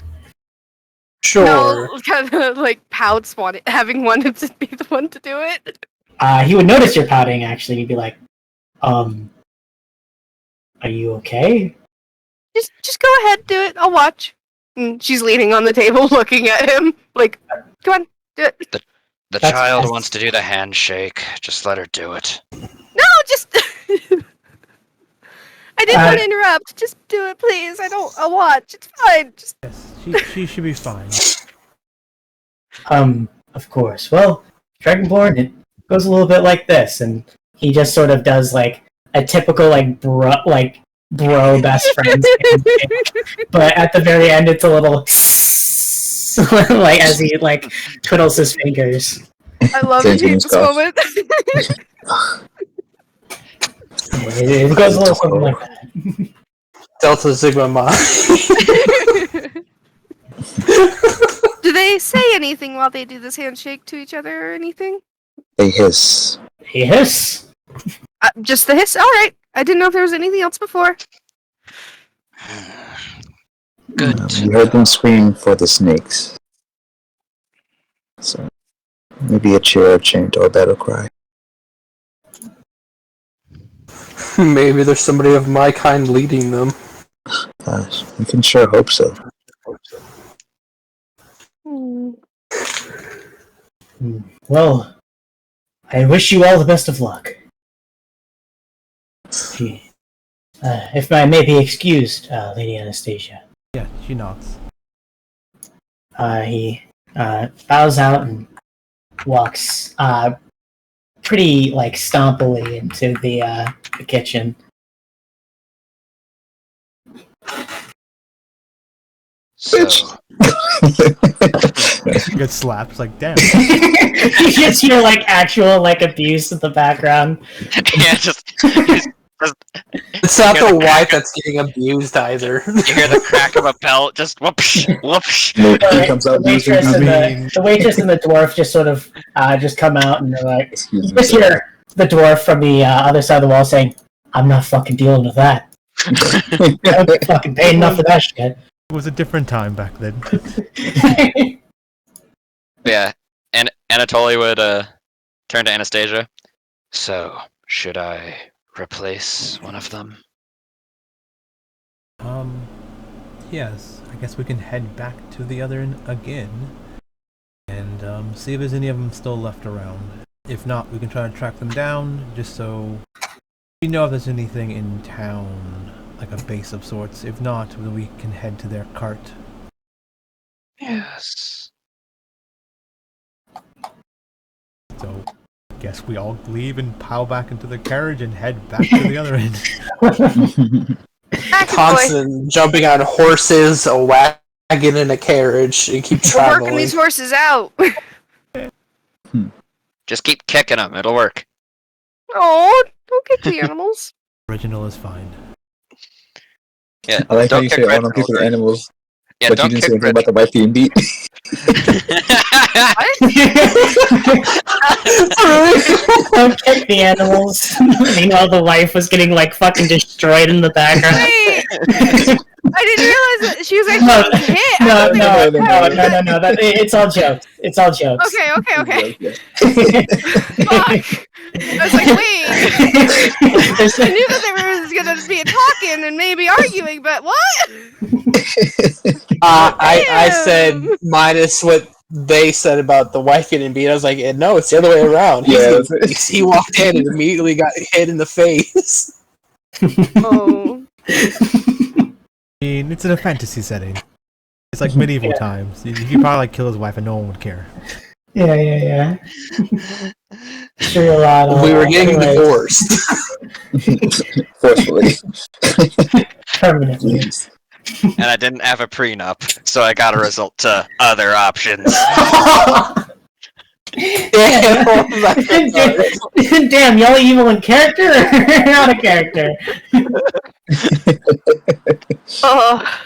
Sure. No, kind of like pouts having wanted to be the one to do it. He would notice you're pouting, actually. He'd be like, are you okay? Just go ahead, do it. I'll watch. And she's leaning on the table, looking at him, like, "Come on, do it." The That's child best. wants to do the handshake. Just let her do it. No, just. I didn't want to interrupt. Just do it, please. I'll watch. It's fine. Just. Yes, she should be fine. Of course. Well, Dragonborn, it goes a little bit like this, and he just sort of does like a typical bro best friend, but at the very end, it's a little like as he twiddles his fingers. I love to Same hate this stuff. moment. It goes a little something like that. Delta Sigma Mod. Do they say anything while they do this handshake to each other or anything? They hiss. Yes. Just the hiss. All right. I didn't know if there was anything else before. Good. You heard them scream for the snakes. So maybe a cheer, chant, or battle cry. Maybe there's somebody of my kind leading them. Gosh, we can sure hope so. Well, I wish you all the best of luck. If I may be excused, Lady Anastasia. Yeah, she nods. He bows out and walks pretty stompily into the kitchen. So, Gets slapped. It's like, damn. You just hear actual abuse in the background. yeah, just It's not the wife that's getting abused either. you hear the crack of a belt. Just whoopsh, whoopsh. He comes out The using waitress, and his the waitress and the dwarf just sort of just come out and they're like, excuse you me. just hear the dwarf from the other side of the wall saying, "I'm not fucking dealing with that. I don't get fucking paid enough for that shit." It was a different time back then. Yeah, and Anatoly would turn to Anastasia. So, should I replace one of them? Yes. I guess we can head back to the other end again, and see if there's any of them still left around. If not, we can try to track them down, just so we know if there's anything in town, like a base of sorts. If not, then we can head to their cart. Yes. So, guess we all leave and pile back into the carriage and head back to the other end. Back boy. Constant jumping on horses, a wagon, and a carriage, and keep We're traveling. working these horses out. Just keep kicking them. It'll work. Oh, don't kick the animals. Original is fine. Yeah. I like how don't you kick say, red "Oh, don't kick the children." animals," Yeah, but you don't didn't say kick anything red about the wife being beat. Don't kick the animals. Meanwhile, the wife was getting fucking destroyed in the background. Wait, I didn't realize that she was No, actually getting hit. I No, thought they no, were no, okay. no. It's all jokes. It's all jokes. Okay. Fuck. I was like, wait. I knew that there was gonna be a talking and maybe arguing, but what? I said minus what they said about the wife getting beat. I was like, no, it's the other way around. Yeah, He walked in and immediately got hit in the face. Oh. I mean, it's in a fantasy setting. It's like medieval times. You could probably like kill his wife and no one would care. Yeah. Sure, a lot. We were getting anyways, divorced. Forcefully. permanently. Jeez. And I didn't have a prenup, so I got to resort to other options. Damn, y'all evil in character or not a character? Oh.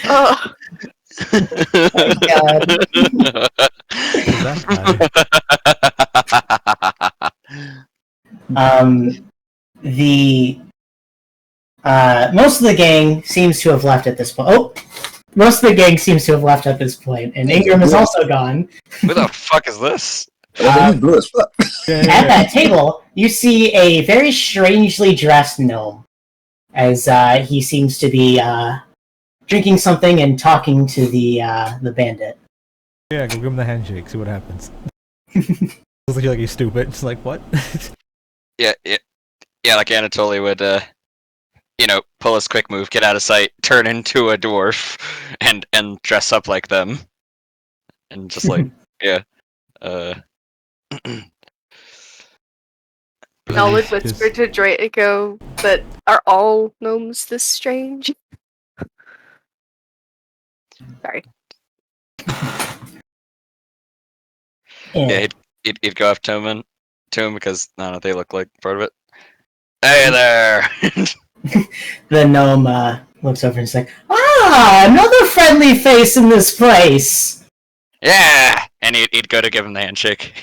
Oh. God. Who's that guy? The most of the gang seems to have left at this point. Oh, most of the gang seems to have left at this point, and Ingram is also gone. Who the fuck is this? Oh, he's blue as fuck. At that table, you see a very strangely dressed gnome, as he seems to be drinking something and talking to the bandit. Yeah, go give him the handshake. See what happens. Looks like you're stupid. It's like what? Yeah, like Anatoly would, pull his quick move, get out of sight, turn into a dwarf, and dress up like them, and just like, yeah, Mel would whisper to Draco that are all gnomes this strange? Sorry. yeah, he'd go up to him because I don't know, they look like part of it. Hey there. The gnome looks over and is like, another friendly face in this place! Yeah, and he'd go to give him the handshake.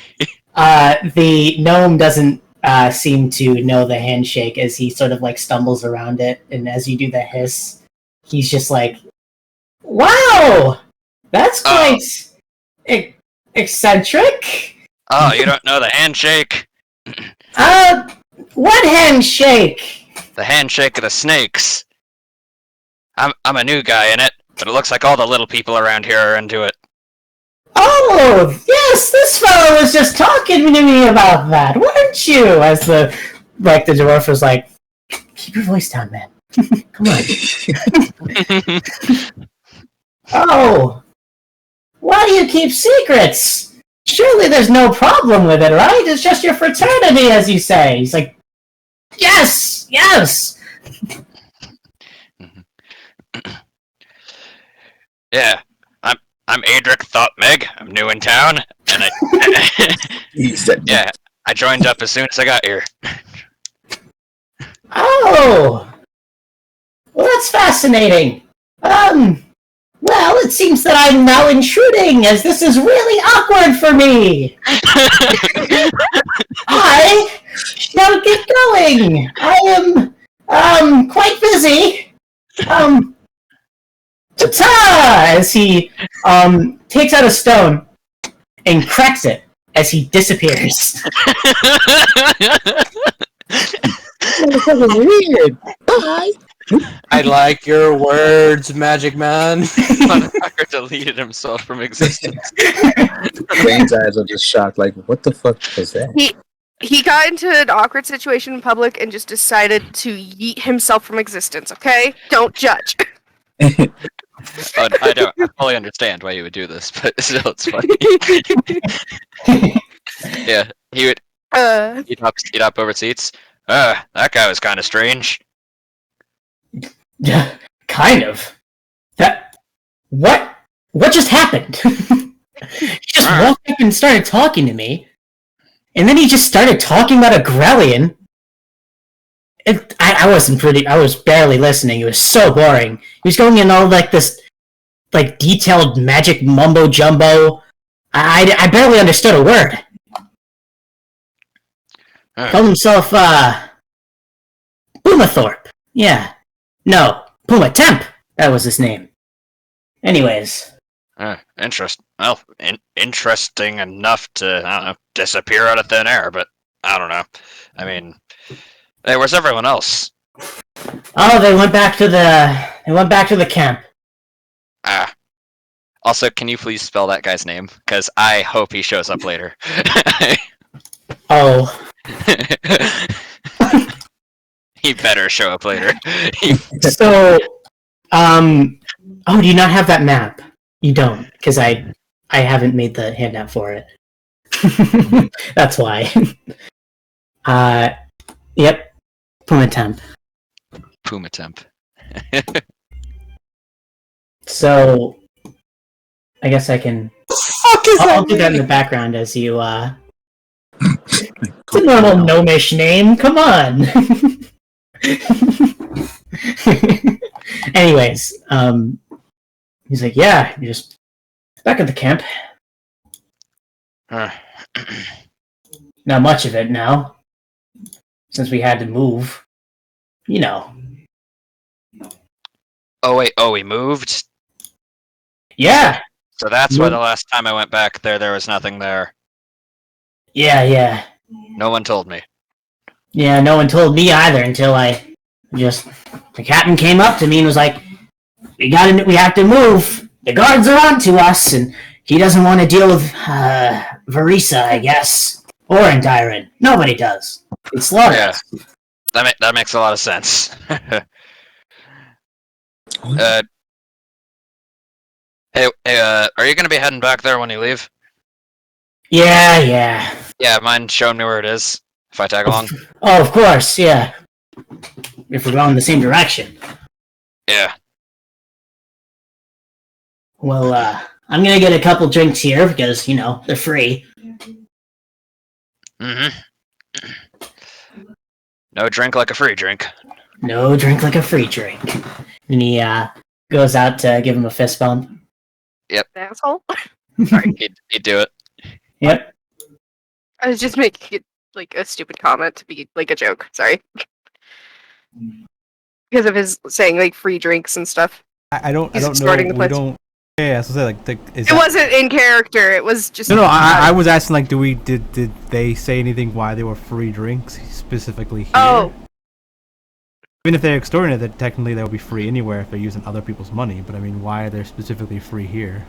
The gnome doesn't seem to know the handshake as he sort of like stumbles around it, and as you do the hiss, he's just like, wow! That's quite eccentric! Oh, you don't know the handshake? What handshake? The handshake of the snakes. I'm a new guy in it, but it looks like all the little people around here are into it. Oh, yes, this fellow was just talking to me about that, weren't you? As the dwarf was like, keep your voice down, man. Come on. Oh, why do you keep secrets? Surely there's no problem with it, right? It's just your fraternity, as you say. He's like, yes! Yeah, I'm Adric Thought-Meg. I'm new in town, and I joined up as soon as I got here. Oh! Well, that's fascinating. Well, it seems that I'm now intruding, as this is really awkward for me. I shall get going. I am quite busy. Ta-ta! As he takes out a stone and cracks it as he disappears. Weird. Bye. I like your words, Magic Man. Motherfucker deleted himself from existence. Zane's eyes are just shocked, like, what the fuck was that? He got into an awkward situation in public and just decided to yeet himself from existence, okay? Don't judge. I fully understand why you would do this, but still, it's funny. Yeah, he'd hop over seats. That guy was kind of strange. Yeah, kind of. What just happened? He just walked up and started talking to me, and then he just started talking about a Grellian. I was barely listening. It was so boring. He was going in all like this, like detailed magic mumbo jumbo. I barely understood a word. Called himself Pumathorpe. Yeah. No, Puma Temp. That was his name. Anyways. Interesting enough to, I don't know, disappear out of thin air, but I don't know. I mean, hey, where's everyone else? Oh, they went back to the camp. Also, can you please spell that guy's name? Because I hope he shows up later. Oh. He better show up later. So, Oh, do you not have that map? You don't, because I haven't made the handout for it. That's why. Yep. Puma Temp. Puma temp. So, I guess I can. Fuck is I'll that? do that in the background as you. It's a normal gnomish name. Come on. Anyways, he's like, yeah, you're just back at the camp. Uh, Not much of it now, since we had to move. You know. oh, we moved? Yeah, So that's why the last time I went back there was nothing there. yeah. No one told me. Yeah, no one told me either until the captain came up to me and was like, we have to move. The guards are on to us, and he doesn't want to deal with, Varisa, I guess. Or Endyron. Nobody does. It's slaughtered. Yeah. That makes a lot of sense. Hey, are you gonna be heading back there when you leave? Yeah. Yeah, mind showing me where it is, if I tag along? Oh, of course, yeah. If we're going the same direction. Yeah. Well, I'm gonna get a couple drinks here because, they're free. Mm-hmm. No drink like a free drink. No drink like a free drink. And he, goes out to give him a fist bump. Asshole. He'd do it. Yep. I was just making it like a stupid comment to be like a joke. Sorry. Because of his saying like free drinks and stuff. I don't He's know. extorting the We place. don't. Yeah, so say It wasn't in character. It was just. No. I was asking like, did they say anything why they were free drinks specifically here? Oh. Even if they're extorting it, then technically they would be free anywhere if they're using other people's money. But I mean, why are they specifically free here?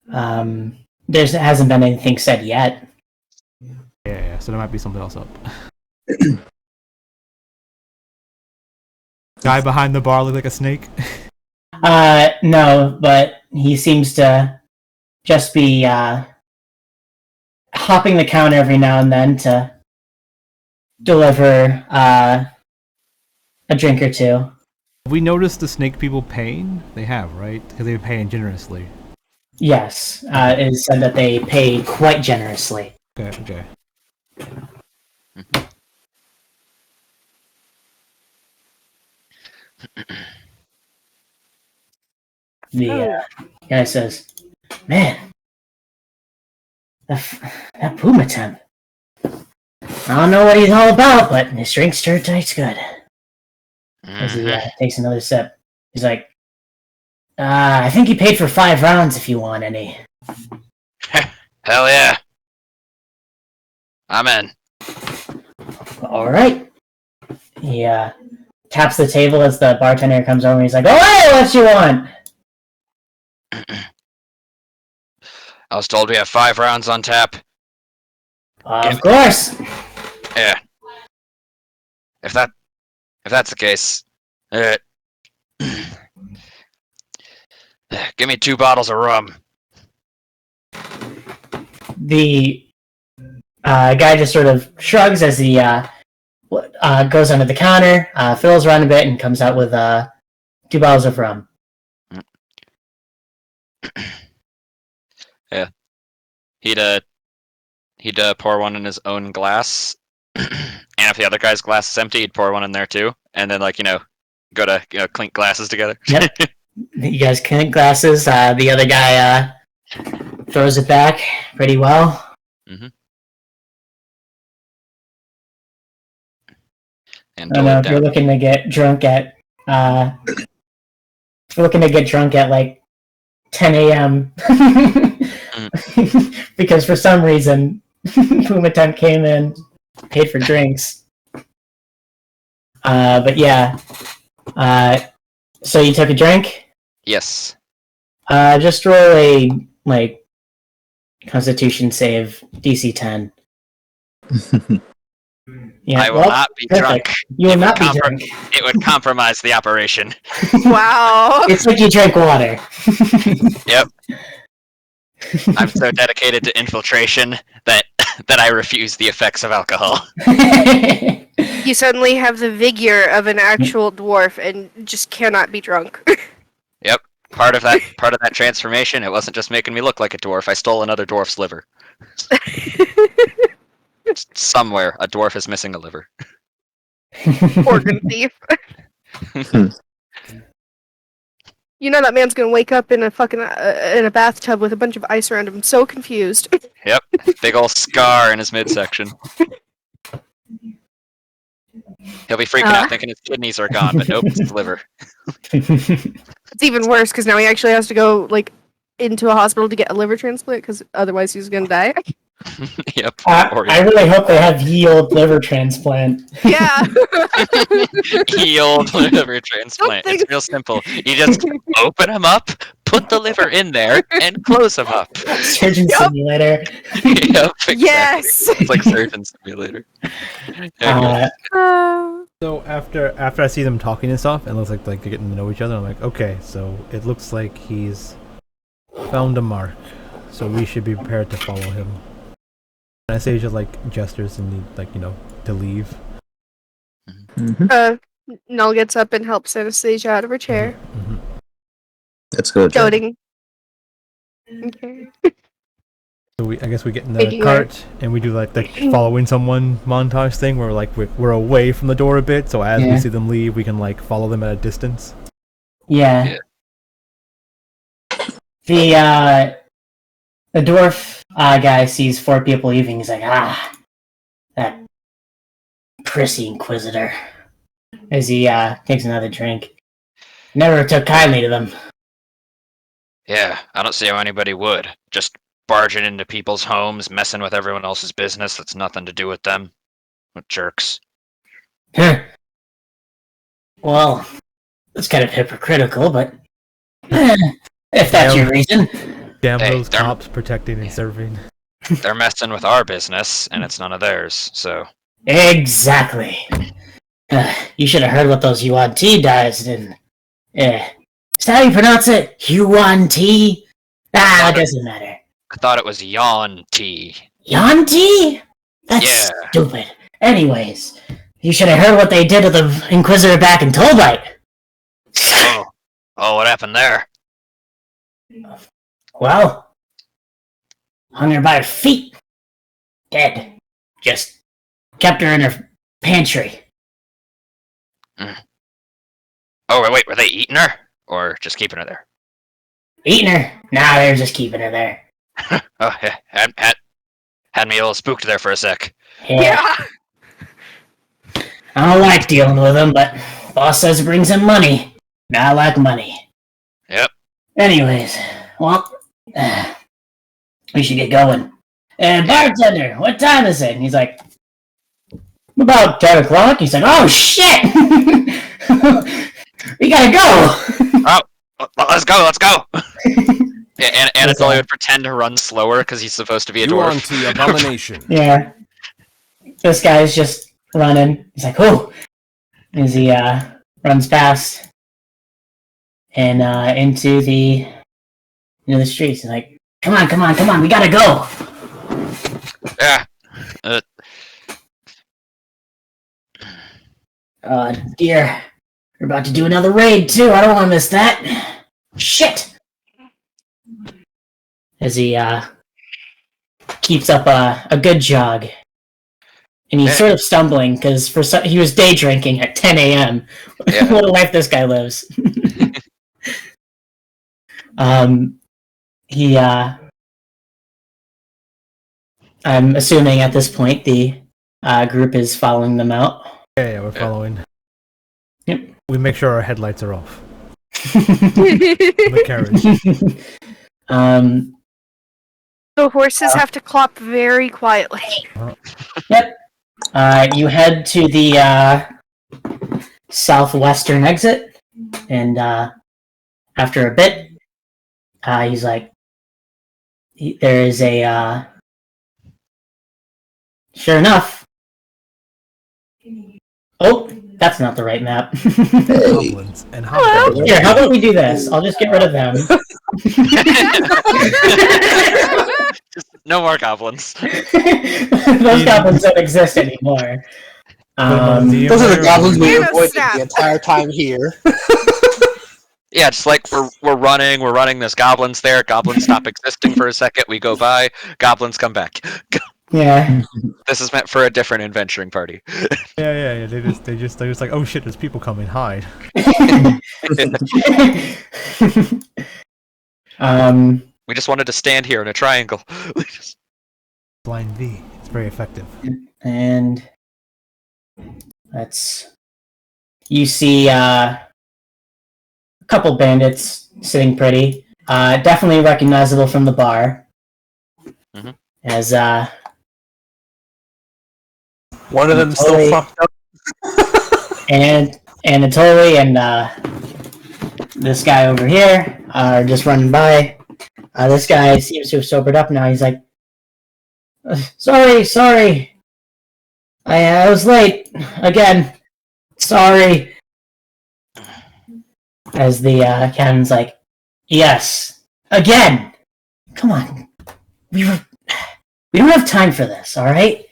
There hasn't been anything said yet. Yeah. So there might be something else up. Guy behind the bar look like a snake. No, but he seems to just be, hopping the counter every now and then to deliver, a drink or two. Have we noticed the snake people paying? They have, right? Because they've been paying generously. Yes, it is said that they pay quite generously. Okay. The guy says, man, that Puma Temp. I don't know what he's all about, but his drink sure tastes good. As he takes another sip, he's like, I think he paid for 5 rounds if you want any. Hell yeah. I'm in. Alright. He taps the table as the bartender comes over and he's like, oh, hey, what you want? I was told we have 5 rounds on tap. Of course. Yeah. If that's the case, give me 2 bottles of rum. The guy just sort of shrugs as he goes under the counter, fills around a bit, and comes out with 2 bottles of rum. Yeah. He'd pour one in his own glass, and if the other guy's glass is empty, he'd pour one in there too, and then go to clink glasses together. Yep. You guys clink glasses. The other guy throws it back pretty well. Mm-hmm. I don't know if you're looking to get drunk at like 10 a.m. because for some reason Puma Temp came in, paid for drinks. But yeah. So you took a drink? Yes. Just roll a Constitution save DC 10. Yeah, I will well, not be perfect. drunk. You will It would not be compro- drunk. It would compromise the operation. Wow. It's like you drank water. Yep. I'm so dedicated to infiltration that I refuse the effects of alcohol. You suddenly have the vigor of an actual dwarf and just cannot be drunk. Yep. Part of that transformation, it wasn't just making me look like a dwarf. I stole another dwarf's liver. Somewhere, a dwarf is missing a liver. Organ thief. You know that man's gonna wake up in a fucking in a bathtub with a bunch of ice around him. So confused. Yep. Big ol' scar in his midsection. He'll be freaking out thinking his kidneys are gone, but nope, it's his liver. It's even worse because now he actually has to go like into a hospital to get a liver transplant because otherwise he's gonna die. Yep. I really hope they have yield liver transplant. Yeah. Healed liver transplant. It's real simple. You just open them up, put the liver in there, and close them up. Surgeon Yup. simulator. Yep, exactly. Yes. It's like Surgeon Simulator. Uh, So after I see them talking and stuff, and it looks like they're getting to know each other, I'm like, okay, so it looks like he's found a mark, so we should be prepared to follow him. And I say just like gestures and to leave. Null gets up and helps Anastasia out of her chair, Mhm. Let's go. Jack. goading. Okay. So I guess we get in the Taking cart and we do like the following someone montage thing where like we're away from the door a bit, so as we Yeah. see them leave, we can like follow them at a distance. yeah. The dwarf guy sees 4 people leaving. He's like, that prissy inquisitor. As he takes another drink. Never took kindly to them. Yeah, I don't see how anybody would. Just barging into people's homes, messing with everyone else's business that's nothing to do with them. What jerks. Huh. Well, that's kind of hypocritical, but if that's your reason. Damn Hey, those they're- cops protecting and serving. They're messing with our business, and it's none of theirs, so... Exactly. You should have heard what those Yuan Ti guys did. Is that how you pronounce it? Yuan Ti? It doesn't matter. I thought it was Yawn Tea. Yuan Ti? That's Yeah. stupid. Anyways, you should have heard what they did to the Inquisitor back in Tolbite. Oh, what happened there? Well, hung her by her feet. Dead. Just kept her in her pantry. Oh, wait, were they eating her? Or just keeping her there? Eating her? Nah, they're just keeping her there. Oh, yeah, had me a little spooked there for a sec. Yeah. I don't like dealing with him, but boss says it brings him money. And I like money. Yep. Anyways, well, we should get going. And bartender, what time is it? And he's like, about 10 o'clock. He's like, oh shit! We gotta go! Let's go! Yeah, and Anatoly would pretend to run slower because he's supposed to be a You on dwarf. to abomination. Yeah. This guy's just running. He's like, oh! As he runs past and into the streets. He's like, come on, we gotta go! Yeah. Dear. We're about to do another raid, too. I don't want to miss that. Shit! As he, keeps up a good jog. And he's Yeah. sort of stumbling, because he was day drinking at 10 a.m. Yeah. What a life this guy lives. I'm assuming at this point the group is following them out. Yeah, we're following. Yep. We make sure our headlights are off. The carriage. The horses have to clop very quietly. You head to the southwestern exit, and after a bit, he's like, there is a, sure enough, Oh, that's not the right map. Hey. Goblins and hobgoblins. Here, how about we do this? I'll just get rid of them. No more goblins. Those goblins don't exist anymore. Those are the goblins we Thanos avoided snap. the entire time here. Yeah, just like we're running. There's goblins there. Goblins stop existing for a second. We go by. Goblins come back. yeah. This is meant for a different adventuring party. Yeah. They're just like, oh shit, there's people coming. Hide. We just wanted to stand here in a triangle. Blind V. It's very effective. And you see a couple bandits sitting pretty. Definitely recognizable from the bar. Mhm. As One of them still Totally. fucked up. and Anatoly and this guy over here are just running by. This guy seems to have sobered up now. He's like, sorry. I was late again. Sorry. As the cannon's like, yes, again. Come on, we don't have time for this. All right,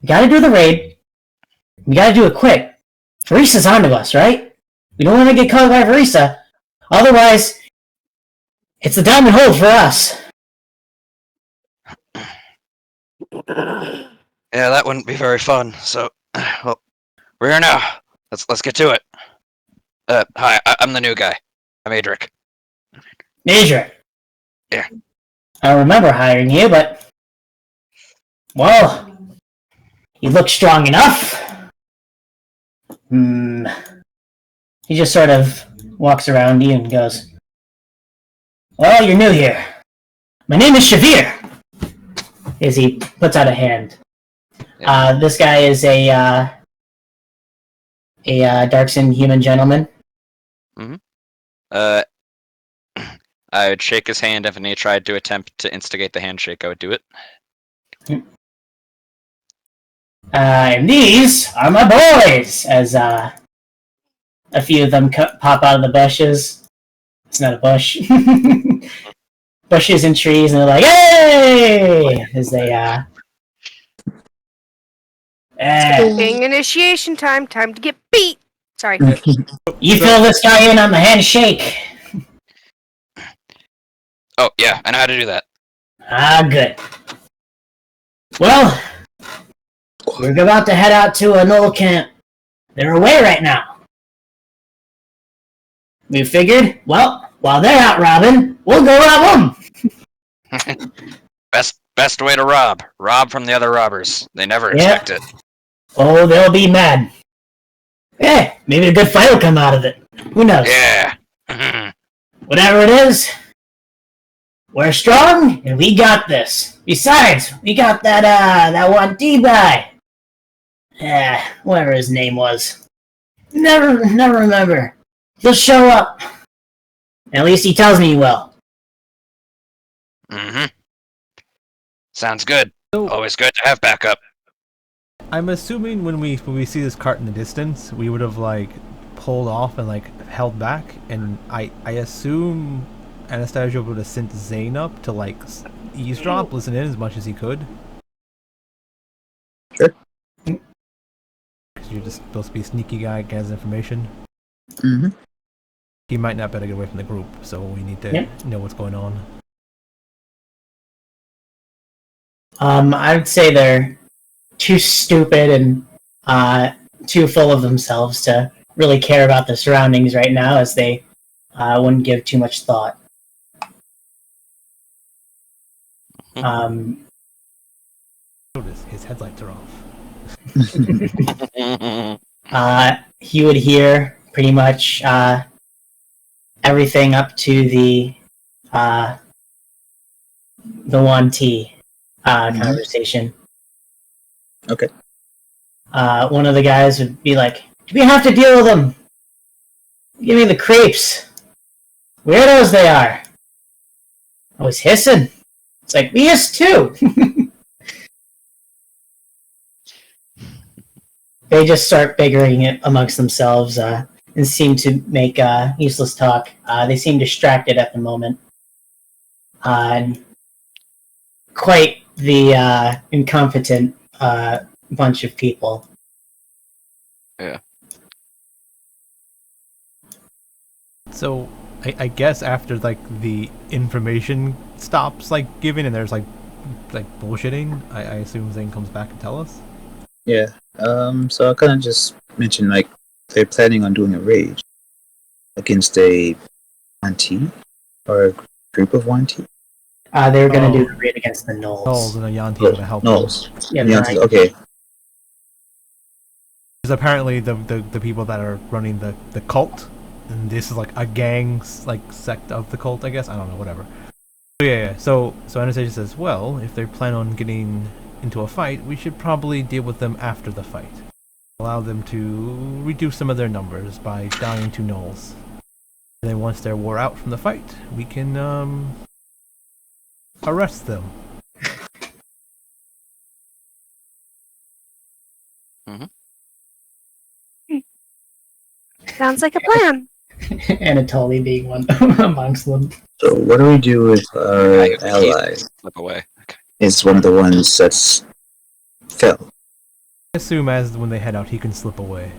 we gotta do the raid. We gotta do it quick. Varisa's onto us, right? We don't want to get caught by Varisa. Otherwise, it's the diamond hold for us. Yeah, that wouldn't be very fun. So, well, we're here now. Let's get to it. Hi, I'm the new guy. I'm Adric. Major. Yeah. I don't remember hiring you, but well, you look strong enough. He just sort of walks around you and goes, well, you're new here. My name is Shavir. As he puts out a hand. Yeah. This guy is a Darkson human gentleman. I would shake his hand if he tried to attempt to instigate the handshake. I would do it. And these are my boys, as a few of them pop out of the bushes. It's not a bush. Bushes and trees, and they're like, hey! As they, Skipping initiation time. Time to get beat. Sorry. you fill this guy in on the handshake. Oh, yeah, I know how to do that. Good. Well, we're about to head out to a Knoll camp. They're away right now. We figured, well, while they're out robbing, we'll go rob them. Best way to rob. Rob from the other robbers. They never Yeah. expect it. Oh, they'll be mad. Eh, maybe a good fight will come out of it. Who knows? Yeah. Whatever it is, we're strong, and we got this. Besides, we got that one D-guy. Whatever his name was. Never remember. He'll show up. At least he tells me he will. Sounds good. So- Always good to have backup. I'm assuming when we see this cart in the distance, we would have like pulled off and like held back, and I assume Anastasia would have sent Zane up to like eavesdrop, listen in as much as he could. Sure. 'Cause you're just supposed to be a sneaky guy, gathers information. Mm-hmm. He might not better get away from the group, so we need to Yep. know what's going on. I would say they're too stupid and too full of themselves to really care about the surroundings right now, as they wouldn't give too much thought. Notice his headlights are off. He would hear pretty much everything up to the 1T conversation. Okay. One of the guys would be like, "Do we have to deal with them? Give me the creeps. Weirdos they are. Always hissing. It's like, we hiss too." they just start figuring it amongst themselves and seem to make useless talk. They seem distracted at the moment. And quite the incompetent bunch of people. Yeah. So I guess after like the information stops like giving and there's like bullshitting, I assume Zane comes back and tell us. Yeah. So I kind of just mentioned like they're planning on doing a raid against a Yuan-ti or a group of Yuan-ti. They were going to Oh. do the raid against the Knolls. Knolls and a Yanti are gonna help them. Knolls. Yeah, Yuan-ti, right. okay. Because apparently the people that are running the cult, and this is like a gang like sect of the cult, I guess. I don't know, whatever. So yeah. So Anastasia says, well, if they plan on getting into a fight, we should probably deal with them after the fight. Allow them to reduce some of their numbers by dying to Knolls. And then once they're wore out from the fight, we can arrest them. Sounds like a plan. Anatoly being one amongst them. So what do we do if our I ally slip away. Okay. is one of the ones that's fell? I assume as when they head out, he can slip away.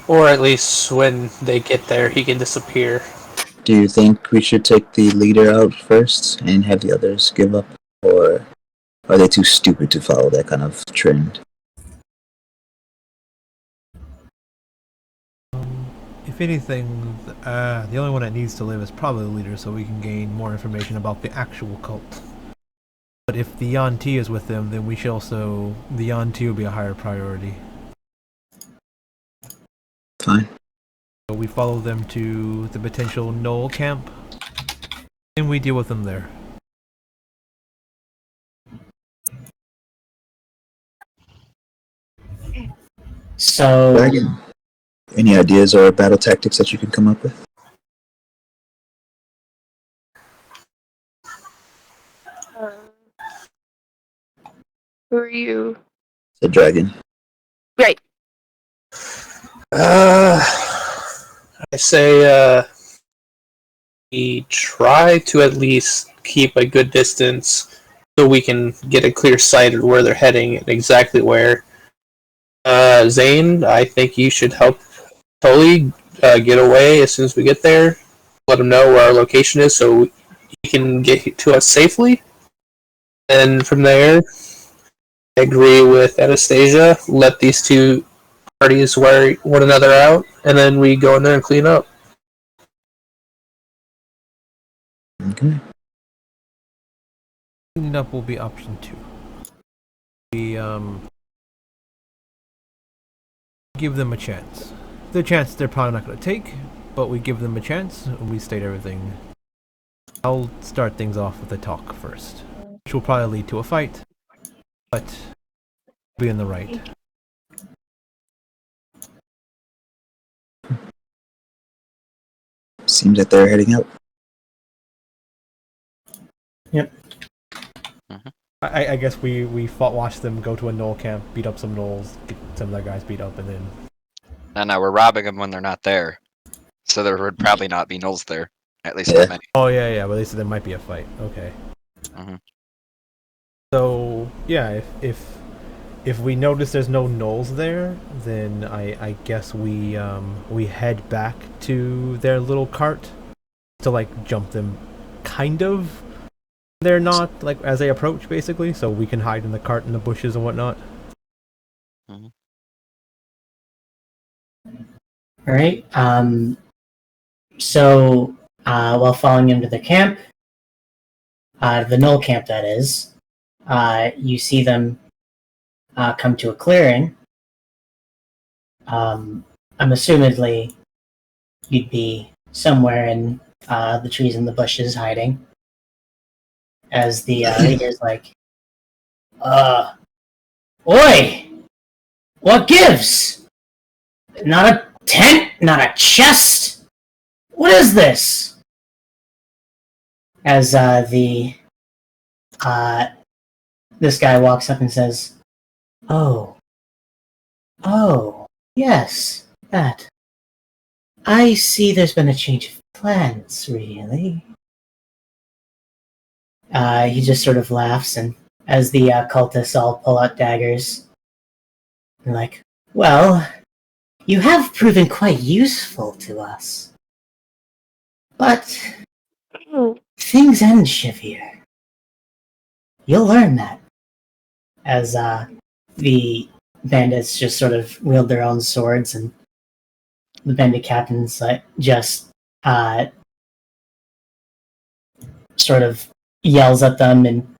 Or at least when they get there, he can disappear. Do you think we should take the leader out first and have the others give up? Or are they too stupid to follow that kind of trend? If anything, the only one that needs to live is probably the leader, so we can gain more information about the actual cult. But if the Yuan-ti is with them, then we should also... the Yuan-ti will be a higher priority. Fine. So we follow them to the potential Knoll camp, and we deal with them there. So, Dragon, any ideas or battle tactics that you can come up with? Who are you? The dragon. Right. I say we try to at least keep a good distance so we can get a clear sight of where they're heading and exactly where. Zane, I think you should help Tully get away as soon as we get there. Let him know where our location is so he can get to us safely. And from there, I agree with Anastasia. Let these two parties wear one another out, and then we go in there and clean up. Okay. Cleaning up will be option 2. We give them a chance. The chance they're probably not going to take, but we give them a chance and we state everything. I'll start things off with a talk first, which will probably lead to a fight, but be in the right. Seems that they're heading out. I guess we watch them go to a Knoll camp, beat up some Knolls, get some of their guys beat up, and then... And now we're robbing them when they're not there. So there would probably not be Knolls there. At least Yeah. not many. Oh yeah, but they said there might be a fight. Okay. Mhm. So yeah, if we notice there's no Knolls there, then I guess we head back to their little cart to like jump them, kind of. They're not like as they approach, basically, so we can hide in the cart in the bushes and whatnot. alright. So, while following him to the camp, the Knoll camp that is, you see them come to a clearing. I'm assumedly you'd be somewhere in the trees and the bushes hiding. As the leader's like, Oi! What gives? Not a tent? Not a chest? What is this? As the this guy walks up and says, "Oh, yes, that. I see there's been a change of plans, really." He just sort of laughs, and as the cultists all pull out daggers, they're like, "Well, you have proven quite useful to us. But things end, Shavir. You'll learn that." As the bandits just sort of wield their own swords, and the bandit captains just sort of yells at them in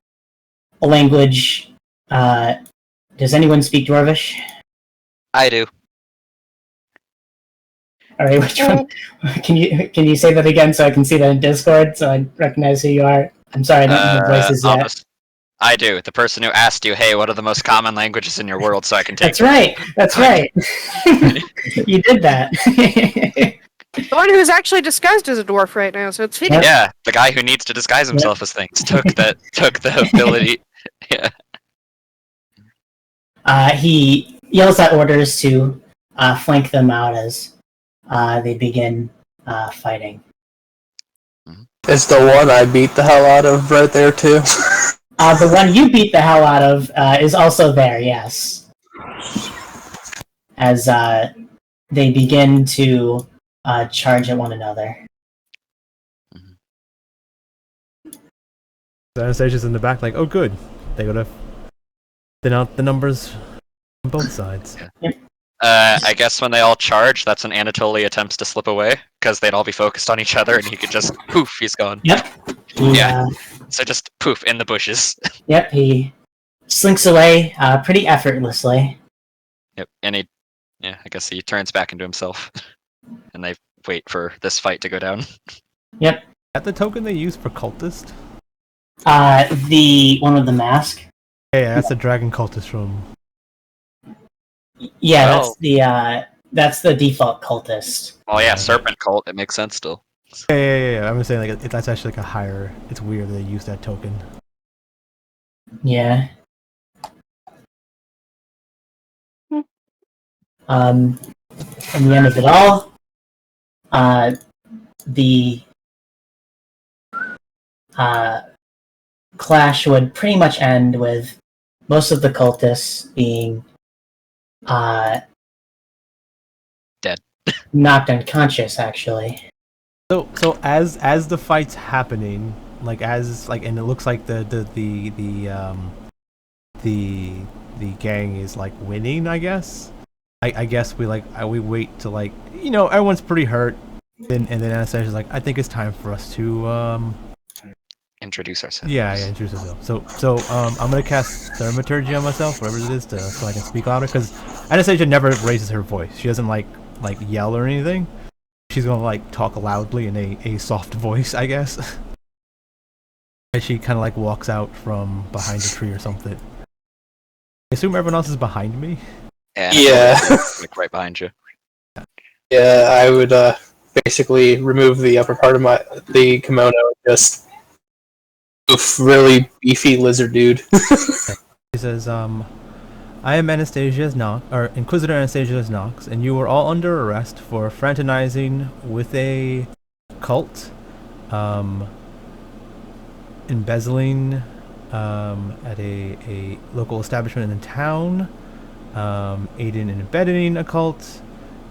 a language. Does anyone speak Dwarvish? I do. All right, which one? Can you say that again so I can see that in Discord so I recognize who you are? I'm sorry, I don't know the voices yet. Almost. I do. The person who asked you, "Hey, what are the most common languages in your world?" So I can take. That's right. That's right. You did that. The one who's actually disguised as a dwarf right now, so it's fitting. Yeah, the guy who needs to disguise himself as things took the ability. Yeah. He yells out orders to flank them out as they begin fighting. It's the one I beat the hell out of right there too. The one you beat the hell out of is also there, yes. As they begin to charge at one another. Anastasia's in the back, like, oh, good. They gotta thin out the numbers on both sides. I guess when they all charge, that's when Anatoly attempts to slip away, because they'd all be focused on each other, and he could just poof, he's gone. Yep. Yeah. So just poof in the bushes. Yep, he slinks away pretty effortlessly. Yep, and I guess he turns back into himself, and they wait for this fight to go down. Yep. Is that the token they use for cultist? The one with the mask. Yeah, that's the dragon cultist from. Yeah, Oh. that's the default cultist. Oh yeah, serpent cult. It makes sense still. Yeah. I'm saying like that's actually like a higher. It's weird that they use that token. Yeah. In the end of it all, the clash would pretty much end with most of the cultists being Dead. knocked unconscious, actually. So as the fight's happening, and it looks like the gang is like winning, I guess. I guess we wait to everyone's pretty hurt, and then Anastasia's like, I think it's time for us to Introduce ourselves. yeah introduce ourselves. So I'm gonna cast Thaumaturgy on myself, whatever it is, so I can speak louder, because Anastasia never raises her voice. She doesn't like yell or anything. She's gonna talk loudly in a soft voice, I guess. And she kind of walks out from behind a tree or something. I assume everyone else is behind me. Yeah. Right behind you. Yeah, I would basically remove the upper part of the kimono and just really beefy lizard dude. He says, I am Inquisitor Anastasia Nox, and you are all under arrest for fraternizing with a cult, embezzling at a local establishment in the town, aiding and abetting a cult,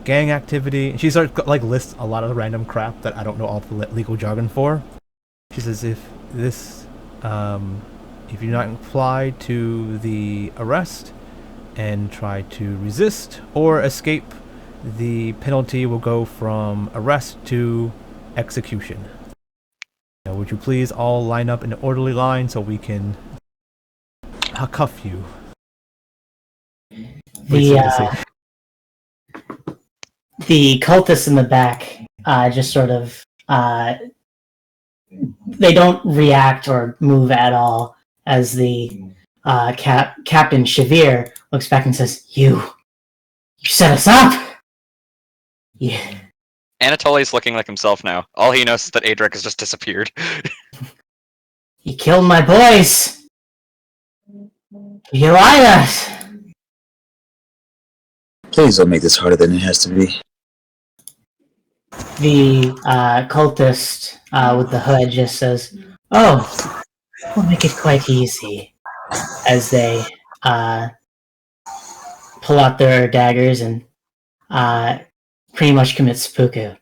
gang activity. She starts lists a lot of random crap that I don't know all the legal jargon for. She says if you do not comply to the arrest and try to resist or escape, the penalty will go from arrest to execution. Now, would you please all line up in an orderly line so we can cuff you? The cultists in the back just sort of they don't react or move at all as the Captain Shavir looks back and says, You set us up? Yeah. Anatoly's looking like himself now. All he knows is that Adric has just disappeared. You killed my boys! Elias! Please don't make this harder than it has to be. The cultist with the hood just says, "Oh, we'll make it quite easy." As they pull out their daggers and pretty much commit seppuku.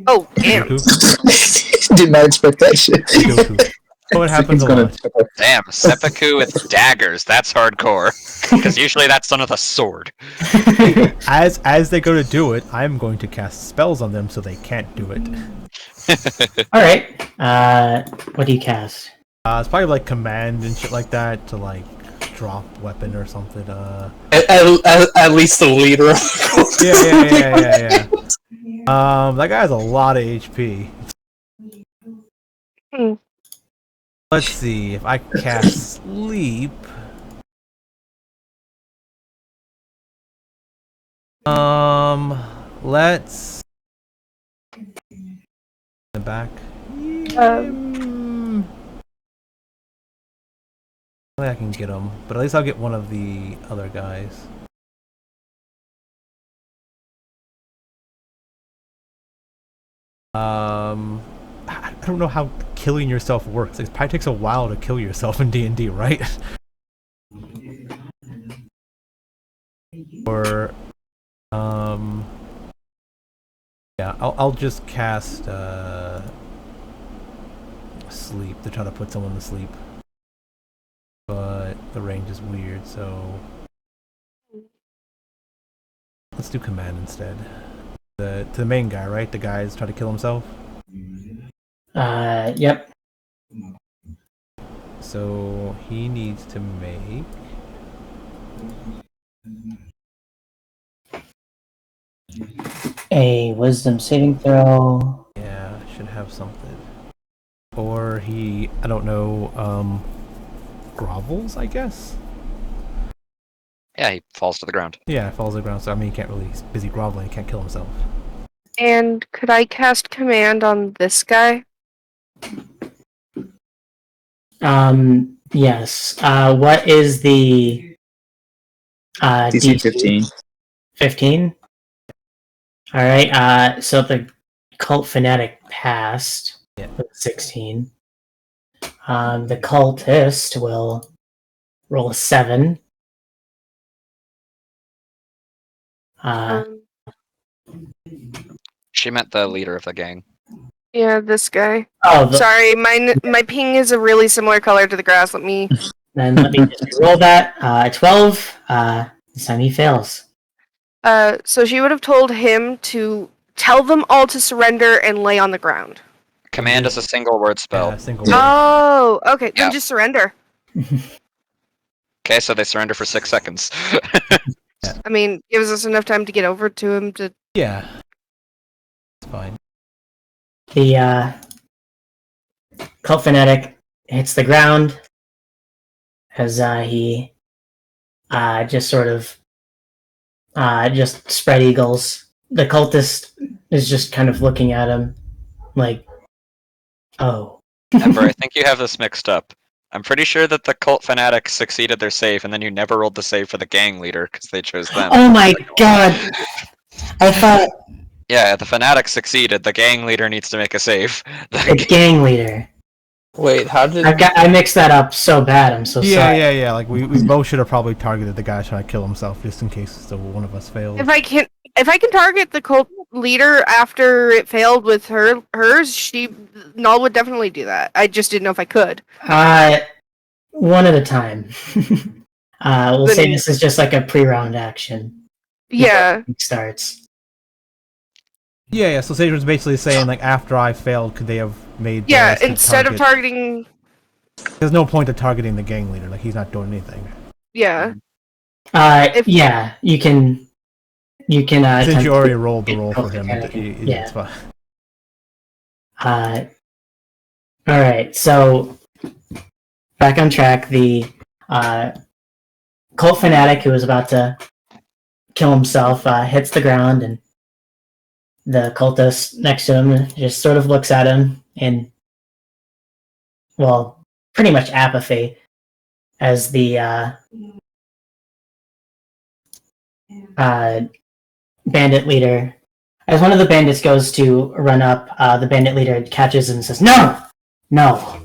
Oh, damn. Goku. Did not expect that shit. Goku. Oh, it happens a lot. Damn, seppuku with daggers. That's hardcore. Because usually that's done with a sword. As they go to do it, I'm going to cast spells on them so they can't do it. Alright, what do you cast? It's probably like command and shit like that to like drop weapon or something. At least the leader. Yeah. That guy has a lot of HP. Hmm. Let's see if I cast sleep. Let's the back. I can get him, but at least I'll get one of the other guys. I don't know how killing yourself works. It probably takes a while to kill yourself in D&D, right? Or, yeah, I'll just cast sleep to try to put someone to sleep. But the range is weird, so let's do command instead. To the main guy, right? The guy is trying to kill himself. Yep. So he needs to make A wisdom saving throw. yeah, should have something. Or he, I don't know, grovels, I guess? Yeah, he falls to the ground. Yeah, falls to the ground, so I mean he can't really, he's busy groveling, he can't kill himself. And could I cast command on this guy? Yes. What is the DC 15. 15? Alright, so the cult fanatic passed Yeah. with 16. The cultist will roll a 7. She meant the leader of the gang. Yeah, this guy. Oh, Sorry, my ping is a really similar color to the grass. Let me. then let me just roll that. 12. This time he fails. So she would have told him to tell them all to surrender and lay on the ground. Command is a single word spell. Yeah, single word. Oh, okay. Yeah. Then just surrender. Okay, so they surrender for 6 seconds. I mean, gives us enough time to get over to him to. Yeah. It's fine. The cult fanatic hits the ground as he just sort of just spread eagles. The cultist is just kind of looking at him like, oh. Ember, I think you have this mixed up. I'm pretty sure that the cult fanatics succeeded their save, and then you never rolled the save for the gang leader because they chose them. Oh my god! I thought Yeah, the fanatics succeeded. The gang leader needs to make a save. the gang leader. Wait, how did I mixed that up so bad. I'm so sorry. Yeah. Like we both should have probably targeted the guy trying to kill himself, just in case so one of us fails. If I can target the cult leader after it failed with hers, Null would definitely do that. I just didn't know if I could. One at a time. We'll Then- say this is just like a pre-round action. Yeah. It starts. Yeah. So Sage was basically saying like after I failed, could they have made? the Yeah. rest to Instead of targeting. There's no point of targeting the gang leader. Like he's not doing anything. Yeah. Yeah, you can. Since attempt you already to- rolled the roll for him, Yeah. it's fine. All right. So back on track. The cult fanatic who was about to kill himself hits the ground, and the cultist next to him just sort of looks at him in, well, pretty much apathy as the bandit leader, as one of the bandits goes to run up, the bandit leader catches him and says, "No! No!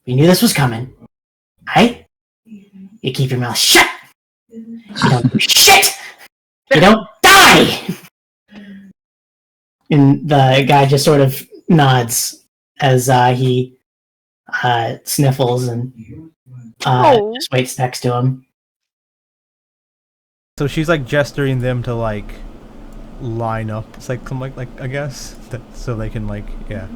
We knew this was coming. Right? You keep your mouth shut! You don't do shit! You don't die!" And the guy just sort of nods as he sniffles and just waits next to him. So she's like gesturing them to like line up. It's like some like I guess that, so they can like yeah.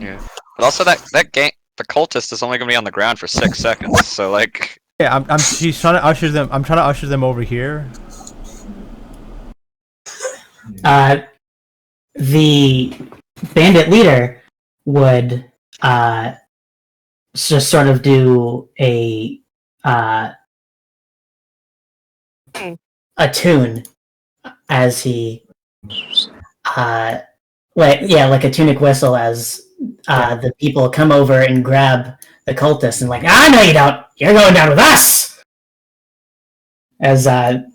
But also that gang, the cultist is only gonna be on the ground for 6 seconds. So like Yeah, she's trying to usher them. I'm trying to usher them over here. The bandit leader would just sort of do a tune as he like a tunic whistle as the people come over and grab the cultist and like, no you don't, you're going down with us, as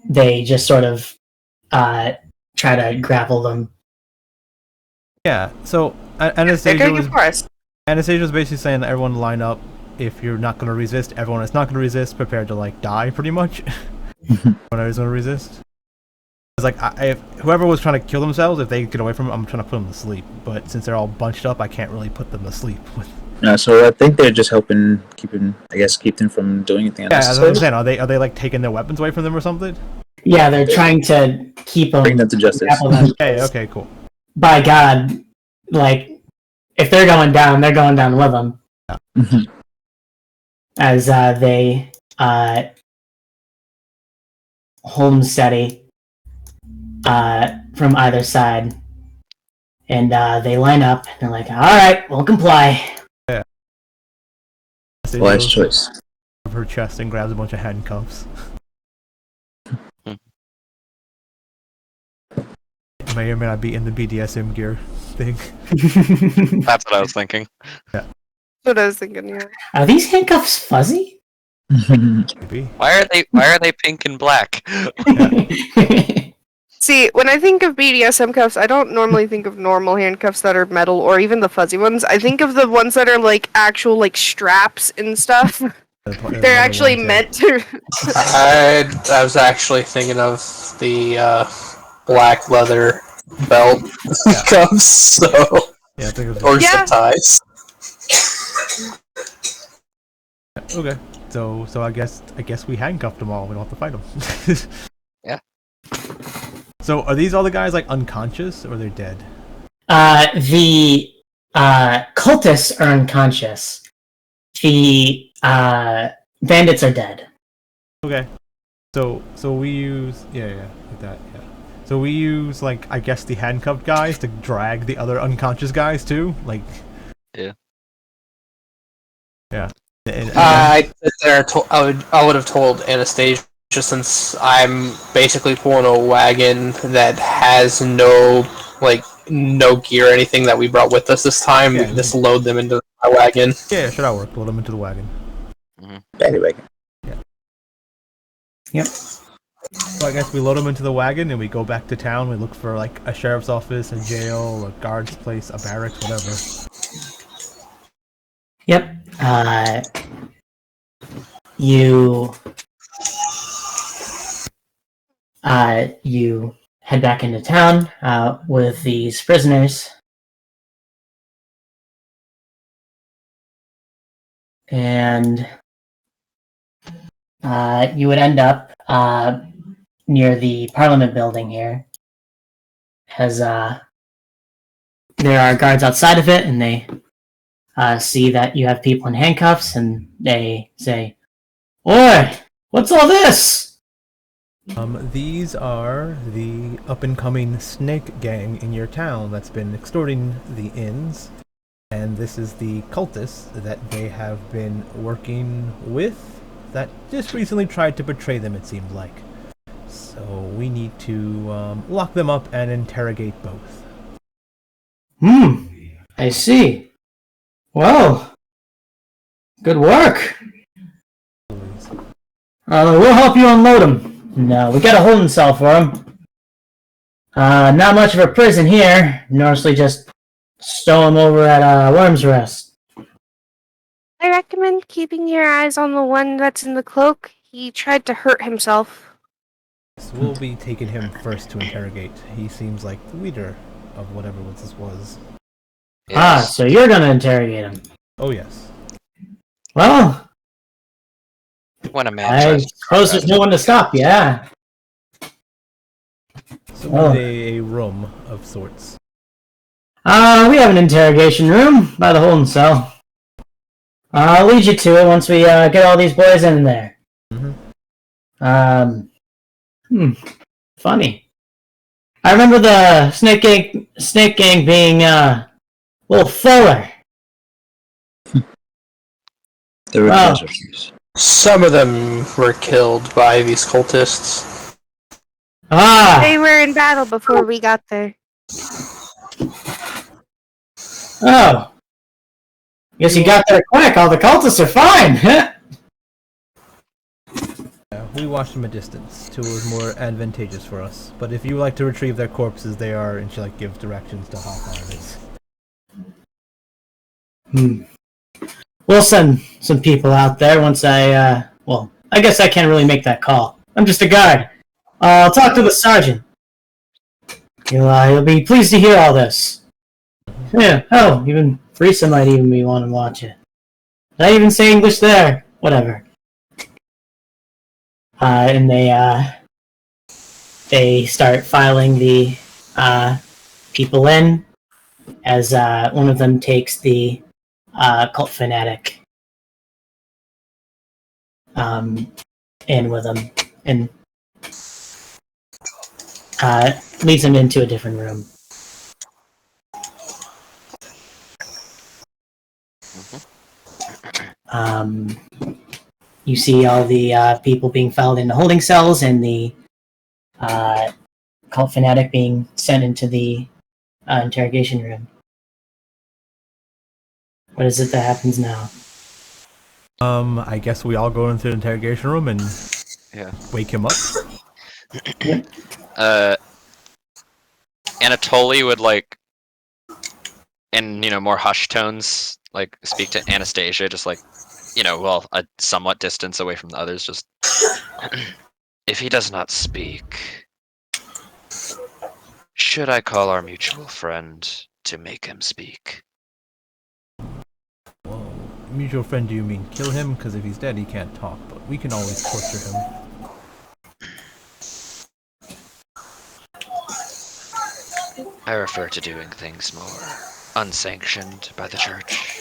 they just sort of try to grapple them. Yeah, so Anastasia was basically saying that everyone line up. If you're not going to resist, everyone that's not going to resist, prepare to like die, pretty much. Whoever's going to resist. It's like if whoever was trying to kill themselves, if they get away from it, I'm trying to put them to sleep. But since they're all bunched up, I can't really put them to sleep. So I think they're just helping keep them from doing anything. Yeah, that's what I'm saying. Are they like taking their weapons away from them or something? Yeah, they're trying to keep them, bring them to justice. Okay, cool. By God, like if they're going down with them. Yeah. As they hold them steady from either side, and they line up. And they're like, "All right, we'll comply." Yeah. Wise choice. Of her chest and grabs a bunch of handcuffs. May or may not be in the BDSM gear thing. that's what I was thinking. That's what I was thinking. Yeah. Are these handcuffs fuzzy? Maybe. Why are they pink and black? See, when I think of BDSM cuffs, I don't normally think of normal handcuffs that are metal or even the fuzzy ones. I think of the ones that are like actual like straps and stuff. They're actually meant to. I was actually thinking of the black leather belt cuffs, so yeah, I think it was or zip ties. Okay, so I guess we handcuffed them all. We don't have to fight them. Yeah. So are these all the guys like unconscious or they're dead? The cultists are unconscious. The bandits are dead. Okay. So we use like that, yeah. So we use like I guess the handcuffed guys to drag the other unconscious guys too, like. Yeah. Yeah. I would have told Anastasia, since I'm basically pulling a wagon that has no gear or anything that we brought with us this time. Yeah, we can just load them into my wagon. Yeah, should I work? Load them into the wagon. Anyway. Yeah. Yep. So I guess we load them into the wagon and we go back to town. We look for like a sheriff's office, a jail, a guard's place, a barracks, whatever. Yep. You head back into town with these prisoners. And you would end up near the Parliament building here, as there are guards outside of it, and they see that you have people in handcuffs, and they say, "Oi, what's all this?" These are the up-and-coming snake gang in your town that's been extorting the inns, and this is the cultists that they have been working with that just recently tried to betray them, it seemed like. So we need to lock them up and interrogate both. I see. Well, good work. We'll help you unload him. No, we got a holding cell for him. Not much of a prison here. Mostly just stow him over at Worm's Rest. I recommend keeping your eyes on the one that's in the cloak. He tried to hurt himself. So we'll be taking him first to interrogate. He seems like the leader of whatever this was. Yes. So you're gonna interrogate him. Oh yes. Well, When a man I tries to suppose there's no one to stop you, yeah. So we need a room of sorts. We have an interrogation room by the holding cell. I'll lead you to it once we get all these boys in there. Funny. I remember the Snake Gang being a little fuller. There were Wow. casualties. Some of them were killed by these cultists. They were in battle before we got there. Oh. Guess you got there quick. All the cultists are fine. Yeah, we watched from a distance till it was more advantageous for us. But if you like to retrieve their corpses, they are, and she gives directions to how far it is. We'll send some people out there once I guess I can't really make that call. I'm just a guard. I'll talk to the sergeant. He'll be pleased to hear all this. Yeah, even Friesa might even be wanting to watch it. Did I even say English there? Whatever. And they start filing the people in as one of them takes the cult fanatic in with him and leads him into a different room. You see all the people being filed into holding cells and the cult fanatic being sent into the interrogation room. What is it that happens now? I guess we all go into the interrogation room and wake him up. Anatoly would in more hushed tones, speak to Anastasia, just a somewhat distance away from the others. Just if he does not speak, should I call our mutual friend to make him speak? Whoa, mutual friend? Do you mean kill him? Because if he's dead, he can't talk. But we can always torture him. I refer to doing things more unsanctioned by the church.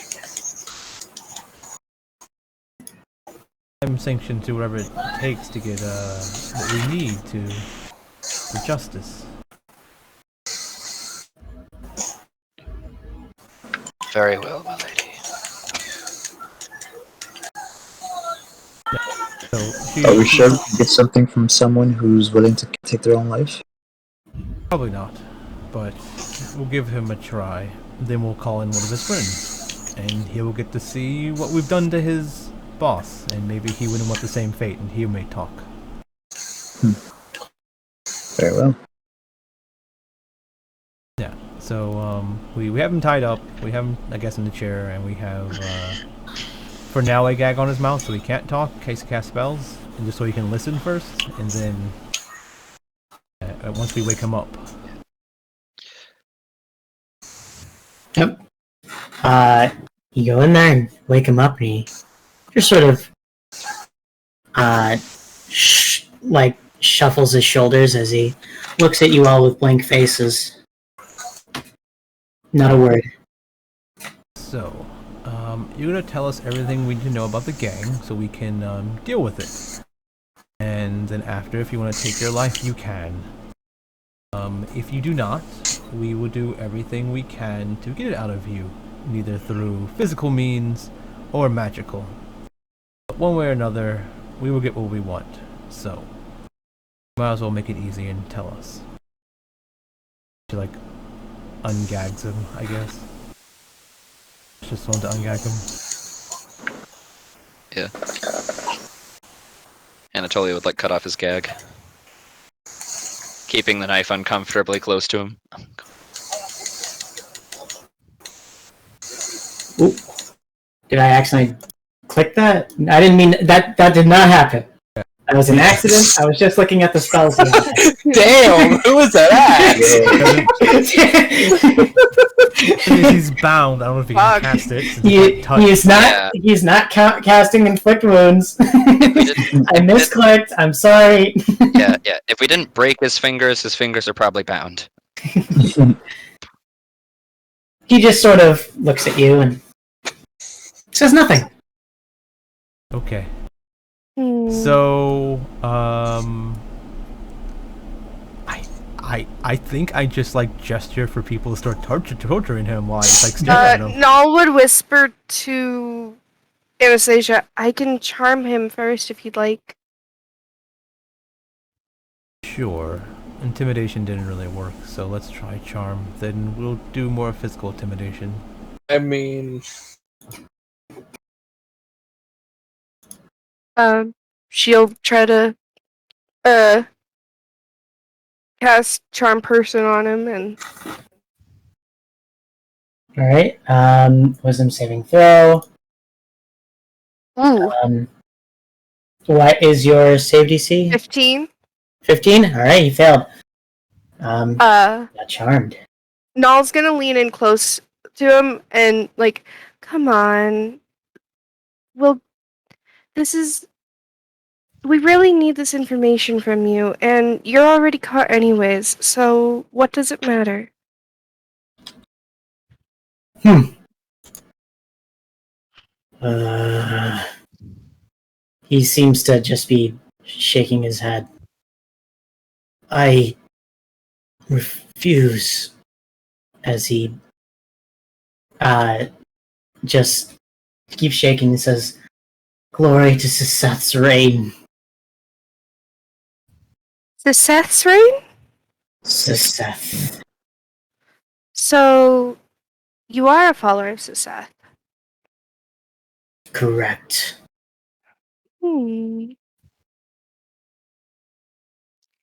I'm sanctioned to whatever it takes to get what we need for justice. Very well, my lady. Are we sure we can get something from someone who's willing to take their own life? Probably not, but we'll give him a try. Then we'll call in one of his friends, and he will get to see what we've done to his boss, and maybe he wouldn't want the same fate, and he may talk. Very well. Yeah, so we have him tied up, we have him, I guess, in the chair, and we have, for now, a gag on his mouth so he can't talk in case he casts spells, and just so he can listen first, and then once we wake him up. Yep. You go in there and wake him up, and he just sort of shuffles his shoulders as he looks at you all with blank faces. Not a word. So, you're gonna tell us everything we need to know about the gang so we can deal with it. And then after, if you want to take your life, you can. If you do not, we will do everything we can to get it out of you, either through physical means or magical. But one way or another, we will get what we want. So, might as well make it easy and tell us. She ungags him, I guess. Just want to ungag him. Yeah. Anatolia would cut off his gag, keeping the knife uncomfortably close to him. Oop. Did I accidentally click that? I didn't mean that. That did not happen. That was an accident. I was just looking at the spells. Damn, who was that at? He's bound. I don't know if he can cast it. since it's not He's touched. not. He's not casting inflict wounds. I misclicked. I'm sorry. Yeah. If we didn't break his fingers are probably bound. He just sort of looks at you and says nothing. Okay. Hmm. So, I think I just gesture for people to start torturing him while I stare at him. Null would whisper to Anastasia, I can charm him first if you'd like. Sure. Intimidation didn't really work, so let's try charm. Then we'll do more physical intimidation. I mean, She'll try to cast charm person on him, and All right. Wisdom saving throw. What is your save DC? 15. 15. All right, you failed. Got charmed. Null's gonna lean in close to him and come on. We really need this information from you, and you're already caught anyways, so what does it matter? He seems to just be shaking his head. I refuse, as he just keeps shaking and says, "Glory to Seth's reign." The Seth's reign? Seth. So, you are a follower of Seth. Correct. And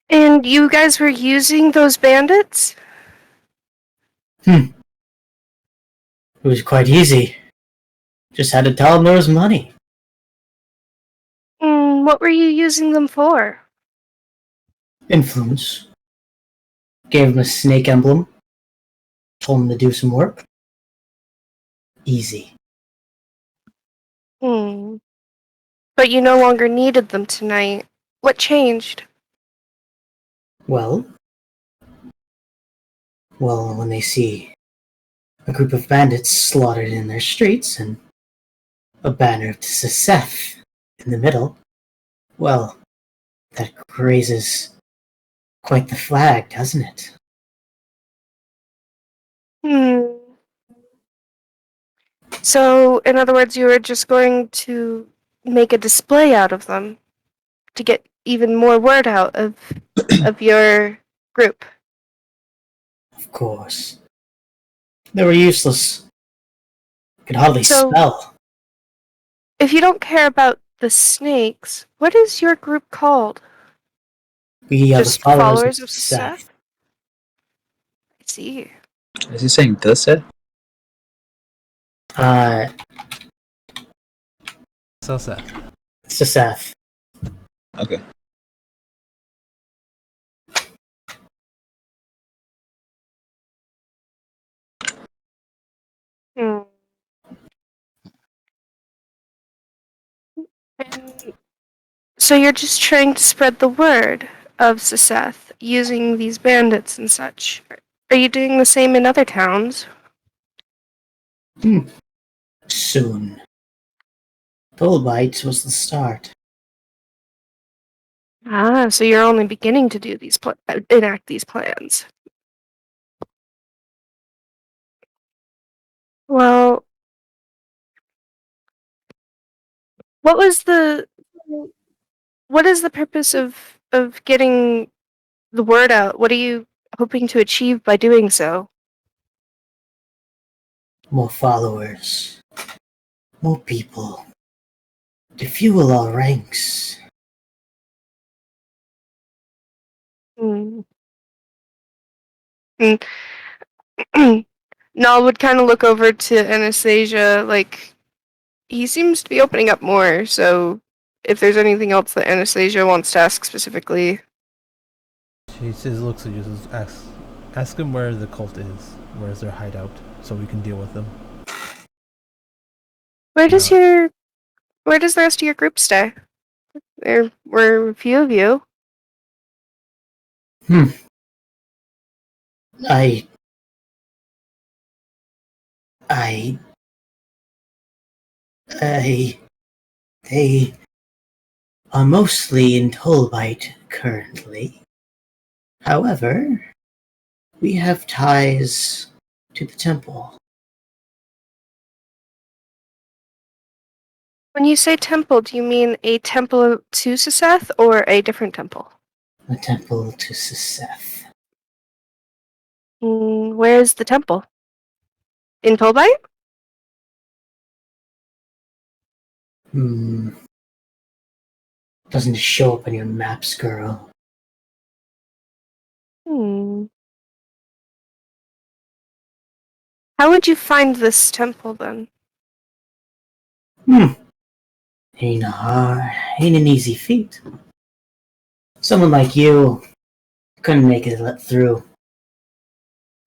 you guys were using those bandits? It was quite easy. Just had to tell him there was money. What were you using them for? Influence. Gave him a snake emblem. Told him to do some work. Easy. But you no longer needed them tonight. What changed? Well, when they see a group of bandits slaughtered in their streets and a banner to Seth in the middle, well, that raises quite the flag, doesn't it? So, in other words, you were just going to make a display out of them to get even more word out of your group. Of course. They were useless. Could hardly spell. If you don't care about the snakes, what is your group called? We are Just the followers of Seth? I see. Is he saying the Seth? So Seth. Seth. Okay. So you're just trying to spread the word of Seth using these bandits and such. Are you doing the same in other towns? Soon. Tolbite was the start. So you're only beginning to do these enact these plans. Well, what is the purpose of getting the word out? What are you hoping to achieve by doing so? More followers. More people. To fuel our ranks. Hmm. Mm. Nal would kind of look over to Anastasia, like, he seems to be opening up more, so if there's anything else that Anastasia wants to ask specifically. She says, looks at you, says, ask them where the cult is. Where's their hideout, so we can deal with them. Where does the rest of your group stay? There were a few of you. I they are mostly in Tolbite currently. However, we have ties to the temple. When you say temple, do you mean a temple to Seth or a different temple? The temple to Seth. Where is the temple? In Tolbite? Doesn't show up on your maps, girl. How would you find this temple then? Ain't an easy feat. Someone like you couldn't make it let through.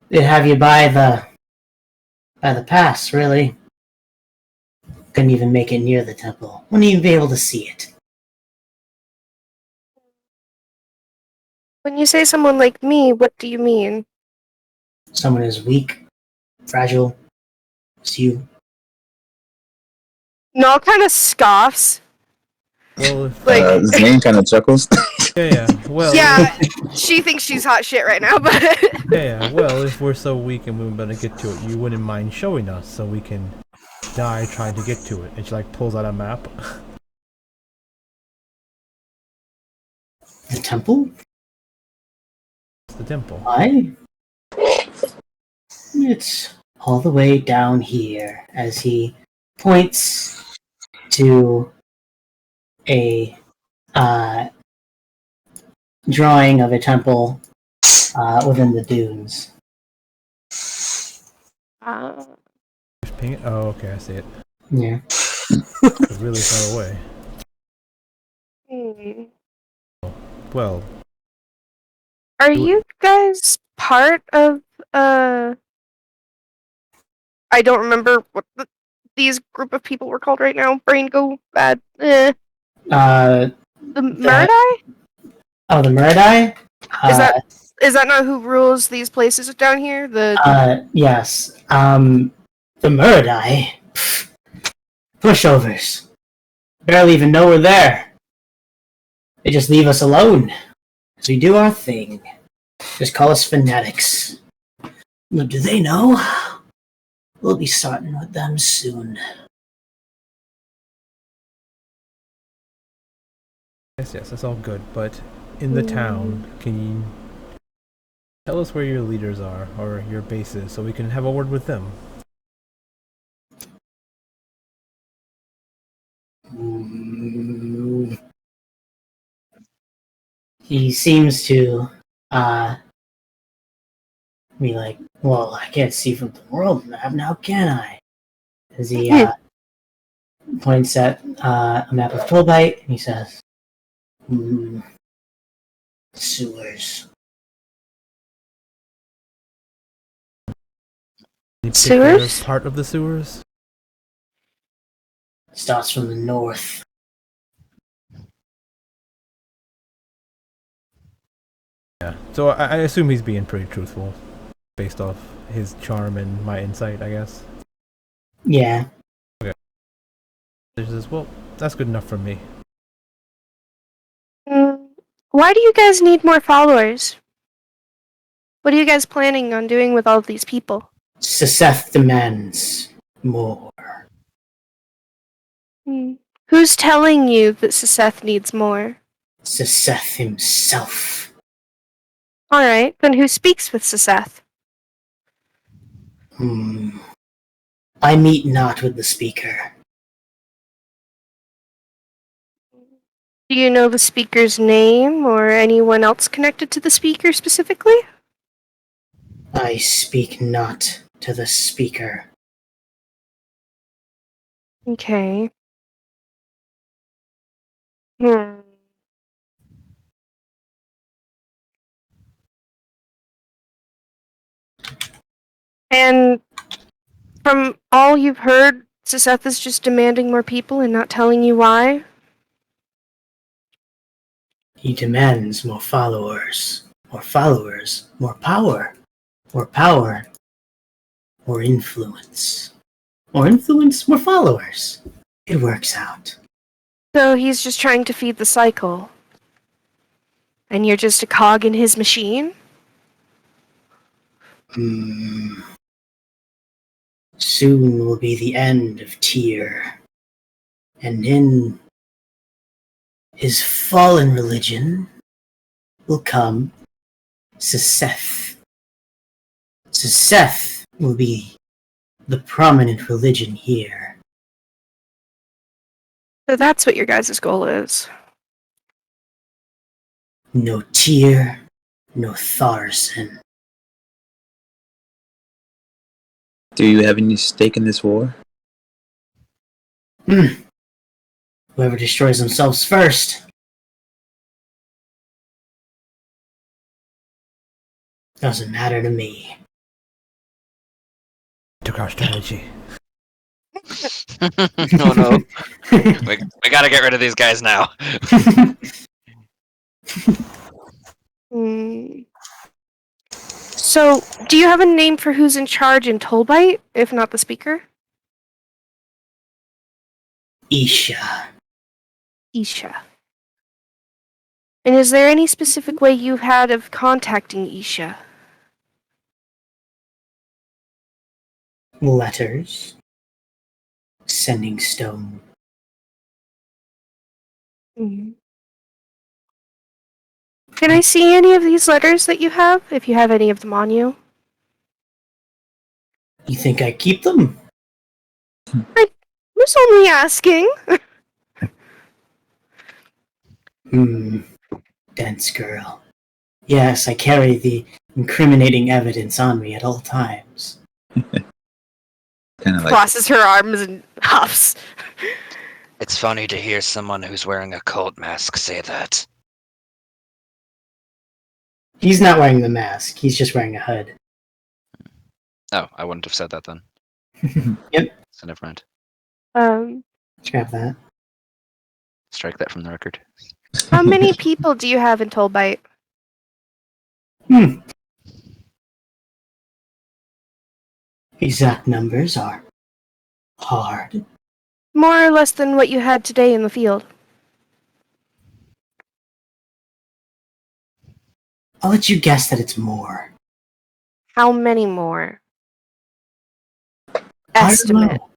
They'd have you by the pass, really. Couldn't even make it near the temple. Wouldn't even be able to see it. When you say someone like me, what do you mean? Someone as weak, fragile as you. Nal kind of scoffs. Well, if, Like, Zane kind of chuckles. yeah. Well, yeah, she thinks she's hot shit right now, but yeah. Well, if we're so weak and we're gonna get to it, you wouldn't mind showing us so we can die trying to get to it. And she like pulls out a map. The temple? It's the temple. Why? It's all the way down here as he points to a drawing of a temple within the dunes. Just ping it. Oh, okay, I see it. Yeah. It's really far away. Well, Are you guys part of I don't remember what these group of people were called right now. Brain go bad. The Muradai? Oh, the Muradai? Is that not who rules these places down here? Yes. The Muradai? Pushovers. Barely even know we're there. They just leave us alone. As we do our thing. Just call us fanatics. But do they know? We'll be starting with them soon. yes, that's all good. But in the town, can you tell us where your leaders are or your bases so we can have a word with them? He seems to be like, well, I can't see from the world map now, can I? As he points at a map of Tolbite, and he says, sewers. Any particular Sewers? part of the sewers? Starts from the north. Yeah. So I assume he's being pretty truthful, based off his charm and my insight, I guess. Yeah. He says, well, that's good enough for me. Why do you guys need more followers? What are you guys planning on doing with all of these people? Seth demands more. Who's telling you that Seth needs more? Seth himself. Alright, then who speaks with Seth? I meet not with the speaker. Do you know the speaker's name or anyone else connected to the speaker specifically? I speak not to the speaker. Okay. Hmm. And from all you've heard, Seth is just demanding more people and not telling you why? He demands more followers. More followers. More power. More power. More influence. More influence, more followers. It works out. So he's just trying to feed the cycle. And you're just a cog in his machine? Hmm. Soon will be the end of Tyr. And in his fallen religion will come Seseth. Seseth will be the prominent religion here. So that's what your guys' goal is. No Tyr, no Tharson. Do you have any stake in this war? Whoever destroys themselves first. Doesn't matter to me. Took our strategy. Oh no. We gotta get rid of these guys now. Hmm. So, do you have a name for who's in charge in Tolbite, if not the speaker? Isha. Isha. And is there any specific way you've had of contacting Isha? Letters. Sending stone. Mhm. Can I see any of these letters that you have, if you have any of them on you? You think I keep them? I was only asking. Dense girl. Yes, I carry the incriminating evidence on me at all times. Kind of like Crosses her arms and huffs. It's funny to hear someone who's wearing a cult mask say that. He's not wearing the mask, he's just wearing a hood. Oh, I wouldn't have said that then. Yep. So never mind. Scrap that. Strike that from the record. How many people do you have in Tolbite? Exact numbers are hard. More or less than what you had today in the field. I'll let you guess that it's more. How many more? I don't Estimate. know.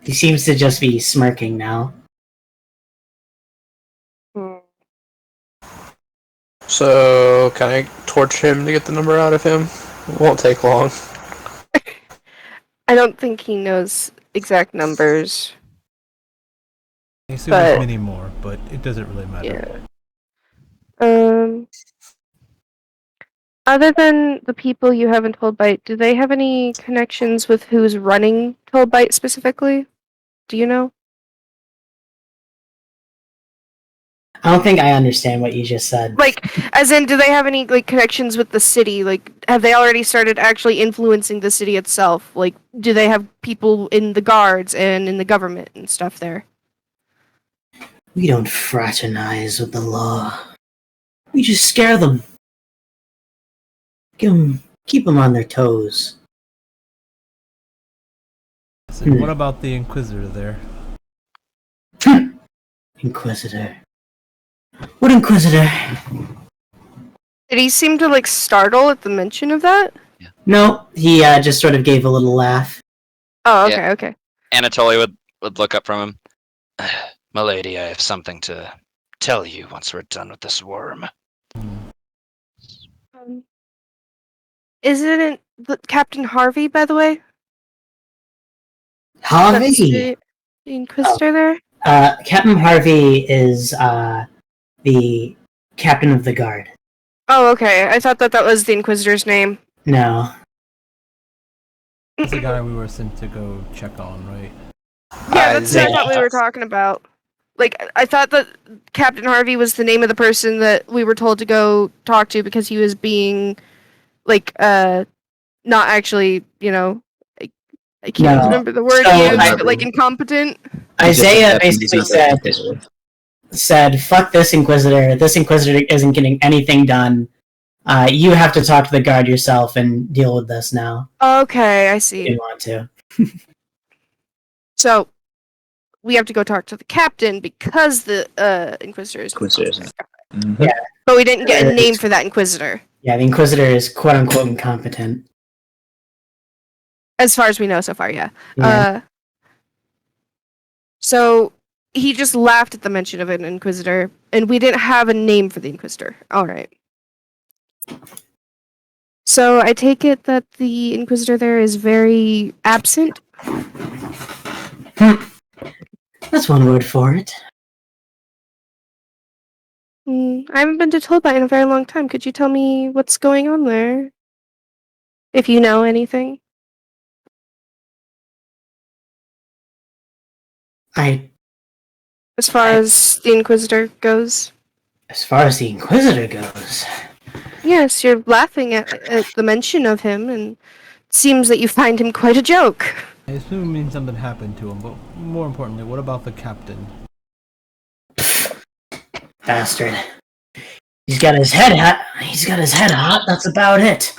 He seems to just be smirking now. Hmm. So, can I torch him to get the number out of him? It won't take long. I don't think he knows exact numbers. I assume But- there's many more, but it doesn't really matter. Yeah. Other than the people you have in Tolbite, do they have any connections with who's running Tolbite specifically? Do you know? I don't think I understand what you just said. Like, as in, do they have any like connections with the city? Like, have they already started actually influencing the city itself? Like, do they have people in the guards and in the government and stuff there? We don't fraternize with the law. We just scare them. Keep them on their toes. So what about the Inquisitor there? Inquisitor. What Inquisitor? Did he seem to like startle at the mention of that? No, he just sort of gave a little laugh. Oh, okay, Yeah. okay. Anatoly would look up from him. Milady, I have something to tell you once we're done with this worm. Isn't it Captain Harvey, by the way? Harvey! That's the Inquisitor there? Captain Harvey is the captain of the guard. Oh, okay. I thought that was the Inquisitor's name. No. That's the guy we were sent to go check on, right? Yeah, that's yeah. what we were talking about. Like, I thought that Captain Harvey was the name of the person that we were told to go talk to because he was being, like, not actually, I can't No. remember the word So he used, I- but, like, incompetent. Isaiah basically said, "Fuck this Inquisitor. This Inquisitor isn't getting anything done. You have to talk to the guard yourself and deal with this now. Okay, I If see. you want to." So, we have to go talk to the captain because the Inquisitor is Inquisitors. But we didn't get a name for that Inquisitor, Yeah, the Inquisitor is quote unquote incompetent. as far as we know so far. Yeah. Yeah. So he just laughed at the mention of an Inquisitor, and we didn't have a name for the Inquisitor. All right. So I take it that the Inquisitor there is very absent. That's one word for it. I haven't been to Tolbite in a very long time. Could you tell me what's going on there? If you know anything. As far as the Inquisitor goes. As far as the Inquisitor goes, Yes, you're laughing at the mention of him, and it seems that you find him quite a joke. I assume it means something happened to him, but more importantly, what about the captain? bastard. He's got his head hot. That's about it.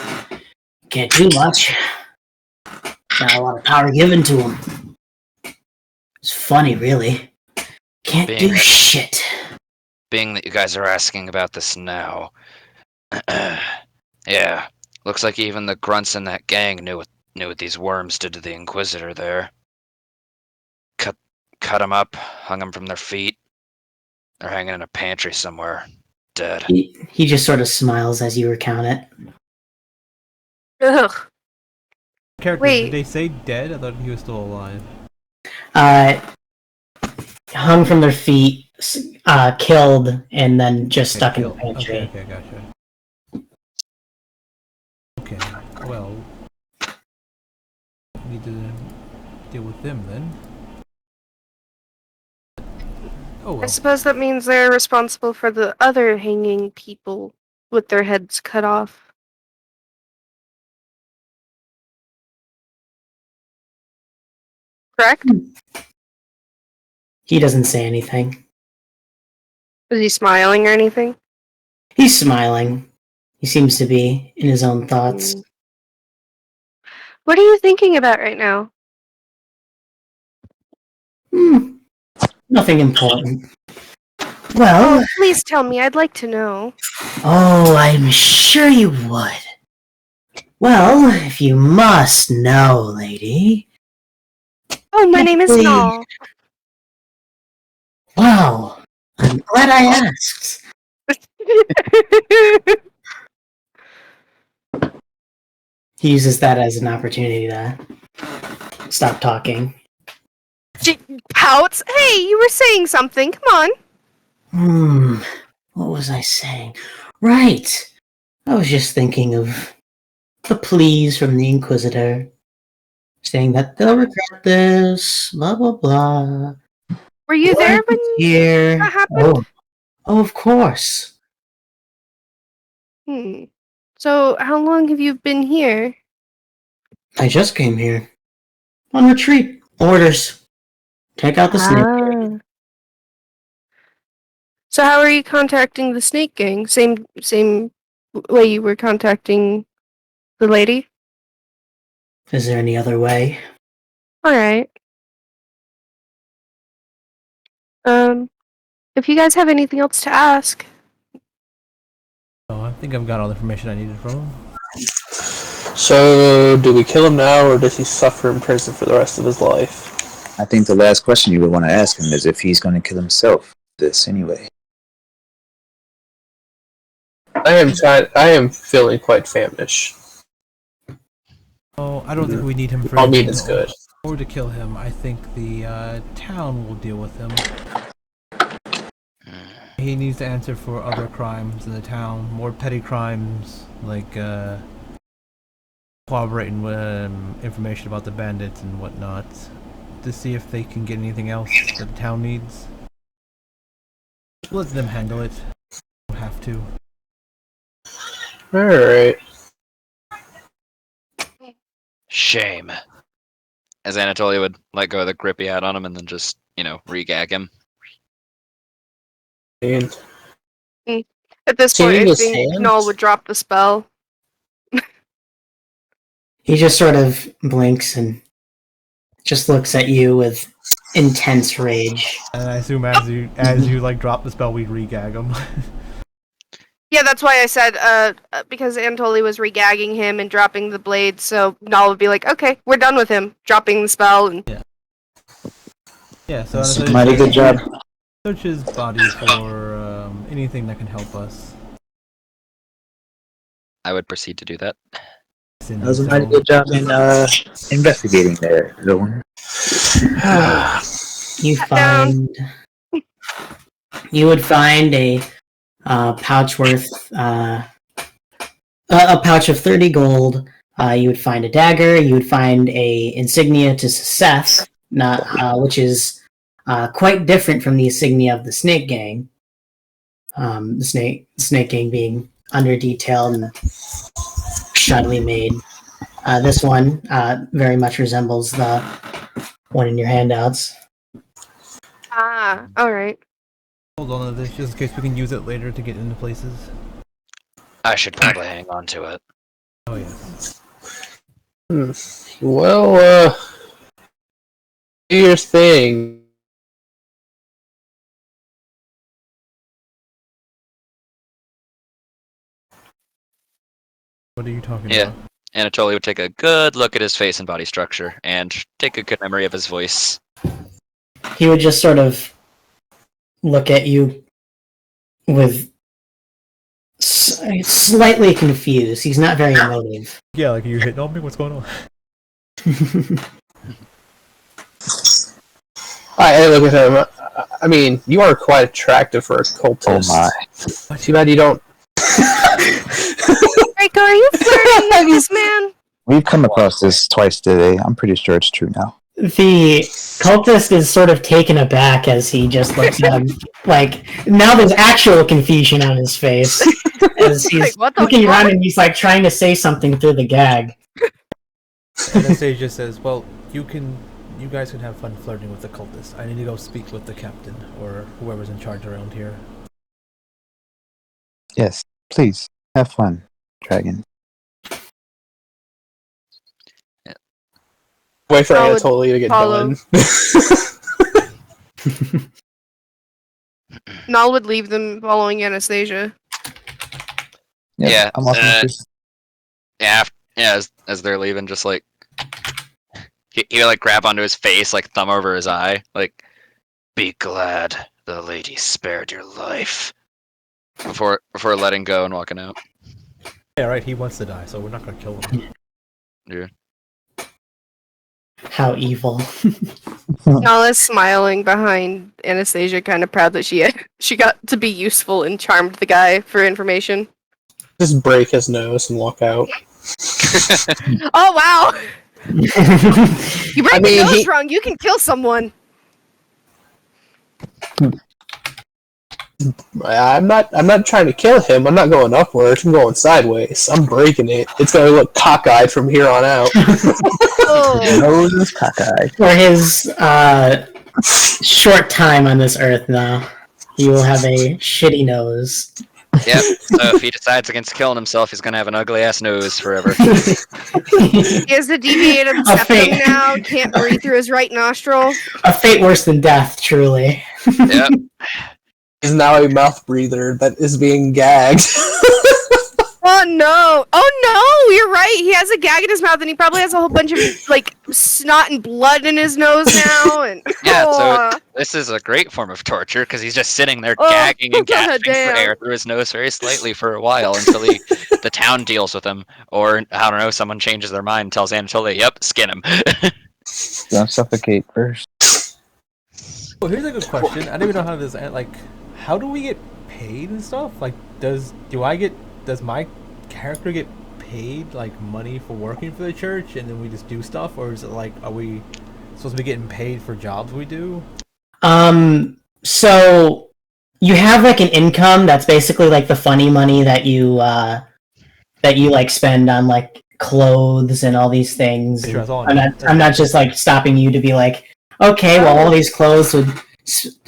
Can't do much. Not a lot of power given to him. It's funny, really. Can't Being do that- shit. Being that you guys are asking about this now, yeah, looks like even the grunts in that gang knew what these worms did to the Inquisitor there. Cut them up, hung them from their feet. They're hanging in a pantry somewhere, dead. He just sort of smiles as you recount it. Ugh. Character, Wait. did they say dead? I thought he was still alive. Hung from their feet, killed, and then just stuck in the Killed. pantry. Okay, gotcha. Okay, well, we need to deal with them then. Oh I well. suppose that means they're responsible for the other hanging people with their heads cut off. Correct? He doesn't say anything. Is he smiling or anything? He's smiling. He seems to be in his own thoughts. What are you thinking about right now? Nothing important. Well, Oh, please tell me. I'd like to know. oh, I'm sure you would. Well, if you must know, lady. Oh, my name is Please. Nall. Wow, I'm glad I asked. He uses that as an opportunity to stop talking. Pouts? Hey, you were saying something. Come on. What was I saying? Right. I was just thinking of the pleas from the Inquisitor, saying that they'll regret this, blah blah blah. Were you there when Here. that happened? Oh, of course. So, how long have you been here? I just came here. On retreat. Orders. Take out the snake. So, how are you contacting the Snake Gang? Same way you were contacting the lady? Is there any other way? Alright. If you guys have anything else to ask. Oh, I think I've got all the information I needed from him. So, do we kill him now, or does he suffer in prison for the rest of his life? I think the last question you would want to ask him is if he's going to kill himself. This anyway. I am feeling quite famished. Oh, I don't think we need him for All meat anything is good. Or to kill him, I think the town will deal with him. He needs to answer for other crimes in the town, more petty crimes, like corroborating information about the bandits and whatnot, to see if they can get anything else that the town needs. Let them handle it. Don't have to. Alright. Shame. As Anatolia would let go of the grip he had on him and then just, re-gag him. And At this Seeing point, I his think hands? Null would drop the spell. He just sort of blinks and just looks at you with intense rage. And I assume as you like drop the spell, we re-gag him. Yeah, that's why I said, because Antoli was regagging him and dropping the blade, so Null would be like, okay, we're done with him, dropping the spell, and... Yeah, so That's a mighty good job. search his body for anything that can help us. I would proceed to do that. That was a mighty good job in investigating there, Zoan. You would find a pouch worth a pouch of 30 gold. You would find a dagger. You would find a insignia to Seth, which is quite different from the insignia of the Snake Gang. The Snake Gang being under detailed and shoddily made. This one very much resembles the one in your handouts. Ah, alright. Hold on to this just in case we can use it later to get into places. I should probably hang on to it. Oh yes. Well, do your thing. What are you talking Yeah. about? Anatolia would take a good look at his face and body structure and take a good memory of his voice. He would just sort of look at you with slightly confused. He's not very emotive. Yeah, like, are you hitting on me? What's going on? I look at him. I mean, you are quite attractive for a cultist. Oh my. Too bad you don't. Draco, are you flirting with this man? We've come across this twice today. I'm pretty sure it's true now. The cultist is sort of taken aback as he just looks at him. Like, now there's actual confusion on his face. As he's Like, what the looking fuck? around and he's like trying to say something through the gag. Anastasia says, well, you guys can have fun flirting with the cultist. I need to go speak with the captain, or whoever's in charge around here. Yes, please have fun, dragon. Wait for I would Anatolia to get follow. done. Null would leave them following Anastasia. Yeah, I'm also as they're leaving, just like he like grab onto his face, like thumb over his eye, like be glad the lady spared your life before letting go and walking out. Yeah, right, he wants to die, so we're not gonna kill him. Yeah. How evil. Null is smiling behind Anastasia, kind of proud that she got to be useful and charmed the guy for information. Just break his nose and walk out. Oh wow! You break I mean, the nose wrong, you can kill someone. I'm not trying to kill him. I'm not going upwards. I'm going sideways. I'm breaking it. It's gonna look cockeyed from here on out. Oh. nose is cockeyed. For his short time on this earth now, he will have a shitty nose. Yep. So if he decides against killing himself, he's gonna have an ugly ass nose forever. He has a deviated A septum fate. now, can't breathe through his right nostril. A fate worse than death, truly. Yep. He's now a mouth breather that is being gagged. Oh no! Oh no! You're right. He has a gag in his mouth, and he probably has a whole bunch of like snot and blood in his nose now. And Yeah, oh, so this is a great form of torture because he's just sitting there Oh, gagging and gasping for damn. air through his nose very slightly for a while until the town deals with him, or I don't know, someone changes their mind and tells Anatolia, "Yep, skin him." Gonna suffocate first. Well, here's a good question. I don't even know how this like. How do we get paid and stuff? Like, does my character get paid like money for working for the church, and then we just do stuff, or is it like, are we supposed to be getting paid for jobs we do? So you have like an income that's basically like the funny money that you like spend on like clothes and all these things. Sure, that's all I'm not just like stopping you to be like, okay, well, all these clothes would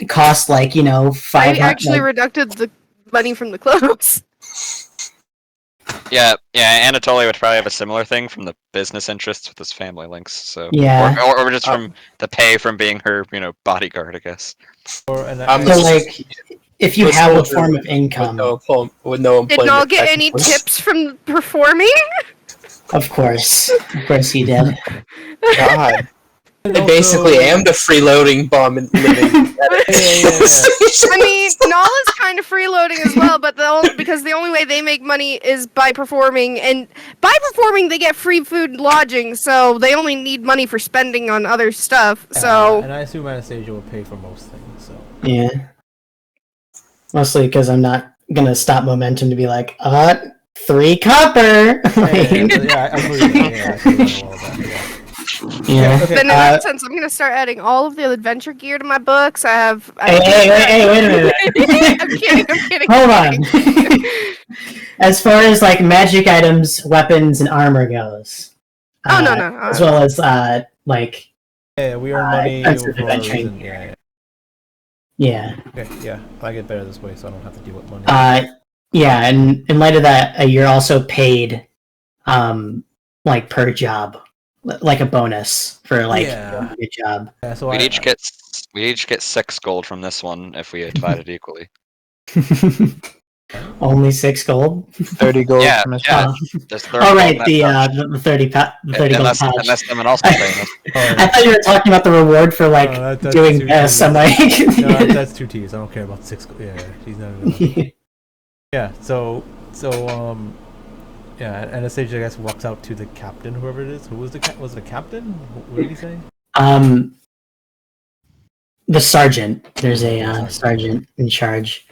cost like, you know, I 500. actually reducted the money from the clothes. Yeah, Anatoly would probably have a similar thing from the business interests with his family links. So Yeah. or just from the pay from being her, bodyguard, I guess. So like, if you have a form of income, with no employment. Did Noel get any technically. tips from performing? of course he did. God. I basically am the freeloading bomb and living. I mean, Noel is kind of freeloading as well, but because the only way they make money is by performing, and by performing they get free food and lodging, so they only need money for spending on other stuff. So, and I assume Anastasia will pay for most things. So Yeah. Mostly because I'm not gonna stop momentum to be like, 3 copper. yeah, I believe it. Yeah, I see that all about it, yeah. Yeah. Okay. then in that sense, I'm gonna start adding all of the adventure gear to my books. Hey, wait a minute. I'm kidding. Hold on. As far as like magic items, weapons, and armor goes. Oh no. As well as like Yeah, we earn money expensive for a adventuring reason. gear. Yeah. Yeah. Okay, yeah. I get better this way, so I don't have to deal with money. Yeah, and in light of that, you're also paid like per job. Like a bonus for like doing a good job. Yeah, so We'd each get 6 gold from this one if we divided equally. Only 6 gold. 30 gold Yeah, from his yeah. mom. There's Oh right, gold in that pouch. the 30 gold unless, pouch. unless someone else is paying us. I thought you were talking about the reward for like that's doing too some No, like. that's 2 T's. I don't care about 6. Yeah, she's not even. Yeah. So yeah, Anastasia I guess walks out to the captain, whoever it is. Who was was it a captain? What did he say? The sergeant. There's a sergeant in charge.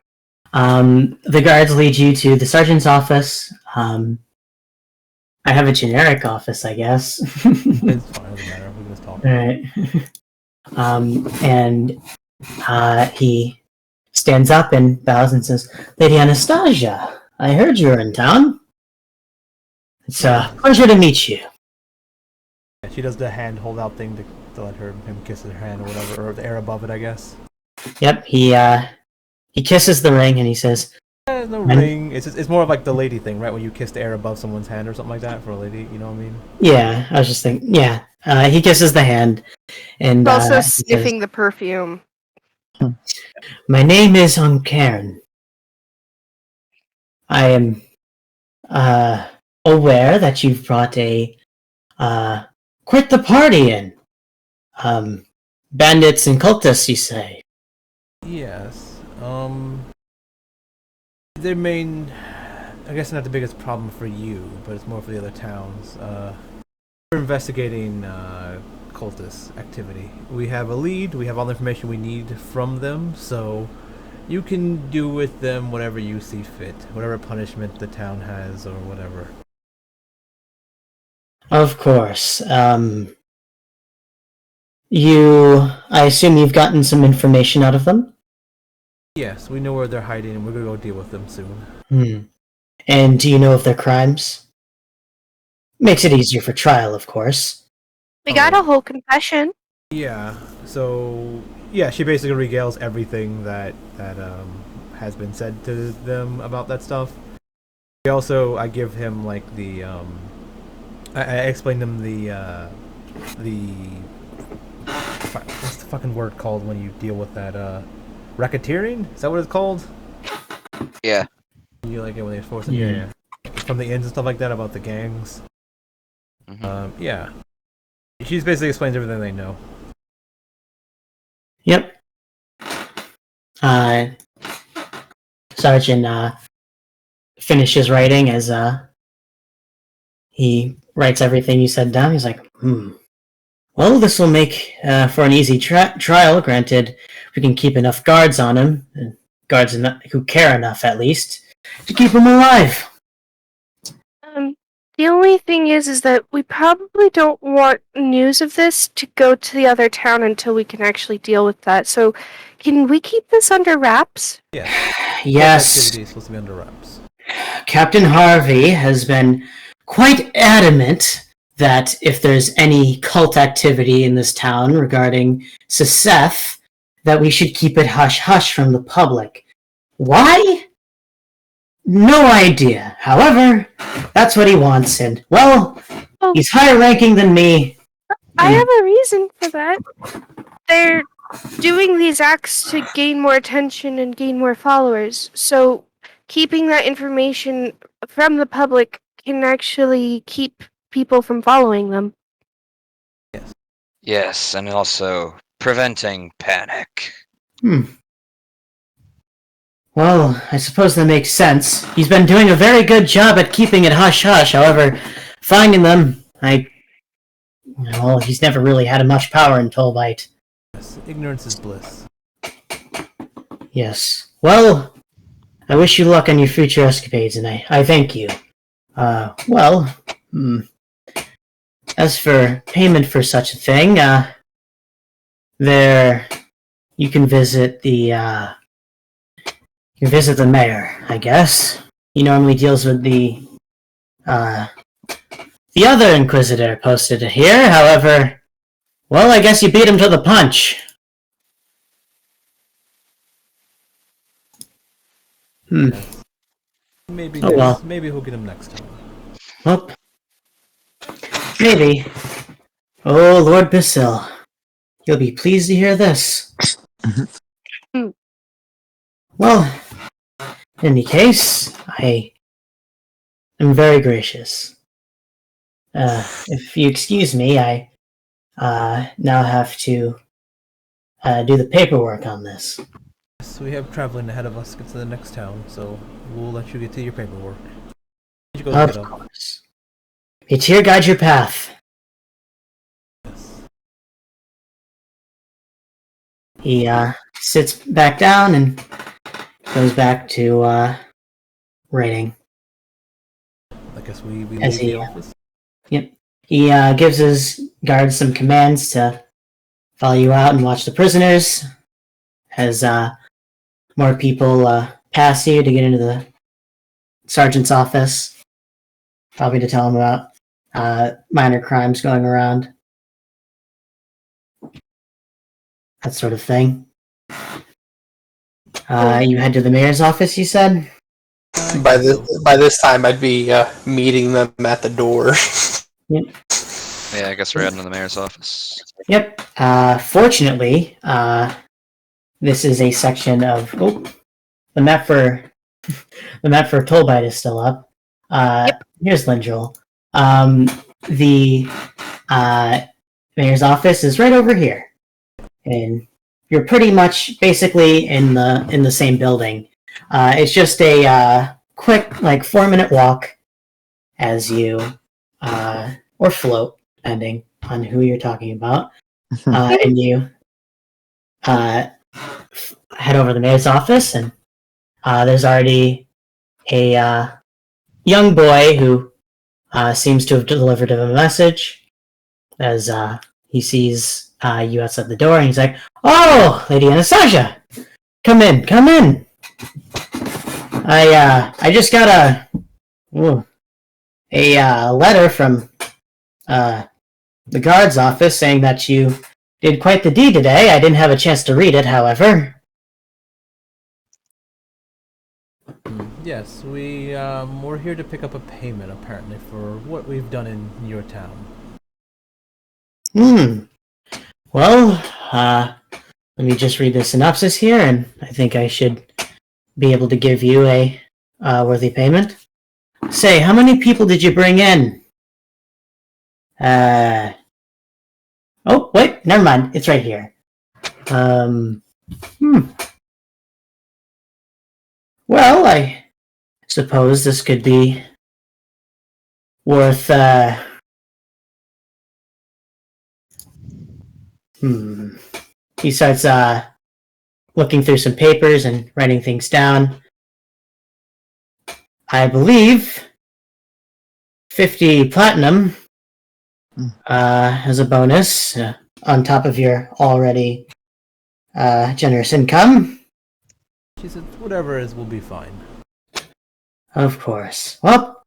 The guards lead you to the sergeant's office. I have a generic office, I guess. It's fine, doesn't matter. We can just talk. Alright. And he stands up and bows and says, Lady Anastasia, I heard you were in town. It's a pleasure to meet you. Yeah, she does the hand hold out thing to let him kiss her hand or whatever, or the air above it, I guess. Yep, he kisses the ring and he says, No ring. It's more of like the lady thing, right? When you kiss the air above someone's hand or something like that for a lady, you know what I mean? yeah, I was just thinking, yeah. He kisses the hand and Also he sniffing the perfume. says, my name is Cairn. I am aware that you've brought a quite the party in. Bandits and cultists, you say? Yes. Their main, I guess, not the biggest problem for you, but it's more for the other towns. We're investigating cultist activity. We have a lead. We have all the information we need from them, so you can do with them whatever you see fit, whatever punishment the town has or whatever. Of course. I assume you've gotten some information out of them? Yes, we know where they're hiding, and we're gonna go deal with them soon. And do you know of their crimes? Makes it easier for trial, of course. We got a whole confession. Yeah. So yeah, she basically regales everything that has been said to them about that stuff. I give him like the I explain them the what's the fucking word called when you deal with that racketeering? Is that what it's called? Yeah. You like it when they force it? Yeah. Yeah. From the inns and stuff like that about the gangs. Mhm. Yeah. She basically explains everything they know. Yep. Sergeant finishes writing as he writes everything you said down. He's like, Well, this will make for an easy trial. Granted, we can keep enough guards on him, guards who care enough, at least, to keep him alive. The only thing is that we probably don't want news of this to go to the other town until we can actually deal with that. So, can we keep this under wraps? Yeah. Yes. Activity is supposed to be under wraps. Captain Harvey has been quite adamant that if there's any cult activity in this town regarding Seth, that we should keep it hush-hush from the public. Why? No idea. However, that's what he wants, and, well, he's higher ranking than me. I have a reason for that. They're doing these acts to gain more attention and gain more followers, so keeping that information from the public can actually keep people from following them. Yes, and also preventing panic. Well, I suppose that makes sense. He's been doing a very good job at keeping it hush-hush. However, finding them, well, he's never really had much power in Tolbite. Yes, ignorance is bliss. Yes. Well, I wish you luck on your future escapades, and I thank you. As for payment for such a thing, you can visit the mayor, I guess. He normally deals with the other Inquisitor posted here. However, well, I guess you beat him to the punch. Maybe maybe he'll get him next time. Well, maybe. Oh, Lord Basil. You'll be pleased to hear this. Well, in any case, I am very gracious. If you excuse me, I now have to do the paperwork on this. So we have traveling ahead of us to get to the next town, so we'll let you get to your paperwork. You go look it Of up. course. May Tyr guide your path. Yes. He sits back down and goes back to writing. I guess we As leave he- the office. He gives his guards some commands to follow you out and watch the prisoners. As more people pass you to get into the sergeant's office, probably to tell him about minor crimes going around. That sort of thing. You head to the mayor's office, you said? By this time, I'd be meeting them at the door. Yeah, I guess we're heading to the mayor's office. Yep. Fortunately, this is a section of the map for Tolbite is still up. Here's Lindrel. The mayor's office is right over here, and you're pretty much basically in the same building. It's just a quick 4-minute walk as you or float, depending on who you're talking about. And you head over to the mayor's office, and there's already a young boy who seems to have delivered him a message as he sees you outside the door, and he's like, "Oh, Lady Anastasia, come in, come in. I just got a letter from the guard's office saying that you did quite the deed today. I didn't have a chance to read it, however." Yes, we're here to pick up a payment, apparently, for what we've done in your town. Well, let me just read the synopsis here, and I think I should be able to give you a worthy payment. Say, how many people did you bring in? Oh, wait, never mind. It's right here. Well, I suppose this could be worth, He starts looking through some papers and writing things down. I believe 50 platinum as a bonus on top of your already generous income. She said, whatever is will be fine. Of course. Well,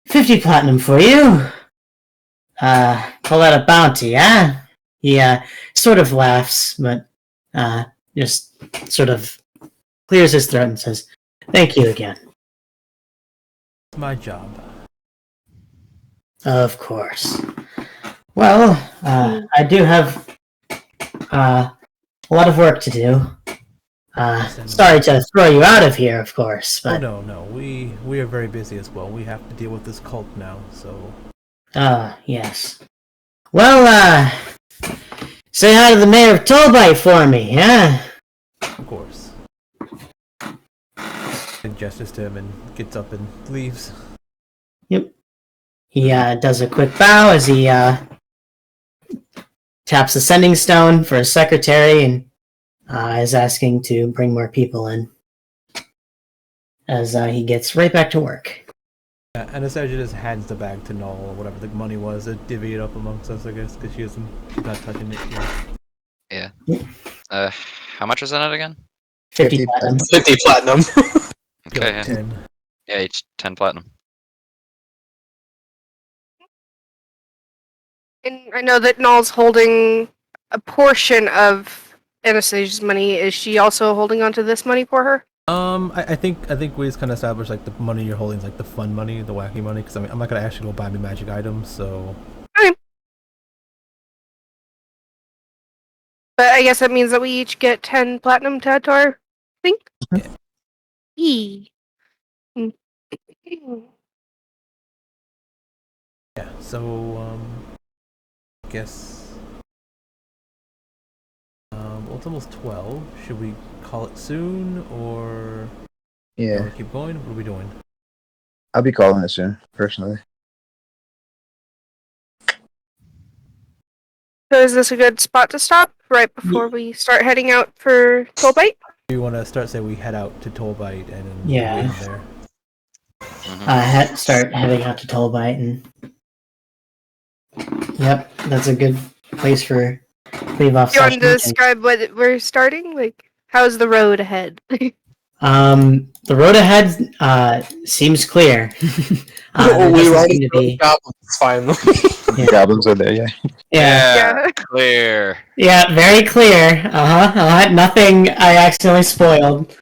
50 platinum for you. Call that a bounty, huh? He sort of laughs, but just sort of clears his throat and says, "Thank you again." It's my job. Of course. Well, I do have a lot of work to do. Sorry to throw you out of here, of course, but... Oh, no. We are very busy as well. We have to deal with this cult now, so... yes. Well, say hi to the mayor of Tolbite for me, yeah? Of course. And gestures to him and gets up and leaves. Yep. He does a quick bow as he taps the sending stone for his secretary and is asking to bring more people in as he gets right back to work. Yeah, Anastasia just hands the bag to Null or whatever the money was to divvy it up amongst us, I guess, because she's not touching it yet. Yeah. How much is in it again? 50 platinum. 50 platinum. Okay, yeah. 10. Yeah, each 10 platinum. And I know that Null's holding a portion of Anastasia's money. Is she also holding onto this money for her? I think we just kind of established like the money you're holding is like the fun money, the wacky money. Because I mean, I'm not gonna ask you to go buy me magic items, so. Okay. But I guess that means that we each get 10 platinum to add to our thing. Yeah. Yee. Yeah. So I guess. Well, it's almost 12. Should we call it soon or? Yeah, Or keep going? What are we doing? I'll be calling it soon, personally. So is this a good spot to stop right before we start heading out for Tolbite? Do you want to say we head out to Tolbite and then Yeah. wait there? Start heading out to Tolbite and... Yep, that's a good place for leave off Do you want session. to describe what we're starting? Like, how's the road ahead? The road ahead seems clear. There we doesn't already seem to be... goblins finally. Goblins are there, yeah. Yeah, Clear. yeah, very clear. Nothing I accidentally spoiled.